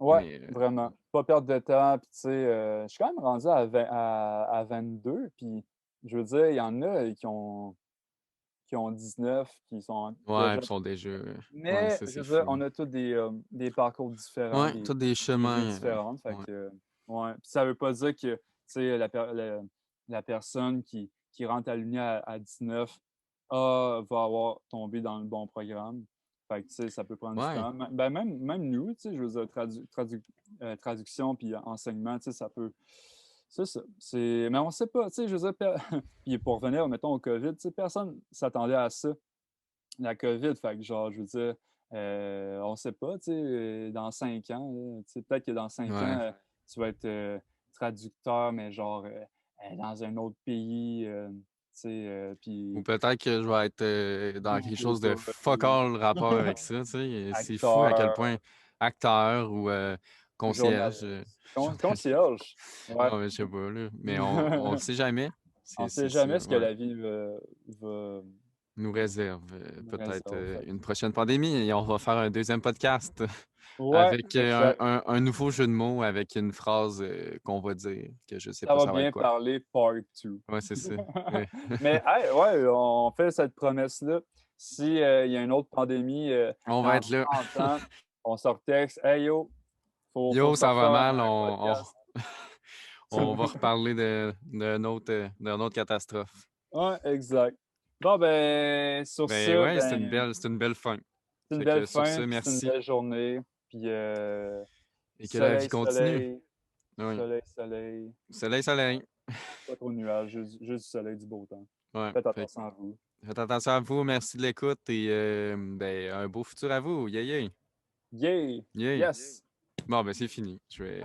Speaker 1: Ouais,
Speaker 2: Mais
Speaker 1: vraiment. Pas perdre de temps. Puis, tu sais, je suis quand même rendu à 22. Puis, je veux dire, il y en a qui ont 19, qui sont
Speaker 2: ouais,
Speaker 1: déjà.
Speaker 2: puis ils sont déjà. Ouais,
Speaker 1: Mais,
Speaker 2: ça,
Speaker 1: je
Speaker 2: c'est
Speaker 1: veux dire,
Speaker 2: fou.
Speaker 1: on a tous des parcours différents,
Speaker 2: Ouais, tous des
Speaker 1: des vies
Speaker 2: chemins.
Speaker 1: différentes. Fait
Speaker 2: Ouais.
Speaker 1: que, ouais. Puis ça veut pas dire que, tu sais, la personne qui rentre à l'Uni à 19 va avoir tombé dans le bon programme. Fait que, tu sais, ça peut prendre du
Speaker 2: Ouais.
Speaker 1: temps. Ben, même nous, tu sais, je veux dire, traduction puis enseignement, tu sais, ça peut. C'est ça. Mais on sait pas, tu sais, je veux dire, puis pour revenir, mettons, au COVID, tu sais, personne s'attendait à ça, la COVID. Fait que, genre, je veux dire, on sait pas, tu sais, dans 5 ans, là, tu sais, peut-être que dans 5 ans,
Speaker 2: Ouais.
Speaker 1: tu vas être traducteur, mais genre, dans un autre pays, tu sais,
Speaker 2: Ou
Speaker 1: puis
Speaker 2: peut-être que je vais être dans quelque chose de fuck all rapport avec ça, tu sais. C'est fou à quel
Speaker 1: acteur,
Speaker 2: point acteur ou concierge.
Speaker 1: journaliste,
Speaker 2: Je
Speaker 1: concierge. Ouais.
Speaker 2: ah, mais je sais pas, là. Mais on le sait jamais.
Speaker 1: On sait
Speaker 2: C'est
Speaker 1: jamais ce que
Speaker 2: ouais,
Speaker 1: la vie va
Speaker 2: nous réserve
Speaker 1: nous
Speaker 2: peut-être
Speaker 1: réserver. Fait
Speaker 2: une prochaine pandémie et on va faire un deuxième podcast
Speaker 1: ouais,
Speaker 2: avec
Speaker 1: exact.
Speaker 2: un nouveau jeu de mots avec une phrase qu'on va dire, que je sais
Speaker 1: Ça
Speaker 2: pas
Speaker 1: va
Speaker 2: ça va être
Speaker 1: bien
Speaker 2: quoi.
Speaker 1: parler, part 2.
Speaker 2: Ouais, c'est ça. Ouais.
Speaker 1: Mais hey, ouais, on fait cette promesse-là. Si il y a une autre pandémie
Speaker 2: On va
Speaker 1: dans
Speaker 2: être là.
Speaker 1: 30 ans, on se retexte. Hey yo, faut
Speaker 2: Yo,
Speaker 1: se
Speaker 2: ça va
Speaker 1: refaire
Speaker 2: mal,
Speaker 1: un podcast.
Speaker 2: on va reparler d'une autre catastrophe.
Speaker 1: Ouais, exact. Bon ben sur
Speaker 2: Ben
Speaker 1: ce,
Speaker 2: ouais,
Speaker 1: ben
Speaker 2: c'est une belle fin.
Speaker 1: c'est une
Speaker 2: Fait
Speaker 1: belle
Speaker 2: que sur
Speaker 1: fin,
Speaker 2: ce,
Speaker 1: puis c'est une
Speaker 2: merci
Speaker 1: belle journée. Puis
Speaker 2: et que la vie
Speaker 1: soleil,
Speaker 2: continue.
Speaker 1: soleil,
Speaker 2: Oui.
Speaker 1: soleil, soleil.
Speaker 2: Soleil, soleil.
Speaker 1: Pas trop de nuages, juste du soleil, du beau temps.
Speaker 2: Ouais.
Speaker 1: Faites
Speaker 2: Fait que
Speaker 1: attention à vous.
Speaker 2: faites attention à vous, merci de l'écoute et ben, un beau futur à vous. Yeah, yeah.
Speaker 1: Yay!
Speaker 2: Yeah.
Speaker 1: Yes!
Speaker 2: Bon, ben c'est fini. Je vais.